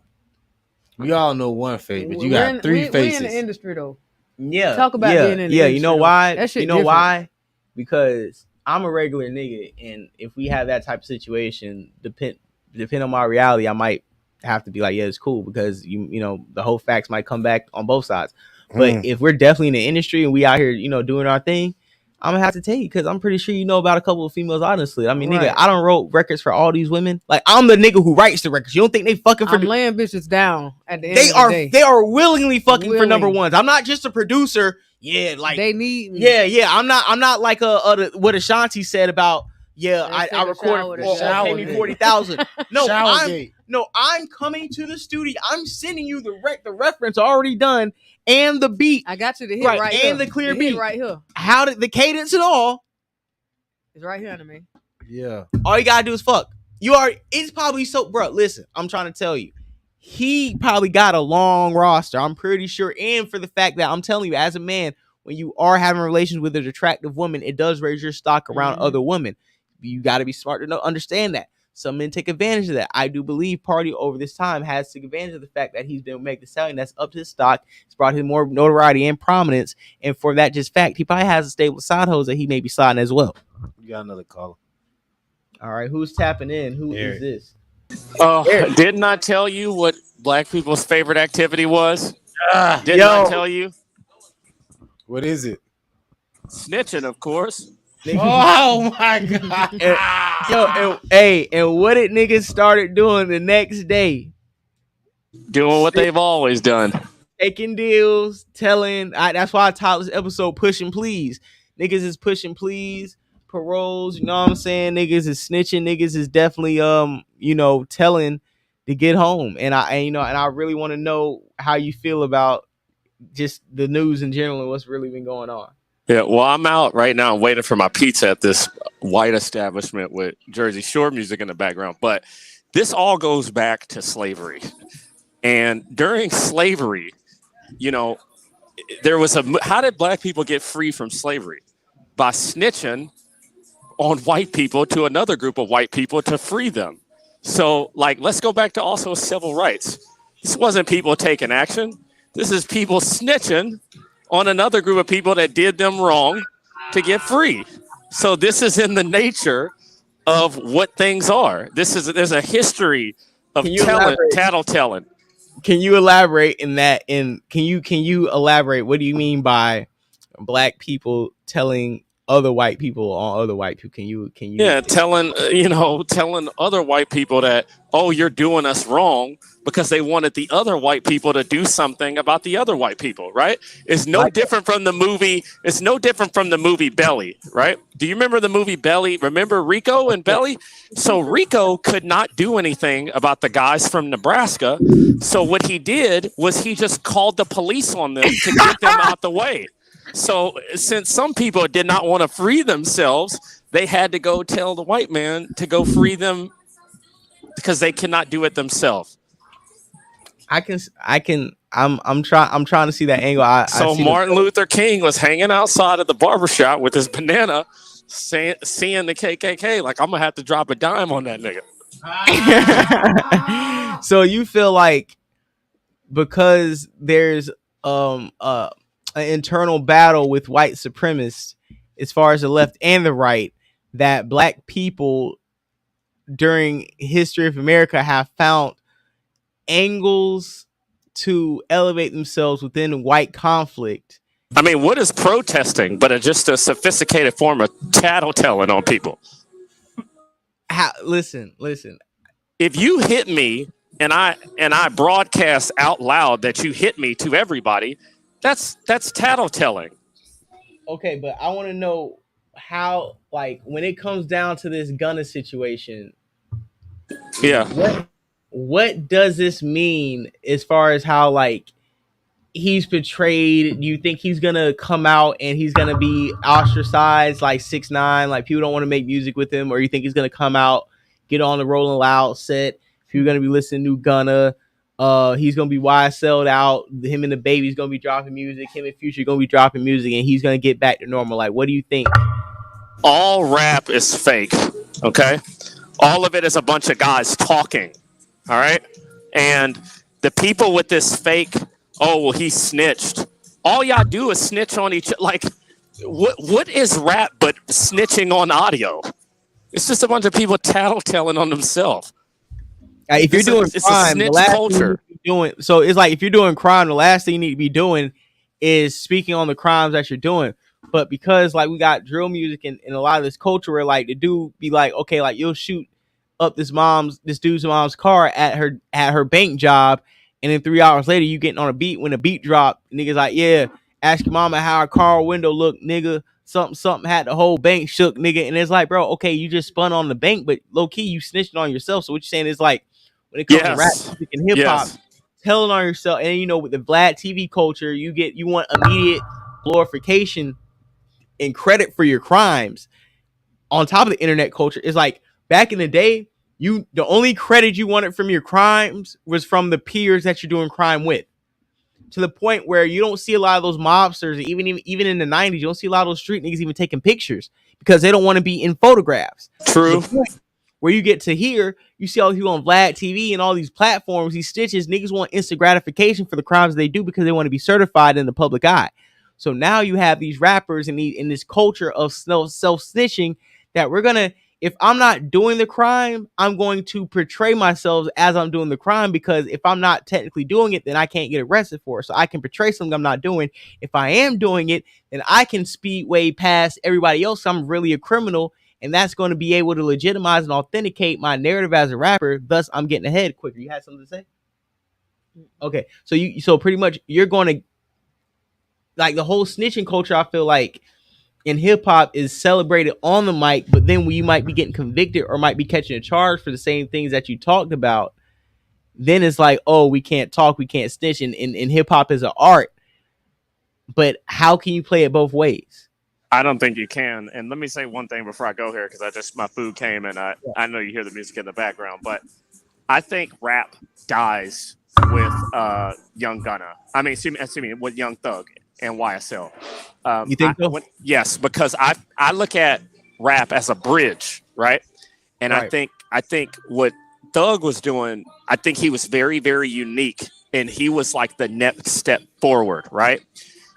[SPEAKER 3] We all know one face, but you got 3 faces.
[SPEAKER 2] We in the industry though.
[SPEAKER 1] Yeah.
[SPEAKER 2] Talk about being in the industry.
[SPEAKER 1] You know why?
[SPEAKER 2] That shit
[SPEAKER 1] you know
[SPEAKER 2] different.
[SPEAKER 1] why? Because I'm a regular nigga, and if we have that type of situation, depend on my reality, I might have to be like, yeah, it's cool, because you know the whole facts might come back on both sides. But if we're definitely in the industry and we out here, doing our thing, I'm gonna have to tell you, because I'm pretty sure you know about a couple of females. Honestly, I mean, nigga, I don't wrote records for all these women. Like, I'm the nigga who writes the records. You don't think they fucking for?
[SPEAKER 2] I'm laying bitches down at the end of the day.
[SPEAKER 1] They are willingly fucking for number ones. I'm not just a producer. Yeah, like
[SPEAKER 2] they need me.
[SPEAKER 1] Yeah. I'm not like what Ashanti said about. Yeah, I recorded pay me 40,000. No, I'm coming to the studio. I'm sending you the reference already done and the beat.
[SPEAKER 2] I got you the hit right here.
[SPEAKER 1] And the clear beat
[SPEAKER 2] right here.
[SPEAKER 1] How did the cadence and all?
[SPEAKER 2] It's right here to me.
[SPEAKER 3] Yeah.
[SPEAKER 1] All you gotta do is fuck. It's probably so, bro. Listen, I'm trying to tell you, he probably got a long roster. I'm pretty sure, and for the fact that I'm telling you, as a man, when you are having relations with an attractive woman, it does raise your stock around other women. You got to be smart to understand that. Some men take advantage of that. I do believe Party over this time has taken advantage of the fact that he's been Meg Thee Stallion. That's up to his stock. It's brought him more notoriety and prominence. And for that just fact, he probably has a stable side hose that he may be sliding as well.
[SPEAKER 3] We got another caller.
[SPEAKER 1] All right, who's tapping in? Who is this?
[SPEAKER 7] Didn't I tell you what black people's favorite activity was? Didn't I tell you?
[SPEAKER 3] What is it?
[SPEAKER 7] Snitching, of course.
[SPEAKER 3] Oh my god!
[SPEAKER 1] And what did niggas started doing the next day?
[SPEAKER 7] Doing what they've always done.
[SPEAKER 1] Taking deals, telling. That's why I titled this episode "Pushing Pleas." Niggas is pushing pleas, paroles. You know what I'm saying? Niggas is snitching. Niggas is definitely telling to get home. And I really want to know how you feel about just the news in general and what's really been going on.
[SPEAKER 7] Yeah, well, I'm out right now waiting for my pizza at this white establishment with Jersey Shore music in the background. But this all goes back to slavery. And during slavery, there was how did black people get free from slavery? By snitching on white people to another group of white people to free them. So, let's go back to also civil rights. This wasn't people taking action. This is people snitching on another group of people that did them wrong to get free. So this is in the nature of what things are. There's a history of tattletelling.
[SPEAKER 1] Can you elaborate in that? Can you elaborate? What do you mean by black people telling other white people on other white people? Can you?
[SPEAKER 7] Yeah, telling other white people that, oh, you're doing us wrong, because they wanted the other white people to do something about the other white people, right? It's no different from the movie. It's no different from the movie Belly, right? Do you remember the movie Belly? Remember Rico and Belly? So Rico could not do anything about the guys from Nebraska. So what he did was he just called the police on them to get them out the way. So since some people did not want to free themselves, they had to go tell the white man to go free them because they cannot do it themselves.
[SPEAKER 1] I'm trying to see that angle. I
[SPEAKER 7] So
[SPEAKER 1] see the
[SPEAKER 7] Martin Luther King was hanging outside of the barbershop with his banana, seeing the KKK. Like, I'm gonna have to drop a dime on that nigga.
[SPEAKER 1] So you feel like because there's an internal battle with white supremacists as far as the left and the right, that black people during history of America have found angles to elevate themselves within white conflict.
[SPEAKER 7] I mean, what is protesting but just a sophisticated form of tattletelling on people?
[SPEAKER 1] Listen.
[SPEAKER 7] If you hit me and I broadcast out loud that you hit me to everybody, that's tattletelling.
[SPEAKER 1] Okay, but I want to know how, like, when it comes down to this Gunna situation,
[SPEAKER 7] Yeah.
[SPEAKER 1] what does this mean as far as how, like, he's portrayed? Do you think he's gonna come out and he's gonna be ostracized like 6ix9ine, like people don't want to make music with him, or you think he's gonna come out, get on the Rolling Loud set? If you're gonna be listening to Gunna, he's gonna be YSL'd out. Him and the baby's gonna be dropping music. Him and Future gonna be dropping music, and he's gonna get back to normal. Like, what do you think?
[SPEAKER 7] All rap is fake. Okay, all of it is a bunch of guys talking. All right, and the people with this fake, oh well, he snitched. All y'all do is snitch on each. Like, what is rap but snitching on audio? It's just a bunch of people tattletelling on themselves.
[SPEAKER 1] If you're doing crime, the last
[SPEAKER 7] culture.
[SPEAKER 1] thing you're doing, so it's like if you're doing crime, the last thing you need to be doing is speaking on the crimes that you're doing. But because like we got drill music and a lot of this culture where like the dude be like, okay, like you'll shoot up this dude's mom's car at her bank job, and then 3 hours later you getting on a beat. When the beat drop, niggas like, yeah, ask your mama how her car window look, nigga. Something had the whole bank shook, nigga. And it's like, bro, okay, you just spun on the bank, but low key you snitching on yourself. So what you're saying is like, when it comes to rap music and hip hop, telling on yourself, and you know, with the Vlad TV culture, you want immediate glorification and credit for your crimes. On top of the internet culture, it's like back in the day, the only credit you wanted from your crimes was from the peers that you're doing crime with. To the point where you don't see a lot of those mobsters, even in the 90s, you don't see a lot of those street niggas even taking pictures because they don't want to be in photographs.
[SPEAKER 7] True.
[SPEAKER 1] Where you get to here, you see all these people on Vlad TV and all these platforms, these stitches, niggas want instant gratification for the crimes they do because they want to be certified in the public eye. So now you have these rappers in this culture of self-snitching that we're gonna, if I'm not doing the crime, I'm going to portray myself as I'm doing the crime, because if I'm not technically doing it, then I can't get arrested for it. So I can portray something I'm not doing. If I am doing it, then I can speed way past everybody else. I'm really a criminal. And that's going to be able to legitimize and authenticate my narrative as a rapper. Thus, I'm getting ahead quicker. You had something to say? Okay. So pretty much you're going to, like, the whole snitching culture, I feel like in hip hop is celebrated on the mic, but then when you might be getting convicted or might be catching a charge for the same things that you talked about, then it's like, oh, we can't talk, we can't snitch. And hip hop is an art. But how can you play it both ways?
[SPEAKER 7] I don't think you can. And let me say one thing before I go here, because my food came and I know you hear the music in the background, but I think rap dies with Young Gunna. I mean, excuse me, with Young Thug and YSL.
[SPEAKER 1] You think so?
[SPEAKER 7] Yes, because I look at rap as a bridge, right? And
[SPEAKER 1] right.
[SPEAKER 7] I think what Thug was doing, I think he was very, very unique, and he was like the next step forward, right?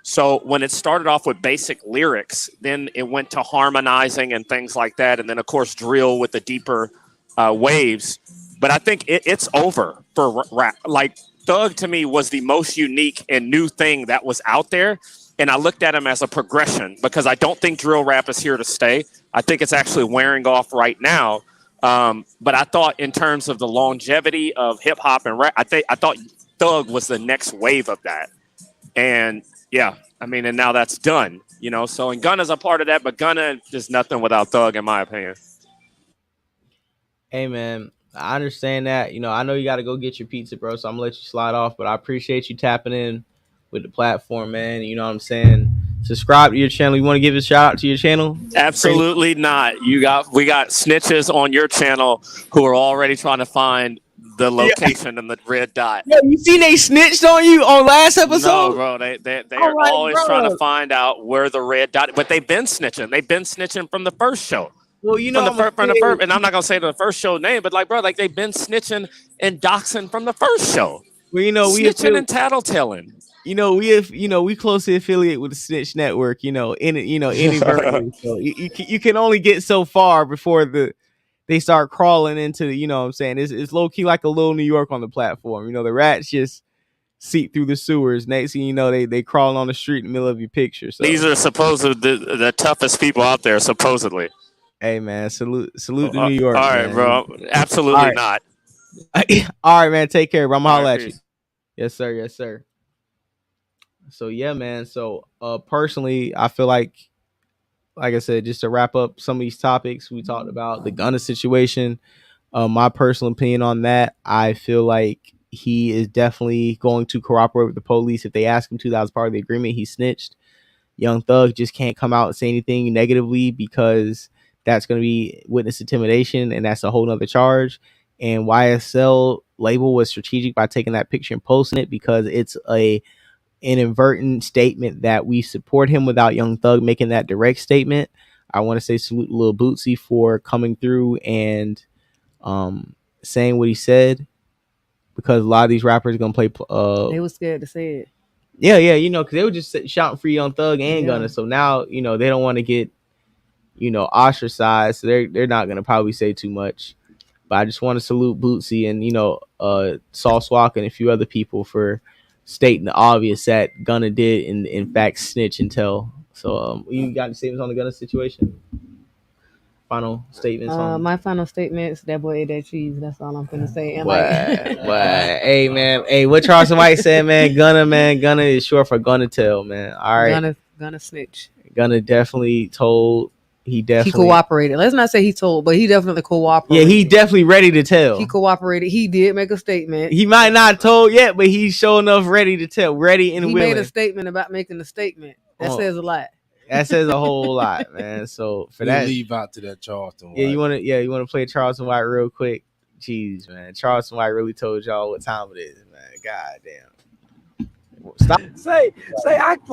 [SPEAKER 7] So when it started off with basic lyrics, then it went to harmonizing and things like that. And then, of course, drill with the deeper waves. But I think it's over for rap. Like, Thug, to me, was the most unique and new thing that was out there. And I looked at him as a progression, because I don't think drill rap is here to stay. I think it's actually wearing off right now. But I thought in terms of the longevity of hip hop and rap, I thought Thug was the next wave of that. And yeah, I mean, and now that's done, you know. So, and Gunna's a part of that, but Gunna is nothing without Thug, in my opinion.
[SPEAKER 1] Hey, man, I understand that. You know, I know you got to go get your pizza, bro, so I'm going to let you slide off, but I appreciate you tapping in with the platform, man. You know what I'm saying? subscribe to your channel. You want to give a shout out to your channel?
[SPEAKER 7] Absolutely not. We got snitches on your channel who are already trying to find the location and the red dot.
[SPEAKER 1] Yo, you seen they snitched on you on last episode?
[SPEAKER 7] No, bro. They are
[SPEAKER 1] like,
[SPEAKER 7] always
[SPEAKER 1] bro.
[SPEAKER 7] trying to find out where the red dot. But they've been snitching. They've been snitching from the first show.
[SPEAKER 1] Well, you know,
[SPEAKER 7] from the first, and I'm not gonna say the first show name, but like, bro, like they've been snitching and doxing from the first show.
[SPEAKER 1] Well, you know,
[SPEAKER 7] snitching and tattletelling.
[SPEAKER 1] You know, we closely affiliate with the Snitch Network. You know, inadvertently, so you can only get so far before they start crawling into the, you know what I'm saying? It's low key like a little New York on the platform. You know, the rats just seep through the sewers. Next thing you know, they crawling on the street in the middle of your picture. So
[SPEAKER 7] these are supposed the toughest people out there, supposedly.
[SPEAKER 1] Hey man, salute to New York.
[SPEAKER 7] All right,
[SPEAKER 1] man.
[SPEAKER 7] bro. Absolutely not.
[SPEAKER 1] All right, man. Take care, bro. I'm holla at you.
[SPEAKER 7] Peace.
[SPEAKER 1] Yes, sir. Yes, sir. So yeah, man. So personally, I feel like I said, just to wrap up some of these topics we talked about, the Gunna situation. My personal opinion on that, I feel like he is definitely going to cooperate with the police if they ask him to. That was part of the agreement. He snitched. Young Thug just can't come out and say anything negatively because that's going to be witness intimidation, and that's a whole nother charge. And YSL label was strategic by taking that picture and posting it because it's an inadvertent statement that we support him without Young Thug making that direct statement. I want to say salute Lil Bootsy for coming through and saying what he said, because a lot of these rappers are going to play.
[SPEAKER 2] They were scared to say it.
[SPEAKER 1] Yeah, you know, because they were just shouting free Young Thug and Gunna. So now, you know, they don't want to get, you know, ostracized. So they're not going to probably say too much. But I just want to salute Bootsy and, you know, Sauce Walk and a few other people for stating the obvious that Gunna did, in fact, snitch and tell. So you got any statements on the Gunna situation? Final statements on
[SPEAKER 2] my final statements, that boy ate that cheese. That's all I'm gonna say. And
[SPEAKER 1] what? Hey man, what Charleston White said, man. Gunna is short for Gunna tell, man. All right,
[SPEAKER 2] Gunna snitch.
[SPEAKER 1] Gunna definitely told. He
[SPEAKER 2] cooperated. Let's not say he told, but he definitely cooperated.
[SPEAKER 1] Yeah, he definitely ready to tell.
[SPEAKER 2] He cooperated. He did make a statement.
[SPEAKER 1] He might not told yet, but he's sure enough ready to tell. Ready and willing.
[SPEAKER 2] He made a statement about making a statement. That says a lot.
[SPEAKER 1] That says a whole lot, man. So for that,
[SPEAKER 3] leave out to that Charleston White.
[SPEAKER 1] Yeah, you want to play Charleston White real quick? Jeez, man. Charleston White really told y'all what time it is, man. God damn.
[SPEAKER 8] Stop.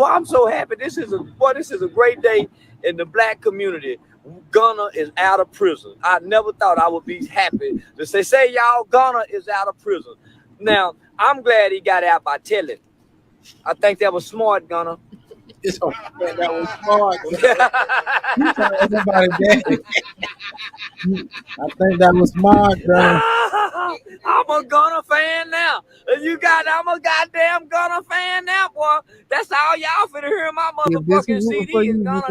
[SPEAKER 8] I'm so happy. This is a great day in the black community. Gunna is out of prison. I never thought I would be happy to say y'all, Gunna is out of prison. Now, I'm glad he got out by telling. I think that was smart, Gunna.
[SPEAKER 3] That was smart. I think that was smart, bro.
[SPEAKER 8] I'm a Gunna fan now. I'm a goddamn Gunna fan now, boy. That's all y'all finna hear my motherfucking CD is Gunna.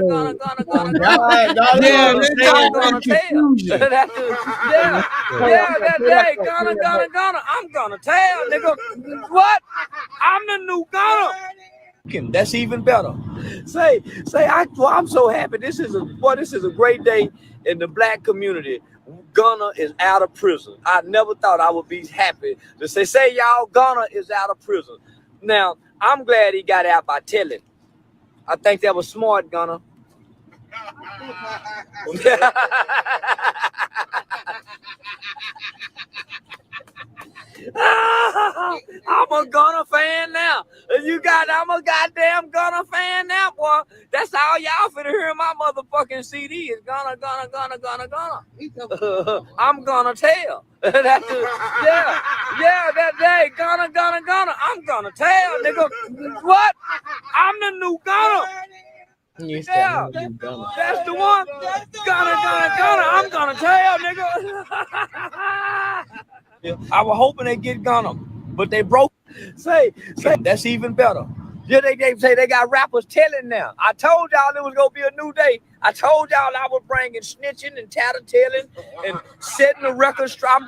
[SPEAKER 8] Yeah, that day, Gunna. I'm gonna tell, nigga. What? I'm the new Gunna. That's even better. I'm so happy. This is a great day in the black community. Gunna is out of prison. I never thought I would be happy to say y'all, Gunna is out of prison. Now, I'm glad he got out by telling. I think that was smart, Gunna. I'm a Gunna fan now. I'm a goddamn Gunna fan now, boy. That's all y'all finna hear my motherfucking CD is Gunna. I'm gonna tell. That day, Gunna. I'm gonna tell, nigga. What? I'm the new Gunna. Yeah, that's the one. Gunna. I'm gonna tell, nigga. I was hoping they get Gunna, but they broke. Say, that's even better. Yeah, they say they got rappers telling now. I told y'all it was gonna be a new day. I told y'all I was bringing snitching and tattletelling and setting the record straight. I'm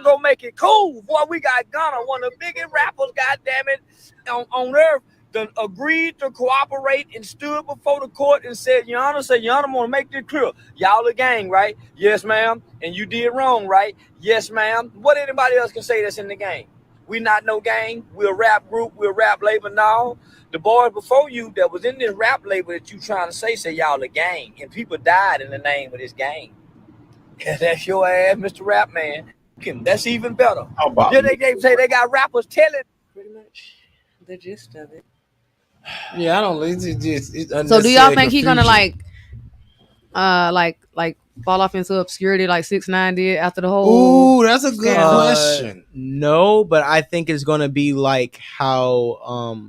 [SPEAKER 8] gonna make it cool. Boy, we got Gunna, one of the biggest rappers, goddamn it, on earth. That agreed to cooperate and stood before the court and said, Your Honor, I want to make this clear. Y'all a gang, right? Yes, ma'am. And you did wrong, right? Yes, ma'am. What anybody else can say that's in the gang? We not no gang. We're a rap group. We're a rap label now. The boys before you that was in this rap label that you trying to say y'all a gang, and people died in the name of this gang. That's your ass, Mr. Rap Man. That's even better.
[SPEAKER 3] How about
[SPEAKER 8] Yeah, they say they got rappers telling.
[SPEAKER 2] Pretty much the gist of it.
[SPEAKER 3] Yeah, I don't. It's just it's
[SPEAKER 2] So do y'all
[SPEAKER 3] unnecessary
[SPEAKER 2] think he gonna
[SPEAKER 3] confusion.
[SPEAKER 2] like fall off into obscurity like 6ix9ine did after the whole?
[SPEAKER 3] Ooh, that's a good
[SPEAKER 2] scandal?
[SPEAKER 3] question.
[SPEAKER 1] No, but I think it's gonna be like how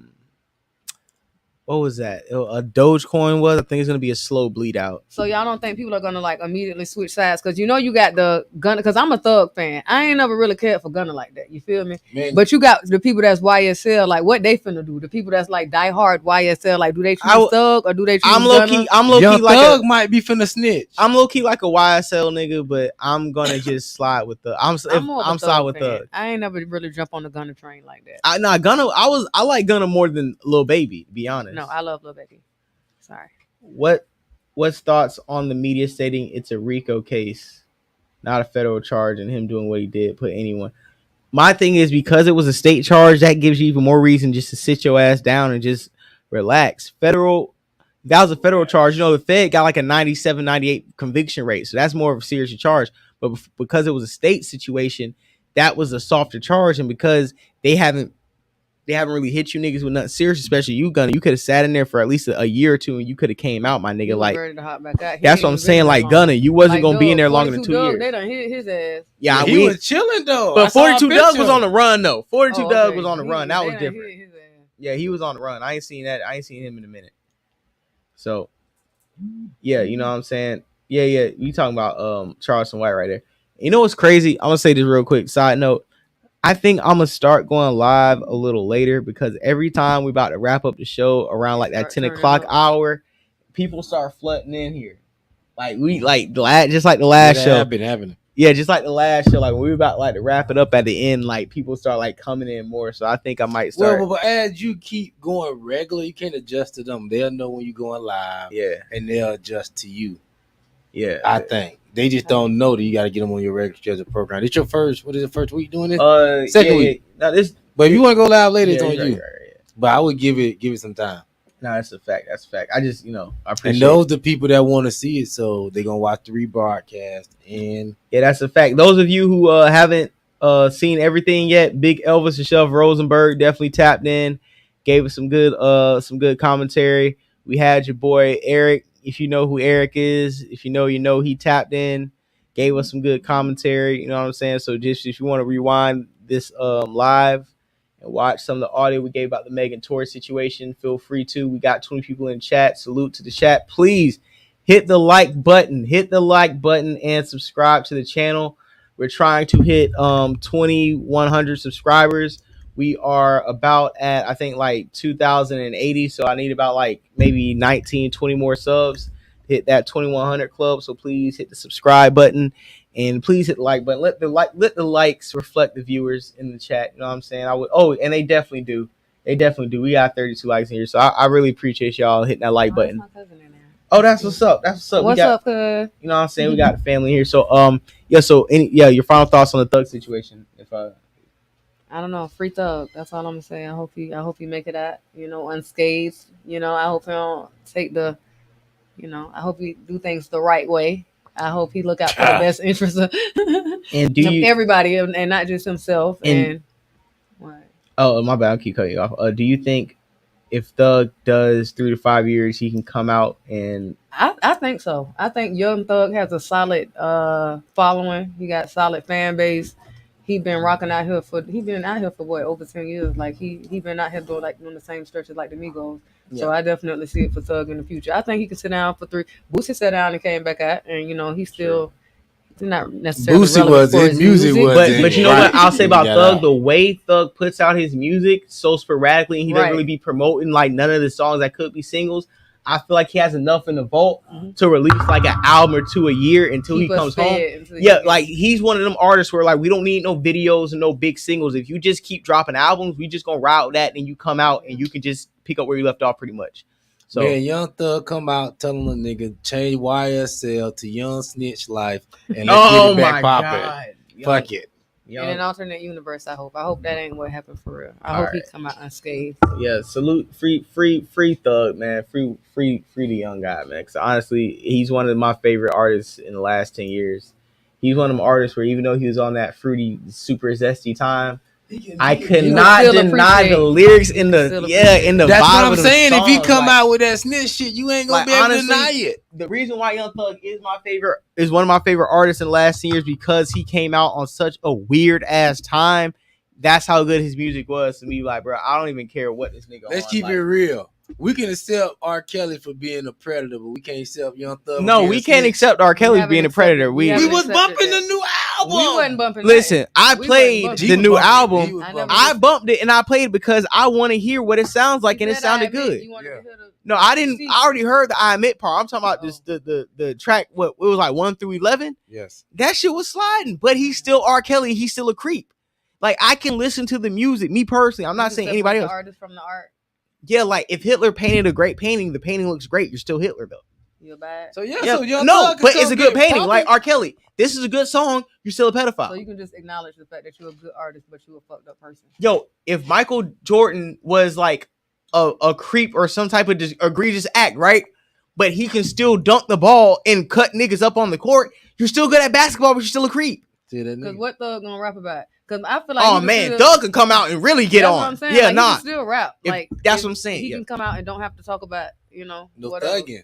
[SPEAKER 1] what was that? A Dogecoin was. I think it's gonna be a slow bleed out.
[SPEAKER 2] So y'all don't think people are gonna like immediately switch sides? Because you know you got the Gunna. Because I'm a Thug fan. I ain't never really cared for Gunna like that. You feel me?
[SPEAKER 3] Man,
[SPEAKER 2] But you got the people that's YSL. Like what they finna do? The people that's like diehard YSL. Like do they choose Thug or do they choose
[SPEAKER 1] I'm low
[SPEAKER 2] Gunna?
[SPEAKER 1] key. I'm low
[SPEAKER 3] Young
[SPEAKER 1] key like
[SPEAKER 3] Thug might be finna snitch.
[SPEAKER 1] I'm low key like a YSL nigga, but I'm gonna just slide with the. I'm
[SPEAKER 2] more of a
[SPEAKER 1] I'm slide
[SPEAKER 2] Thug
[SPEAKER 1] with
[SPEAKER 2] fan.
[SPEAKER 1] Thug.
[SPEAKER 2] I ain't never really jump on the Gunna train like that.
[SPEAKER 1] Gunna. I like Gunna more than Lil Baby. To be honest.
[SPEAKER 2] No, I love Lil Baby. Sorry.
[SPEAKER 1] What's thoughts on the media stating it's a RICO case, not a federal charge, and him doing what he did put anyone? My thing is because it was a state charge, that gives you even more reason just to sit your ass down and just relax. That was a federal charge. You know, the Fed got like a 97, 98 conviction rate, so that's more of a serious charge. But because it was a state situation, that was a softer charge, and because they haven't really hit you niggas with nothing serious, especially you, Gunna. You could have sat in there for at least a year or two, and you could have came out, my nigga. Like
[SPEAKER 2] ready to hop back out.
[SPEAKER 1] that's what I'm saying. Like Gunna, you wasn't gonna be in there longer than 2 years.
[SPEAKER 2] They done hit his ass.
[SPEAKER 1] Yeah,
[SPEAKER 3] he was chilling though.
[SPEAKER 1] But 42 Doug was on the run though. 42 Doug was on the run. That was
[SPEAKER 2] They done
[SPEAKER 1] different.
[SPEAKER 2] hit his ass.
[SPEAKER 1] Yeah, he was on the run. I ain't seen that. I ain't seen him in a minute. So, yeah, you know what I'm saying? Yeah. We talking about Charleston White right there. You know what's crazy? I'm gonna say this real quick. Side note. I think I'm gonna start going live a little later because every time we about to wrap up the show around like that 10 o'clock hour, people start flooding in here. Like we just like the last show.
[SPEAKER 3] Been happening.
[SPEAKER 1] Yeah, just like the last show. Like when we were about like to wrap it up at the end, like people start like coming in more. So I think I might start.
[SPEAKER 3] Well, but as you keep going regular, you can't adjust to them. They'll know when you're going live.
[SPEAKER 1] Yeah,
[SPEAKER 3] and they'll adjust to you.
[SPEAKER 1] Yeah,
[SPEAKER 3] I think they just don't know that you got to get them on your regular schedule program. It's your first. What is the first week doing this? Second week.
[SPEAKER 1] No, this.
[SPEAKER 3] But if you want to go live later, it's on you.
[SPEAKER 1] Right.
[SPEAKER 3] But I would give it some time.
[SPEAKER 1] No, that's a fact. That's a fact. I just, I appreciate.
[SPEAKER 3] And those the people that want to see it, so they're gonna watch the rebroadcast. And
[SPEAKER 1] yeah, that's a fact. Those of you who haven't seen everything yet, Big Elvis and Shelf Rosenberg definitely tapped in, gave us some good commentary. We had your boy Eric. If you know who Eric is, if you know, he tapped in, gave us some good commentary. You know what I'm saying? So just if you want to rewind this live and watch some of the audio we gave about the Megan Tory situation, feel free to. We got 20 people in chat. Salute to the chat. Please hit the like button. And subscribe to the channel. We're trying to hit 2,100 subscribers. We are about at, I think, like 2,080. So I need about like maybe 19, 20 more subs. Hit that 2,100 club. So please hit the subscribe button. And please hit the like button. Let the likes reflect the viewers in the chat. You know what I'm saying? And they definitely do. We got 32 likes in here. So I really appreciate y'all hitting that like button. Oh, that's what's up.
[SPEAKER 2] What's up, cuz?
[SPEAKER 1] You know what I'm saying? We got the family here. So your final thoughts on the Thug situation.
[SPEAKER 2] I don't know, free Thug. That's all I'm gonna say. I hope he make it out, unscathed. I hope he don't take I hope he do things the right way. I hope he look out for the best interest of everybody and not just himself. And what?
[SPEAKER 1] Oh, my bad. I'll keep cutting you off. Do you think if Thug does 3 to 5 years, he can come out and?
[SPEAKER 2] I think so. I think Young Thug has a solid following. He got solid fan base. He been rocking out here for what, over 10 years. Like he been out here doing the same stretches like the Migos. Yeah. So I definitely see it for Thug in the future. I think he can sit down for 3. Boosie sat down and came back out, and he's still not necessarily
[SPEAKER 3] Boosie was his music was,
[SPEAKER 1] but you know what I'll say about Thug? The way Thug puts out his music so sporadically, and he doesn't really be promoting like none of the songs that could be singles. I feel like he has enough in the vault to release like an album or 2 a year until he comes home. Yeah, like he's one of them artists where like we don't need no videos and no big singles. If you just keep dropping albums, we just gonna route that and you come out and you can just pick up where you left off pretty much. So
[SPEAKER 3] man, Young Thug come out telling a nigga change YSL to Young Snitch Life and let's get it back popping. Fuck it.
[SPEAKER 1] You
[SPEAKER 2] In
[SPEAKER 1] know?
[SPEAKER 2] an alternate universe, I hope that ain't what happened for real. I
[SPEAKER 1] All
[SPEAKER 2] hope he
[SPEAKER 1] right.
[SPEAKER 2] come out unscathed.
[SPEAKER 1] Yeah, salute, free Thug, man, free the young guy, man. Because honestly, he's one of my favorite artists in the last 10 years. He's one of them artists where even though he was on that fruity, super zesty time, I could not deny the lyrics in the
[SPEAKER 3] That's
[SPEAKER 1] vibe
[SPEAKER 3] what I'm
[SPEAKER 1] of the
[SPEAKER 3] saying. If he
[SPEAKER 1] songs,
[SPEAKER 3] come
[SPEAKER 1] like,
[SPEAKER 3] out with that snitch shit, you ain't gonna
[SPEAKER 1] like,
[SPEAKER 3] be able
[SPEAKER 1] honestly,
[SPEAKER 3] to deny it.
[SPEAKER 1] the reason why Young Thug is one of my favorite artists in the last 10 years because he came out on such a weird ass time. That's how good his music was to me. Like, bro, I don't even care what this nigga.
[SPEAKER 3] Let's
[SPEAKER 1] on,
[SPEAKER 3] keep
[SPEAKER 1] like,
[SPEAKER 3] it real. We can accept R. Kelly for being a predator, but we can't accept Young Thug.
[SPEAKER 1] No, we can't accept R. Kelly being a predator.
[SPEAKER 3] We was bumping the new album.
[SPEAKER 2] We wasn't bumping.
[SPEAKER 1] Listen, I
[SPEAKER 2] We
[SPEAKER 1] played
[SPEAKER 2] wasn't
[SPEAKER 1] the new
[SPEAKER 2] bumping.
[SPEAKER 1] album. I bumped it and I played it because I want to hear what it sounds like, and it sounded good. No, I didn't. I already heard the I admit part. I'm talking about this the track. What it was like 1 through 11.
[SPEAKER 3] Yes,
[SPEAKER 1] that shit was sliding, but he's still R. Kelly. He's still a creep. Like I can listen to the music. Me personally, I'm not saying anybody else.
[SPEAKER 2] Artist from the art.
[SPEAKER 1] Yeah, like if Hitler painted a great painting, the painting looks great. You're still Hitler though.
[SPEAKER 2] You're bad.
[SPEAKER 3] So yeah,
[SPEAKER 1] yeah.
[SPEAKER 3] so Young
[SPEAKER 1] No,
[SPEAKER 3] Thug
[SPEAKER 1] but it's a good painting.
[SPEAKER 3] pumping.
[SPEAKER 1] Like R. Kelly, this is a good song. You're still a pedophile.
[SPEAKER 2] So you can just acknowledge the fact that you're a good artist, but you're a fucked up person.
[SPEAKER 1] Yo, if Michael Jordan was like a creep or some type of egregious act, right? But he can still dunk the ball and cut niggas up on the court. You're still good at basketball, but you're still a creep.
[SPEAKER 2] Because what Thug gonna rap about? Because I feel like
[SPEAKER 1] oh man, Thug can come out and really get on.
[SPEAKER 2] What I'm saying.
[SPEAKER 1] Yeah,
[SPEAKER 2] like,
[SPEAKER 1] nah.
[SPEAKER 2] He can still rap. Like
[SPEAKER 1] that's what I'm saying.
[SPEAKER 2] He can come out and don't have to talk about
[SPEAKER 3] no
[SPEAKER 2] whatever.
[SPEAKER 3] thugging.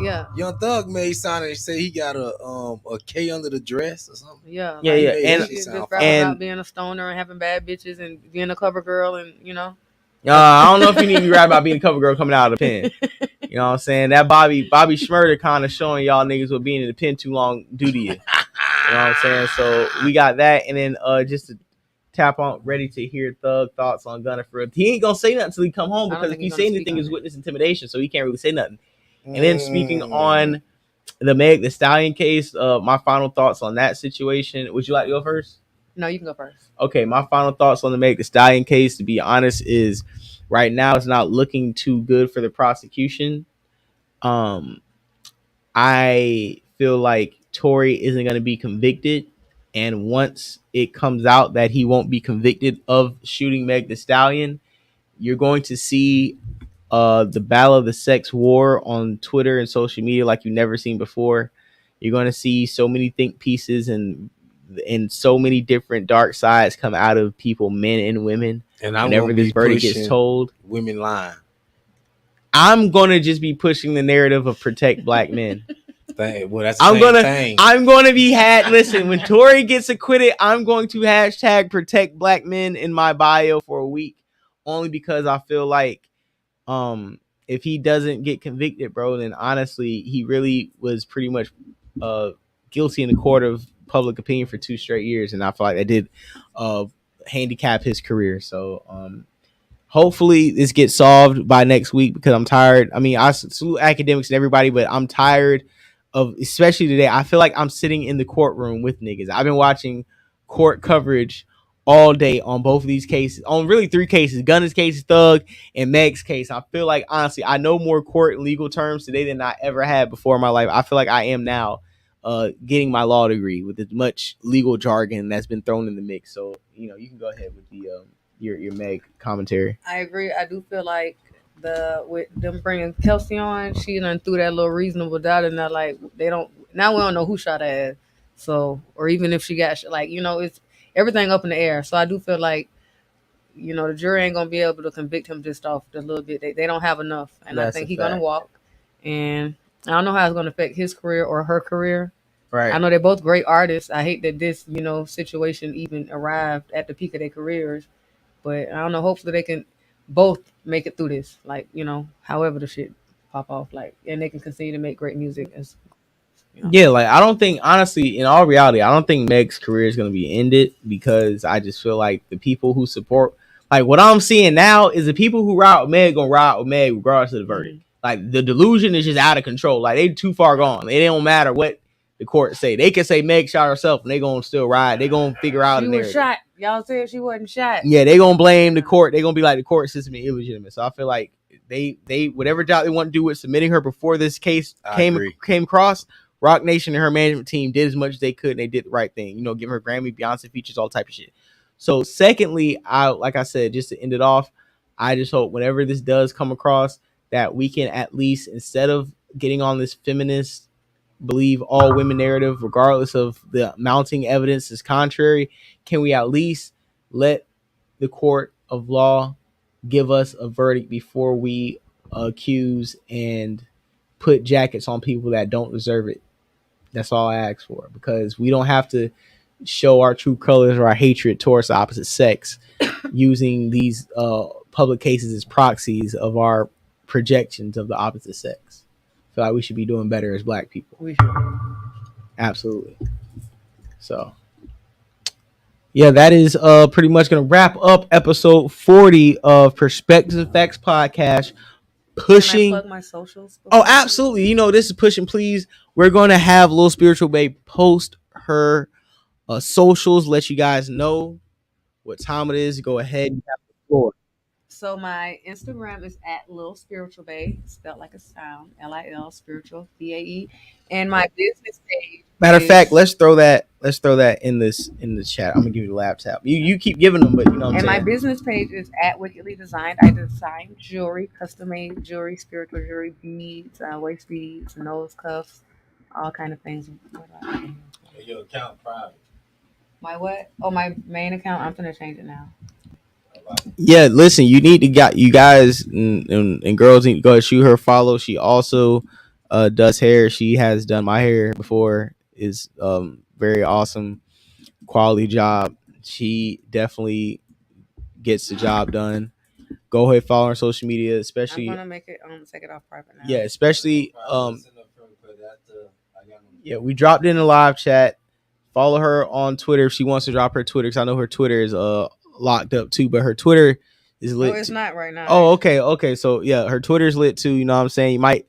[SPEAKER 2] Yeah.
[SPEAKER 3] Young Thug made sound and say he got a K under the dress or something.
[SPEAKER 2] Yeah.
[SPEAKER 1] Yeah,
[SPEAKER 2] like,
[SPEAKER 1] yeah.
[SPEAKER 2] And just rap about being a stoner and having bad bitches and being a cover girl and
[SPEAKER 1] I don't know if you need to be right about being a cover girl coming out of the pen. You know what I'm saying? That Bobby Schmurder kind of showing y'all niggas what being in the pen too long do to you. You know what I'm saying? So we got that, and then just to tap on, ready to hear Thug thoughts on Gunna for real. He ain't gonna say nothing until he come home because if he say anything, is witness intimidation, so he can't really say nothing. And then speaking on the Meg Thee Stallion case, my final thoughts on that situation. Would you like to go first?
[SPEAKER 2] No, you can go first. Okay,
[SPEAKER 1] my final thoughts on the Meg Thee Stallion case, to be honest, is right now it's not looking too good for the prosecution. I feel like Tory isn't going to be convicted, and once it comes out that he won't be convicted of shooting Meg Thee Stallion, you're going to see the battle of the sex war on Twitter and social media like you've never seen before. You're going to see so many think pieces and so many different dark sides come out of people, men and women.
[SPEAKER 3] And I'm
[SPEAKER 1] whenever this verdict gets told,
[SPEAKER 3] women lying.
[SPEAKER 1] I'm gonna just be pushing the narrative of protect black men.
[SPEAKER 3] Well, that's I'm
[SPEAKER 1] gonna be listen, when Tory gets acquitted, I'm going to hashtag protect black men in my bio for a week, only because I feel like if he doesn't get convicted, bro, then honestly he really was pretty much guilty in the court of public opinion for 2 straight years, and I feel like that did handicap his career. So hopefully this gets solved by next week, because I'm tired. I mean, I salute academics and everybody, but I'm tired of, especially today, I feel like I'm sitting in the courtroom with niggas. I've been watching court coverage all day on both of these cases, on really 3 cases, Gunna's case, Thug, and Meg's case. I feel like, honestly, I know more court and legal terms today than I ever had before in my life. I feel like I am now getting my law degree with as much legal jargon that's been thrown in the mix. So, you can go ahead with the your Meg commentary.
[SPEAKER 2] I agree. I do feel like with them bringing Kelsey on, she done threw that little reasonable doubt in there. Like we don't know who shot her ass. So, or even if she got it's everything up in the air. So I do feel like the jury ain't gonna be able to convict him just off the little bit. They don't have enough, and that's I think he's gonna walk. And I don't know how it's gonna affect his career or her career.
[SPEAKER 1] Right.
[SPEAKER 2] I know they're both great artists. I hate that this situation even arrived at the peak of their careers. But I don't know. Hopefully they can both make it through this. However the shit pop off, and they can continue to make great music.
[SPEAKER 1] Yeah, I don't think, honestly, in all reality, I don't think Meg's career is going to be ended, because I just feel like the people who support, what I'm seeing now is the people who ride with Meg gonna ride with Meg regardless of the verdict. Mm-hmm. The delusion is just out of control. They too far gone. It don't matter what the court say. They can say Meg shot herself and they gonna still ride. They gonna figure out
[SPEAKER 2] she was shot. Y'all said she wasn't shot.
[SPEAKER 1] Yeah, they gonna blame the court. They gonna be like the court system is illegitimate. So I feel like they whatever job they want to do with submitting her before this case came across, Rock Nation and her management team did as much as they could, and they did the right thing. You know, give her Grammy, Beyonce features, all type of shit. So, secondly, like I said, just to end it off, I just hope whenever this does come across, that we can at least, instead of getting on this feminist believe all women narrative, regardless of the mounting evidence is contrary, can we at least let the court of law give us a verdict before we accuse and put jackets on people that don't deserve it? That's all I ask for, because we don't have to show our true colors or our hatred towards the opposite sex using these public cases as proxies of our projections of the opposite sex. I feel like we should be doing better as Black people.
[SPEAKER 2] We should.
[SPEAKER 1] Absolutely. So, yeah, that is pretty much going to wrap up episode 40 of Perspective Facts Podcast. Pushing.
[SPEAKER 2] Can I plug my socials?
[SPEAKER 1] Oh, absolutely. You know, this is Pushing Pleas. We're going to have Little Spiritual Babe post her socials, let you guys know what time it is. Go ahead and have the floor.
[SPEAKER 2] So my Instagram is at Lil Spiritual Bae, spelled like a sound, Lil Spiritual BAE, and my business page.
[SPEAKER 1] Matter of fact, let's throw that in the chat. I'm gonna give you the laptop. You keep giving them, but you know what I'm
[SPEAKER 2] and
[SPEAKER 1] saying.
[SPEAKER 2] My business page is at Wickedly Designed. I design jewelry, custom made jewelry, spiritual jewelry, beads, waist beads, nose cuffs, all kind of things.
[SPEAKER 3] Your account private.
[SPEAKER 2] My what? Oh, my main account. I'm gonna change it now.
[SPEAKER 1] Yeah, listen, you need to got you guys and girls need to go shoot her follow. She also does hair. She has done my hair before. Is very awesome quality job. She definitely gets the job done. Go ahead, follow her on social media, especially.
[SPEAKER 2] I'm gonna make it take it off private now.
[SPEAKER 1] Yeah, especially yeah, we dropped it in the live chat. Follow her on Twitter if she wants to drop her Twitter, because I know her Twitter is locked up too, but her Twitter is lit.
[SPEAKER 2] No, it's not right now.
[SPEAKER 1] Oh, okay. So yeah, her Twitter's lit too. You know what I'm saying? You might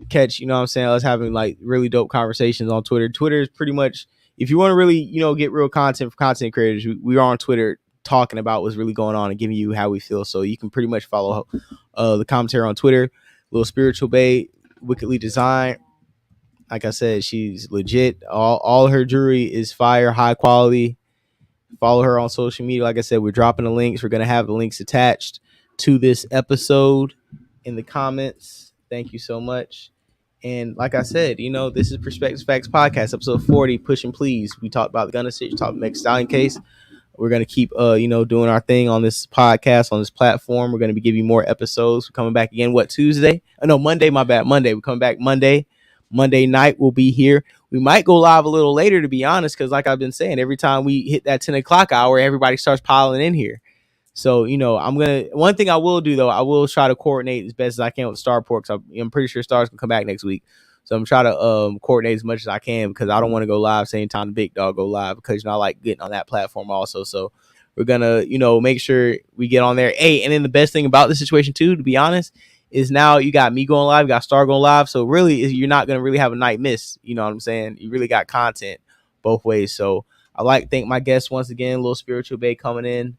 [SPEAKER 1] catch, you know what I'm saying, us having like really dope conversations on Twitter. Twitter is pretty much, if you want to really, you know, get real content for content creators, we are on Twitter talking about what's really going on and giving you how we feel. So you can pretty much follow the commentary on Twitter. Little Spiritual Bae, Wickedly Designed. Like I said, she's legit. All her jewelry is fire, high quality. Follow her on social media. Like I said, we're dropping the links. We're going to have the links attached to this episode in the comments. Thank you so much. And like I said, you know, this is Perspective Facts Podcast, episode 40, Pushing Pleas. We talked about the Gunna situation, talked about the Meg Stallion case. We're going to keep, you know, doing our thing on this podcast, on this platform. We're going to be giving you more episodes. We're coming back again, Tuesday? Oh, no, Monday, my bad. Monday. We're coming back Monday. Monday night we'll be here. We might go live a little later, to be honest, because like I've been saying, every time we hit that 10 o'clock hour, everybody starts piling in here. So, you know, one thing I will do, though, I will try to coordinate as best as I can with Starport, because I'm pretty sure Star's going to come back next week. So I'm trying to coordinate as much as I can, because I don't want to go live same time the big dog go live, because, you know, I like getting on that platform also. So we're going to, you know, make sure we get on there. Hey, and then the best thing about the situation, too, to be honest, is now you got me going live, you got Star going live. So really, you're not going to really have a night miss. You know what I'm saying? You really got content both ways. So I like to thank my guests once again, Little Spiritual Bae coming in,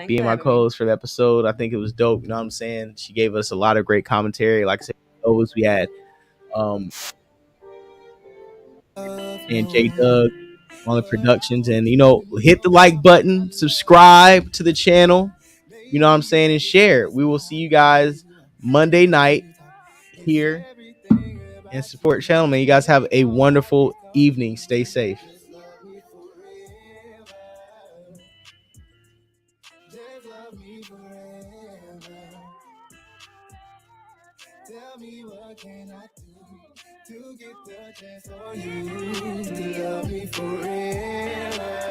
[SPEAKER 1] being my co-host for the episode. I think it was dope. You know what I'm saying? She gave us a lot of great commentary. Like I said, those we had and J Doug on the productions. And, you know, hit the like button, subscribe to the channel, you know what I'm saying, and share. We will see you guys Monday night here, and support the channel, man. You guys have a wonderful evening. Stay safe. Tell me what can I do to get the chance for you to love me forever.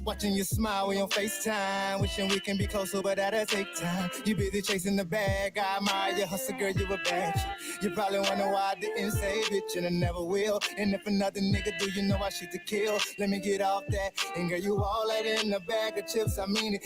[SPEAKER 1] Watching you smile when on FaceTime, wishing we can be closer, but that'll take time. You busy chasing the bag, I admire your hustle, girl, you a bad chick. You probably wonder why I didn't save it, and I never will. And if another nigga do, you know I shoot to kill. Let me get off that, and girl, you all that in the bag of chips, I mean it.